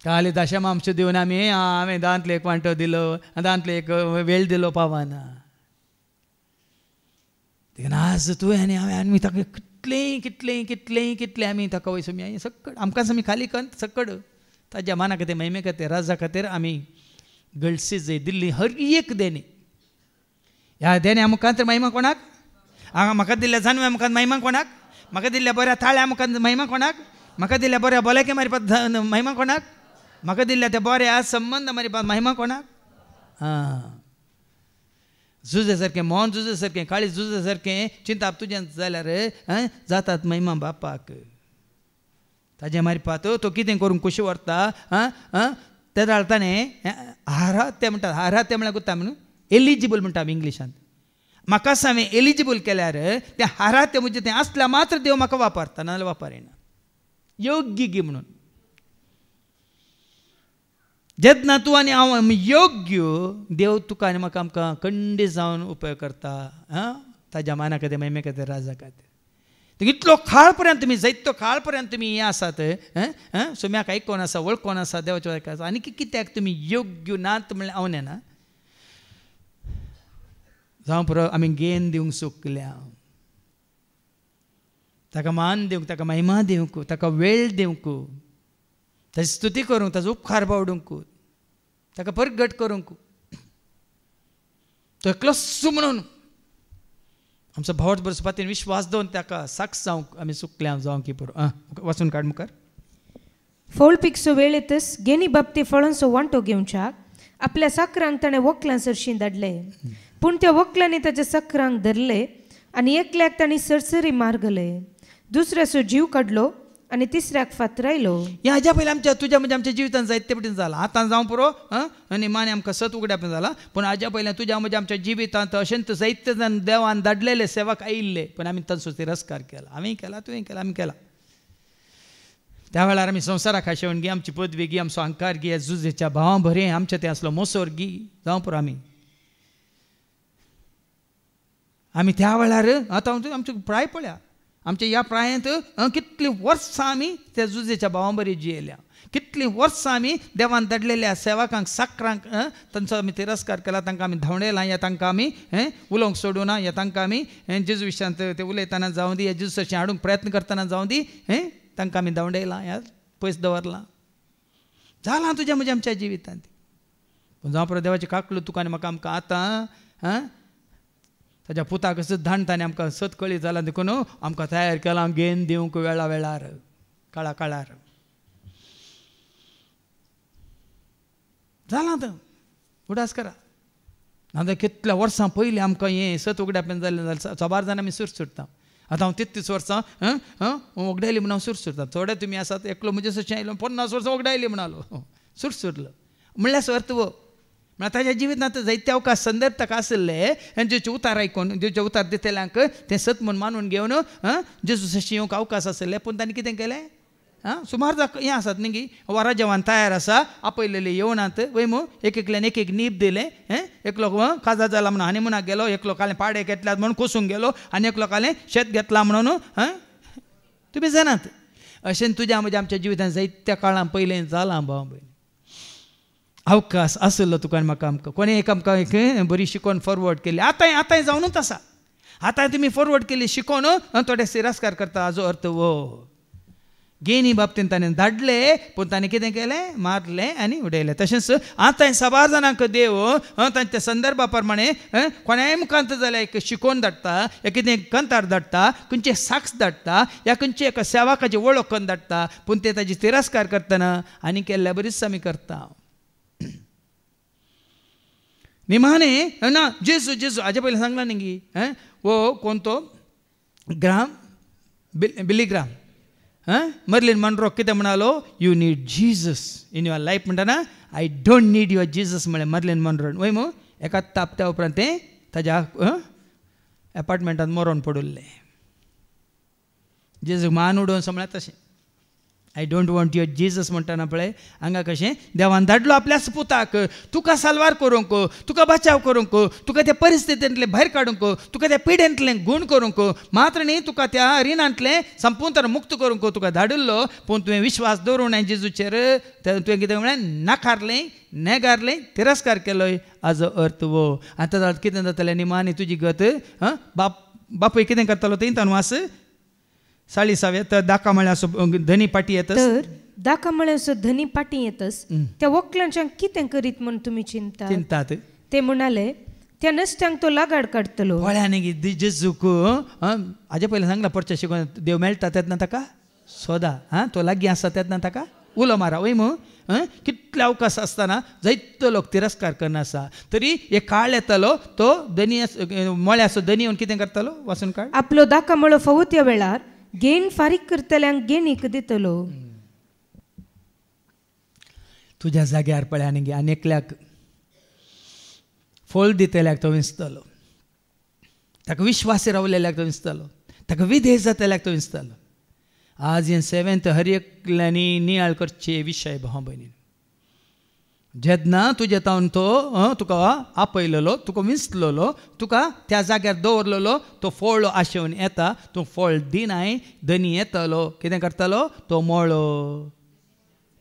काल दशमा आमच्यो दिवन आमी हांवें दांतलो एक वांटो दिलो दांतलो एक वेळ दिलो पावाना देखून आज तुवें आनी हांवें आमी ताका कितलें कितलें कितलें कितलें आमी ताका वयस आमी सकट आमकांच आमी खाली कंत सकट ताज्या माना खातीर महिमे खातीर राजा खातीर आमी गळसी जाय दिल्ली हर एक देणी ह्या देणी आमकां तर महिमा कोणाक म्हाका दिल्ल्या जानव्या मुखांत महिमा कोणाक म्हाका दिल्ल्या बऱ्या थाळ्या मुखांत महिमा कोणाक म्हाका दिल्ल्या बऱ्या भलायके मारपाक महिमा कोणाक म्हाका दिल्ल्या त्या बऱ्या संबंद मारपाक महिमा कोणाक झुजे सारकें मोहन झुजे सारकें काळी झुजे सारकें चिंताप तुजें जाल्यार जातात महिमा बापाक ताजें मारपाक तो कितें करून कशी व्हरता ते जाल्यार ताणें हारात्य म्हणटा हारात्य म्हळ्यार गुत्ता म्हणून एलिजिबल म्हणटा आमी इंग्लिशांत म्हाका हांवें एलिजिबल केल्यार त्या हारात्य म्हणजे तें आसल्यार मात्र देव म्हाका वापरता नाजाल्यार वापरिना योग्य गी म्हणून जेन्ना तूं आनी हांव योग्य देव तुका आनी म्हाका आमकां खंडीत जावन उपयोग करता ताज्या माना खातीर महिमे खातीर राजा खातीर इतलो खाळ पर्यंत तुमी जायतो खाळ पर्यंत तुमी हें आसात सोम्याक आयकोन आसा वळखोन आसा देवाच्या आयकोन आनी कित्याक तुमी योग्य नात म्हणल्यार हांव ना जावं पुरो आमी घेन दिवंक चुकल्या ताका मान दिवंक ताका महिमा दिवंक ताका वेळ दिवंक ताची स्तुती करूंक ताचो उपकार बावडूंक ताका परगट करूंक तो एकलोच म्हणून आमचो भावट बरो सुपातीन विश्वास दवरून ताका साक्ष जावंक आमी चुकल्या जावं की पुरो वाचून काड मुखार फळ पिकसो वेळ येतस घेनी बाबती फळांचो वांटो घेवच्याक आपल्या साकरांक ताणें वखलां सरशीं धाडले पूण त्या वखलांनी ताच्या साकरांक धरले आनी एकल्याक तांणी सरसरी मारगले दुसऱ्याचो जीव काडलो आनी तिसऱ्याक फातरायलो ह्या हाज्या पयलीं आमच्या तुज्या म्हणजे आमच्या जिवितांत जायते पटीन जाला आतां जावं पुरो आनी माने आमकां सत उगड्या पण जाला पूण हाज्या पयलीं तुज्या म्हणजे आमच्या जिवितांत अशेंत जायते जाण देवान धाडलेले सेवाक आयिल्ले पण आमी तांचो तिरस्कार केला हांवें केला तुवें केला आमी केला त्या वेळार आमी संवसाराक आशेवन गी आमची पदवी गी आमचो अंकार गी जुजेच्या भावां भरें आमचें तें असलो मोसोर गी जावं पुरो आमी त्या वेळार आतां आमचे प्राय पळया आमच्या ह्या प्रायांत कितलीं वर्सां आमी त्या जुजेच्या भावां बरी जियेल्या कितलीं वर्सां आमी देवान धाडलेल्या सेवकांक साकरांक तांचो आमी तिरस्कार केला तांकां आमी धांवडयलां या तांकां आमी उलोवंक सोडूना या तांकां आमी जेजू विशयांत ते उलयतना जावं दी जेजू अशें हाडूंक प्रयत्न करतना जावं दी तांकां आमी धांवडयलां ह्या पयस दवरलां जालां तुज्या म्हज्या आमच्या जिवितांत पूण जावं पळय देवाची काकलो तुका आनी म्हाका आमकां आतां ताज्या पुताक सत धाडटा आनी आमकां सत कळी जाला देखून आमकां तयार केलां घेवन दिवंक वेळा वेळार काळा काळार जालां तर उडास करा नाजाल्यार कितल्या वर्सां पयलीं आमकां हें सत उगड्यापेन जालें जाल्यार 4 जाण आमी सूर सुरता आतां हांव 33 वर्सां वगडायली म्हूण हांव सूर सुरता थोडे तुमी आसात एकलो म्हजे सशें आयलो 50 वर्सां वगडायली म्हणालो सूर सुरलो म्हणल्यार सर्त वो म्हळ्यार ताज्या जिवितांत जायते अवकाश संदर्भ ताका आसले आनी जेचे उतार आयकून जेचे उतार दितेल्यांक तें सत म्हूण मानून घेवन जेजू सशी येवंक अवकाश आसले पूण तांणी कितें केलें सुमार हें आसात न्ही गी वरां जेवण तयार आसा आपयलेले येवनात वय मू एकल्यान एक नीप दिले एकलो काजार जाला म्हणून हानीमुनाक गेलो एकलो कालें पाडे घेतल्यात म्हणून कोसूंक गेलो आनी एकलो कालें शेत घेतला म्हणून तुमी जाणात अशें तुज्या म्हज्या आमच्या जिवितांत जायत्या काळां पयलें जालां भाव भयणी अवकाश आसलो तुका आनी म्हाका आमकां कोणें एक आमकां एक बरी शिकोवन फॉरवर्ड केली आतांय जावनूच आसा आतां तुमी फॉरवर्ड केली शिकोवन थोडे तिरस्कार करता हाजो अर्थ वो गेनी बाबतींत ताणें धाडले पूण ताणें कितें केलें मारलें आनी उडयलें तशेंच आतां 7 जाणांक देव तांच्या संदर्भा प्रमाणे कोणाय मुखांत जाल्यार एक शिकोवन धाडटा या कितें कंतार धाडटा खंयचे साक्ष धाडटा या खंयचे एका सेवकाची वळख करून धाडटा पूण ते ताजी तिरस्कार करतना आनी केल्ल्या बरीच आमी करता निमाणे ना जेजू जेजू हाजे पयलीं सांगला न्ही गी वो कोण तो ग्राम बिलीग्राम मर्लिन मनरो कितें म्हणालो you need Jesus in your life म्हणटाना I don't need your Jesus म्हळें मर्लिन मनरोन वय मू एका तापत्या उपरांत तें ताज्या एपार्टमेंटांत मरोन पडुल्लें जेजू मान उडोवन म्हळ्यार तशें I don't want your Jesus म्हणटाना पळय हांगा कशें देवान धाडलो आपल्याच पुताक तुका साल्वार करूंक तुका बचाव करूंक तुका त्या परिस्थितींतले भायर काडूंक तुका त्या पिडेंतलें गूण करूंक मात्र न्ही तुका त्या रिणांतलें संपूर्ण मुक्त करूंक तुका धाडिल्लो पूण तुवें विश्वास दवरूं ना जेजूचेर तुवें कितें म्हळें नाकारलें नेगारलें तिरस्कार केलोय हाजो अर्थ वो आतां कितें जातालें निमाणी तुजी गत बापूय कितें करतालो तें तानवास 40 तर दाका म्हळ्यार असो धनी पाटी येतस तर दाका म्हळ्यार असो धनी पाटी येतस त्या वकलांच्याक कितें करीत म्हूण तुमी चिंतात ते म्हणाले त्या नश्टांक तो लागाड काडटलो पळ्यानी जेजूक हाजे पयलीं सांगला परचे शिकोवन देव मेळटा तेन्ना ताका सोदा तो लागीं आसा तेन्ना ताका उलो मारा वय मू कितले अवकाश आसतना जायतो लोक तिरस्कार करना आसा तरी एक काळ येतालो तो धनी मोळ्या असो धनी येवन कितें करतालो वाचून काड आपलो दाका मळो फावो वेळार गेण फारीक करतल्यांक गेणीक दितलो तुज्या जाग्यार पळय आनी एकल्याक फळ दितल्याक तो विंचतलो ताका विश्वासी रावलेल्याक तो विंचतलो ताका विधेय जातल्याक तो विंचतलो आज हे 7th हर एकल्यांनी नियाळ करचे विशय भाव भयणी जेन्ना तुजे तावन तो तुका आपयलेलो तुका विंचलेलो तुका त्या जाग्यार दवरलेलो तो फळ आशेवन येता तूं फळ दिनाय धनी येतलो कितें करतलो तो मोळो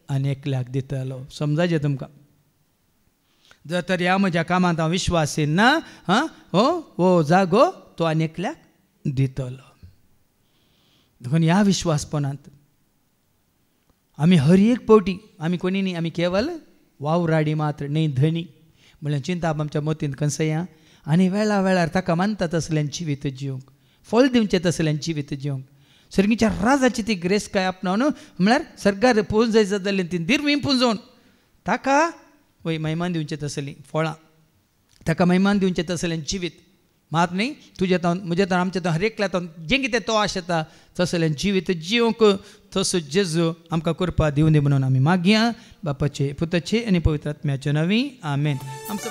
आनी एकल्याक दितलो समजाचें तुमकां जर तर ह्या म्हज्या कामांत हांव विश्वासी ना हो जागो तो आनी एकल्याक दितलो देखून ह्या विश्वासपणांत आमी हर एक पावटी आमी कोणी न्ही आमी केवल वावराडी मात्र न्ही धनी म्हळ्यार चिंता आमच्या मतींत कसया आनी वेळा वेळार ताका मानता तसल्यान जिवीत जिवंक फळ दिवचें तसल्यान जिवीत जिवंक सर्गीच्या राजाची ती ग्रेस काय आपणावन म्हळ्यार सर्गार पुंजय जाताली ती दिर्वी पुंजोवन ताका वय मैमान दिवचें तसलीं फळां ताका मैमान दिवचें तसल्यान जिवीत मात न्ही तुजे तावन म्हजे तावन आमचे तावन हर एकल्या तावन जें कितें तो आशेता तसल्यान जिवीत जिवंक तसो जेजू आमकां करपा दिवं दी म्हणून आमी मागया बापाचे पुताचे आनी पवित्र आत्म्याचे नांवी आमेन आमचो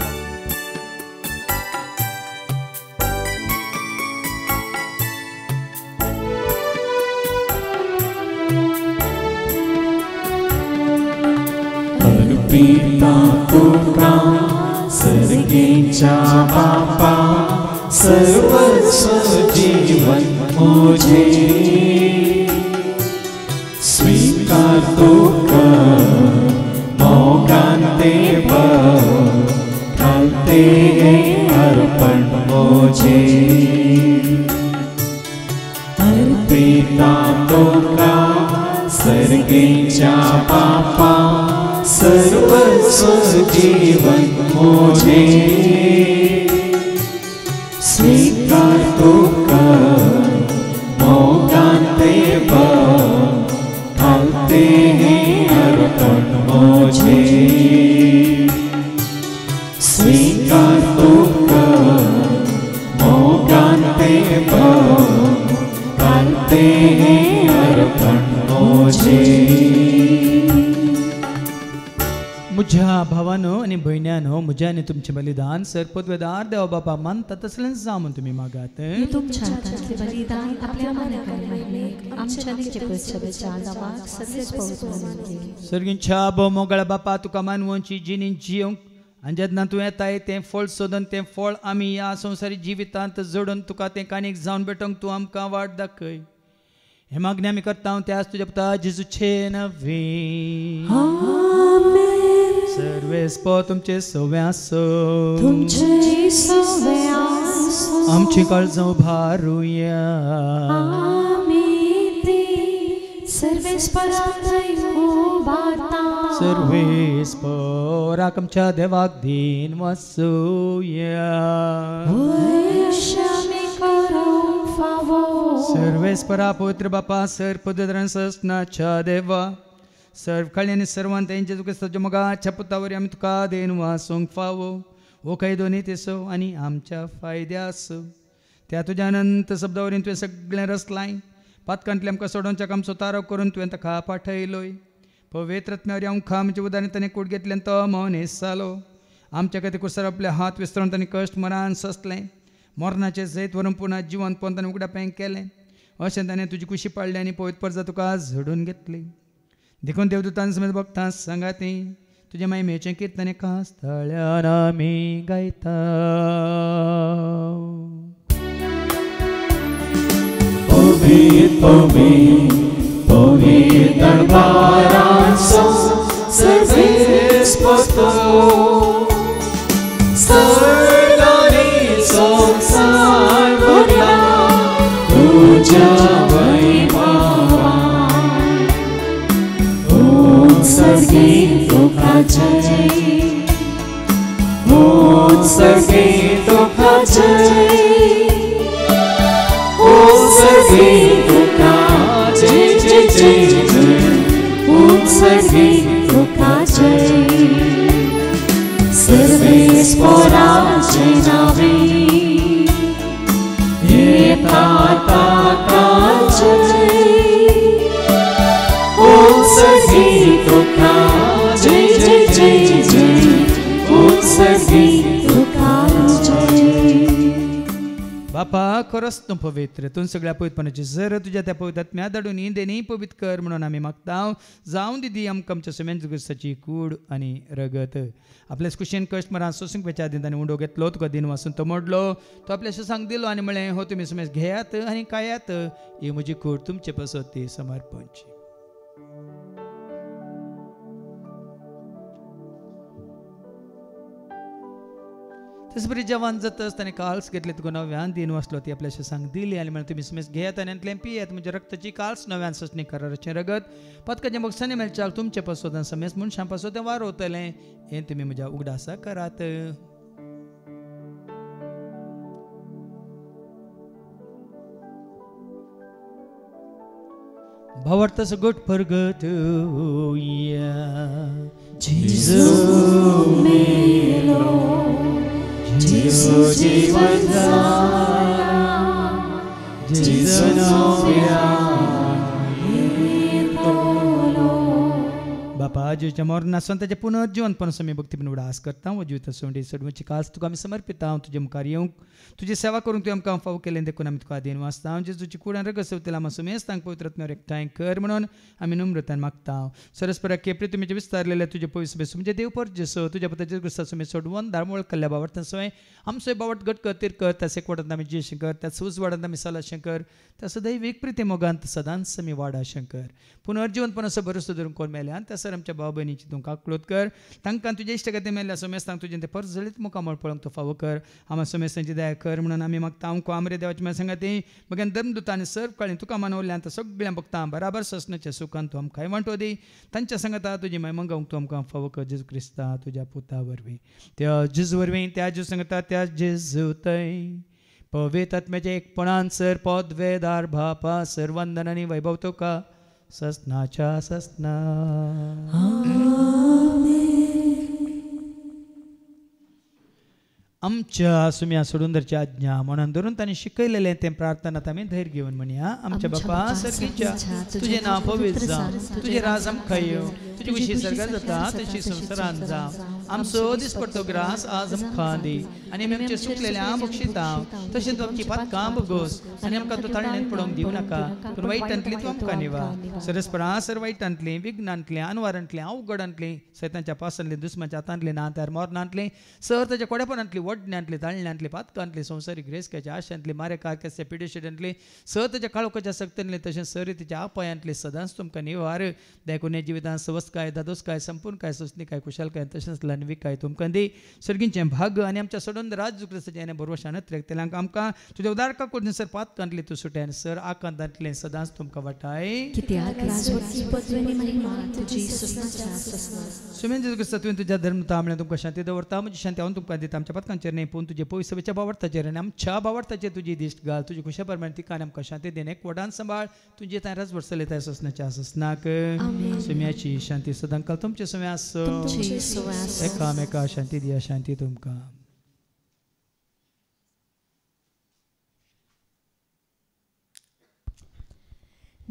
पिता तुका सर्गीच्या बापा सर्वस्व जीवन मुझे स्वीकारतो कर मोगांते घालते अर्पण मुझे अर्पिता तुका सर्गीच्या बापा सर्वस्व जीवन मुझे स्वीकारतो कर मोगांते घालते अर्पण मुझे स्वीकारतो कर मोगांते घालते अर्पण मुझे. मुझ्या भावानो आणि भयण्यानो मुझ्या आणि तुमचे बलिदान सरपदवेदार देवा बापा मानता तसलेच जामून तुम्ही मागात. तुमच्या हातातले बलिदान आपल्या मनाकडे महिमेक आमच्या नित्यकृत्याच्या नावाक सगळेच पवित्र मानले. सर्गींच्या भोव मोगळ्या बापा तुका मानवची जिणी जियोंक आनी जेन्ना तूं येताय तें फळ सोदून तें फळ आमी ह्या संवसारी जिवितांत जोडून तुका तें काणीक जावन भेटोंक तूं आमकां वाट दाखय. हे मागणी आमी करता त्याच तुज्या पुता जेजूचे नवे. सर्वेस्पो तुमचे सवे आसो तुमचे सवे आसो आमची काळजां उबारुया. सर्वेस्पराक आमच्या देवाक दिन वासूया. सर्वेस्परा पवित्र बापा सर्पदरान सस्नाच्या देवा सर्व काळी आनी सर्वांत तेंचे तुका मोगाच्या पुतावरी आमी तुका देन वासूंक फावो. हो काही दोन्ही तेसो आनी आमच्या फायद्या आसो. त्या तुज्या अनंत शब्दावरीन तुवें सगळें रचलाय. पातकांतले आमकां सोडोवच्याक आमचो तारो करून तुवें ताका पाठयलोय. पवित्र आत्म्यावरी आमकां आमचे उदारण ताणें कूड घेतलें तो मौन हेसालो. आमच्या खातीर कुसर आपले हात विस्तरून ताणें कश्ट मरान सोंसलें. मरणाचें जैत व्हरून पुना जिवंत पोवन ताणें उगड्या पांय केलें. अशें ताणें तुजी कुशी पाळली आनी पवित्र परजा तुका झडून घेतली. देखून देवदूतां समेत भक्तां सांगाती तुजे महिमेचें कीर्तन एका स्थळ्यार आमी गायता. पवित्र पवित्र पवित्र दरबारांचो सर्वेस्पो स्वर्ग आनी संवसार भरला तुज्या वैभवान. उत्सर्गी तुका जय उत्सर्गी तुका जय उत्सर्गी तुका जय जय जय जय उत्सर्गी तुका जय. सर्वेस्पराचे नावे एका ताका जय उत्सर्गी तुका जय जय जय जय उत्सर्गी तुका जय. बापा खरोच तूं पवित्र तूं सगळ्या पवित्रपणाची जर तुज्या त्या पवित्र आत्म्या धाडून ही देणी पवित्र कर म्हणून आमी मागता. जावं दिदी आमकां आमच्या समेन जुगसाची कूड आनी रगत. आपल्याच कुशीन कश्ट मरान सोसूंक वेच्या आदी ताणें उंडो घेतलो तुका दिन वासून तो मोडलो. तो आपल्या सांग दिलो आनी म्हळें हो तुमी समेज घेयात आनी खायात ही म्हजी कूड तुमचे पासत ती समर्पणची. तस बरी जवान जातच ताणें काल्स घेतले तुका नव्यान दिन वाचलो ती आपल्याशी सांग दिली आनी म्हळें तुमी समेज घेयात आनी अंतलें पियेत म्हणजे रक्ताची काल्स नव्यान सचणी कराराचें रगत पदकाचें बक्षांनी मेळच्याक तुमचे पासोत समेज मनशां पासो तें वारोवतलें हें तुमी म्हज्या उगडासा करात. भावार्थ सगट परगत Jesu जीवन जाला जेजू नव्या येतलो. बापा जीवच्या मोर स्वतःच्या पुनर्जीवनपण मी भक्तीपण उडास करता व जीवित सोंडी सडवची कास तुका आम्ही समर्पिता तुझे मुखार येऊन तुझी सेवा करून तू आमकां फाव केलें देखून आमी तुका आदीन वाचता जेजूची कुडान रगसवतेला आमी सुमेस तांक पवित्रत्न एकठांय कर म्हणून आमी नम्रतान मागता सरस्परा केप्री तुमी विस्तारलेले तुझे पवित्र म्हणजे देव पर जेसो तुझ्या पुताचे क्रिस्ता सुमे सोडवून दारमोळ कल्ल्या बावट सोय आमचो बावट गट कर तीर कर त्या सेकवटांत आमी जे शंकर त्या सूज वाडांत आमी सला शंकर त्या सदैविक प्रिते मोगांत सदांच आमी वाडा शंकर पुनर्जीवनपण असो भरोसो धरून कोण मेले आनी त्या सर आमच्या भाव भयणीची तूं काकळोत कर तांकां तुजे इश्टगती मेल्ल्या सोमेस तांक तुजें ते परस जळीत मुखामळ पळोवंक तूं फावो कर आम्हा सोमेसांची दया कर म्हणून आमी मागता आमकां आमरे देवाची म्हाका सांगाती मगेन धर्मदुतांनी सर्व काळी तुका मानवल्ल्यान त्या सगळ्यां भक्तां बराबर ससनाच्या सुखान तूं आमकां वांटो दी तांच्या सांगाता तुजी महिमा गावंक तूं आमकां फावो कर जेजू क्रिस्ता तुज्या पुता वरवीं त्या जेजू वरवीं त्या जेजू सांगता त्या जेजू थंय पवित्र आत्म्याचे एकपणान सर पद वेदार भापा सर वंदन आनी वैभव तुका ससनाच्या ससना आमच्या सुम्या सोडूंदरची आज्ञा म्हणून धरून तांणी शिकयलेलें तें प्रार्थनात आमी धैर्य घेवन म्हणया आमच्या बापा सर्गीच्या तुजें नांव पवित्र जावं तुजें राज आमकां येवं तुजी कुशी सर्गार जाता तशी संवसारांत जावं आमचो दिसपडटो ग्रास आज आमकां दी आनी आमी आमचे सुकलेल्या बक्षिता तशेंच आमची पातकां भोगोस आनी आमकां तूं ताळणेंत पडोवंक दिवं नाका पूण वायटांतली तूं आमकां निवा सरस्परा सर वायटांतली विघ्नांतली अनवारांतली अवघडांतली सैतांच्या पासांतली दुस्माच्या हातांतली नात्यार मोरनांतली सर ताच्या कोडेपणांतली वडण्यांतली ताळण्यांतली पातकांतली संवसारीक रेसक्याच्या आशांतली मारे कारकेच्या पिडेशिडांतली सर ताच्या काळोखाच्या सक्तींतली तशेंच सर तिच्या आपायांतली सदांच तुमकां निवार देखून जिवितांत सवस्काय दादोसकाय संपूर्णकाय सोसणीकाय कुशलकाय तशेंच लनविकाय तुमकां दी सर्गींचें भाग आनी आमच्या सोडून राज क्रिस्ताचें आनी भरवशानत तेलांक आमकां तुज्या उदारका करून सर पातकांतली तूं सुट्यान सर आकांतांतलें सदांच तुमकां वाटाय सुमेन जेजू क्रिस्ता तुवें तुज्या धर्म तामणे तुमकां शांती दवरता म्हजी शांती हांव तुमकां दिता आमच्या पातकांचेर न्ही पूण तुजे पयस सभेच्या बावडताचेर आनी आमच्या बावडताचेर तुजी दिश्ट घाल तुजी खुशा प्रमाणे तिका आनी आमकां शांती देन एक वडान सांबाळ तुजी ताय राज वर्सले ताय ससनाच्या ससनाक सुम्याची शांती सदांच काल तुमचे सुम्या आसो एकामेका शांती दिया शांती तुमकां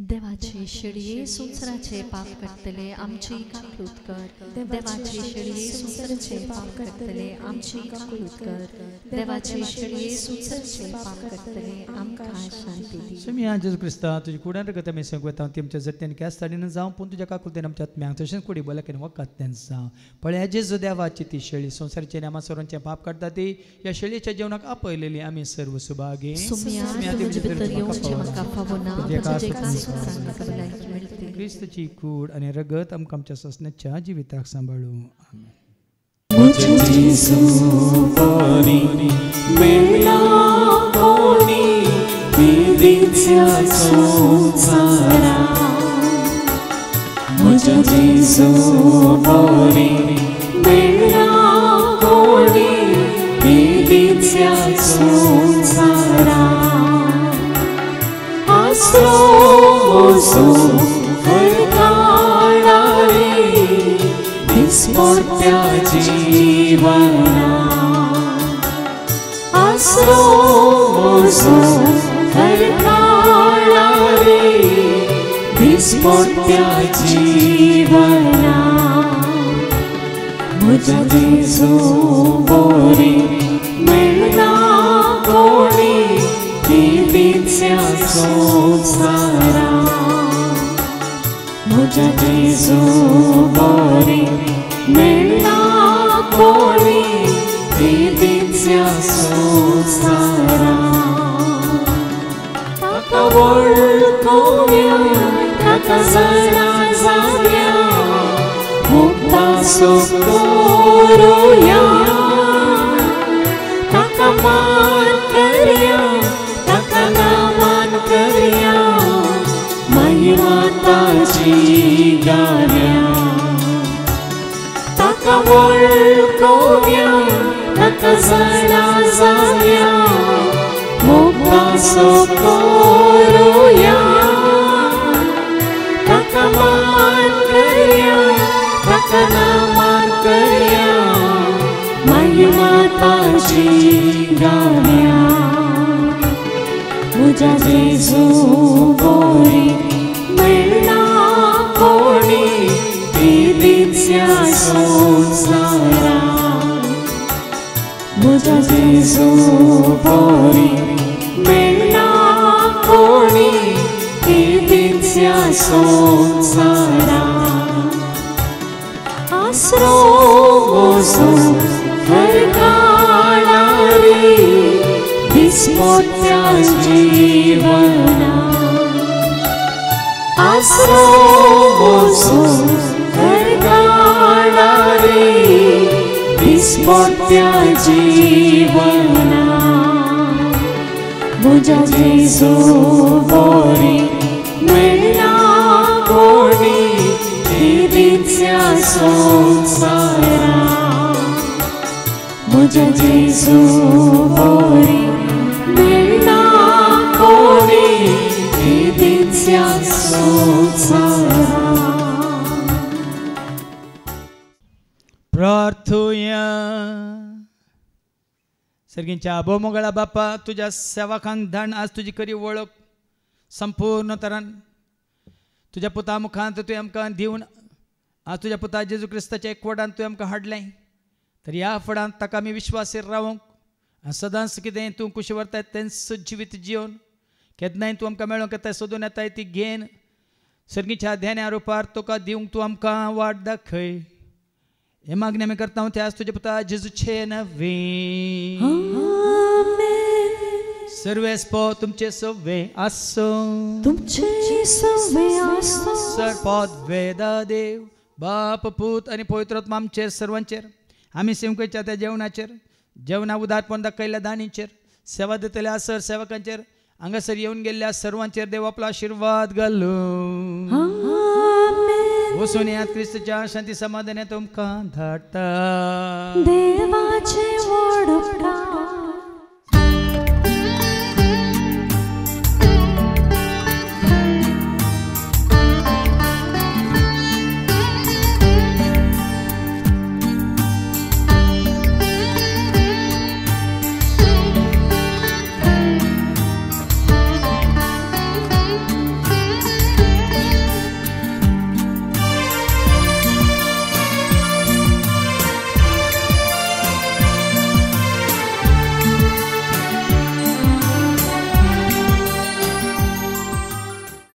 देवाचे शिडये संवसाराचे पाप करतले आमची काकूत कर देवाचे शिडये संवसाराचे पाप करतले आमची काकूत कर देवाचे शिडये संवसाराचे पाप करतले आमकां शांती दी सुम्या जेजू क्रिस्ता तुजी कुडान रगत आमी संगवता तेमच्या जट्यान कॅस ताडीन जावं पूण तुज्या काकुलतेन आमच्या आत्म्यांक तशेंच कुडी बलकेन वखदांतल्यान जावं पळया जेजू देवाची ती शेळी संवसाराचे आनी आमा सोरांचें पाप काडटा ती ह्या शेळयेच्या जेवणाक आपयलेली आमी सर्व सुभागे सुम्या तुजे भितर येवचें म्हाका फावो ना क्रिस्ताची कूड आणि रगत आमकां आमच्या ससण्याच्या जिविताक सांबाळू Jesu bori, melna koni, दित्या संसारा म्हज्या जेजू बरी मेळना कोणी ही दित्या संसारा आसरो म्हजो हरकाळारी दिसपोत्या जीवना आसरो म्हजो हरकाळारी दिसपोत्या जीवना म्हज्या जेजू बरी मेळना कोणी ही दित्या संसारा म्हज्या जेजू बरी मेळना कोणी ही दित्या संसारा. प्रार्थुया. सर्गींच्या आबोमोगळा बापा तुझ्या सेवकांक धाड आज तुजी खरी वळख संपूर्ण तरान तुझ्या पुता मुखांत तुवें आमकां दिवन आज तुझ्या पुता जेजू क्रिस्ताच्या एकवटान तुवें आमकां हाडलें तर ह्या फळांत ताका आमी विश्वासीर रावूंक आनी सदांच कितें तूं कुशी व्हरताय तें जिवीत जिवन केन्नाय तूं आमकां मेळोंक येताय सोदून येताय ती घेन सर्गीच्या ध्यान्या रुपार तुका दिवंक तूं आमकां वाट दाखय हे मागणी आमी करता ते आज तुजे पुता जेजूचे नवे सर्वेस्पो तुमचे सवे आसो तुमचे सवे आसो सरपद वेदा देव बाप पूत आनी पवित्र आत्मा आमचेर सर्वांचेर आमी सेवकेच्या त्या जेवणाचेर जेवणा उदारपण दाखयल्या दानीचेर सेवा दितल्या सर सेवकांचेर हांगासर येवन गेल्ल्या सर्वांचेर देव आपलो आशिर्वाद घालूं वचून यात क्रिस्ताच्या शांती समाधानात तुमकां धाडटा देवाचे व्हड उपकार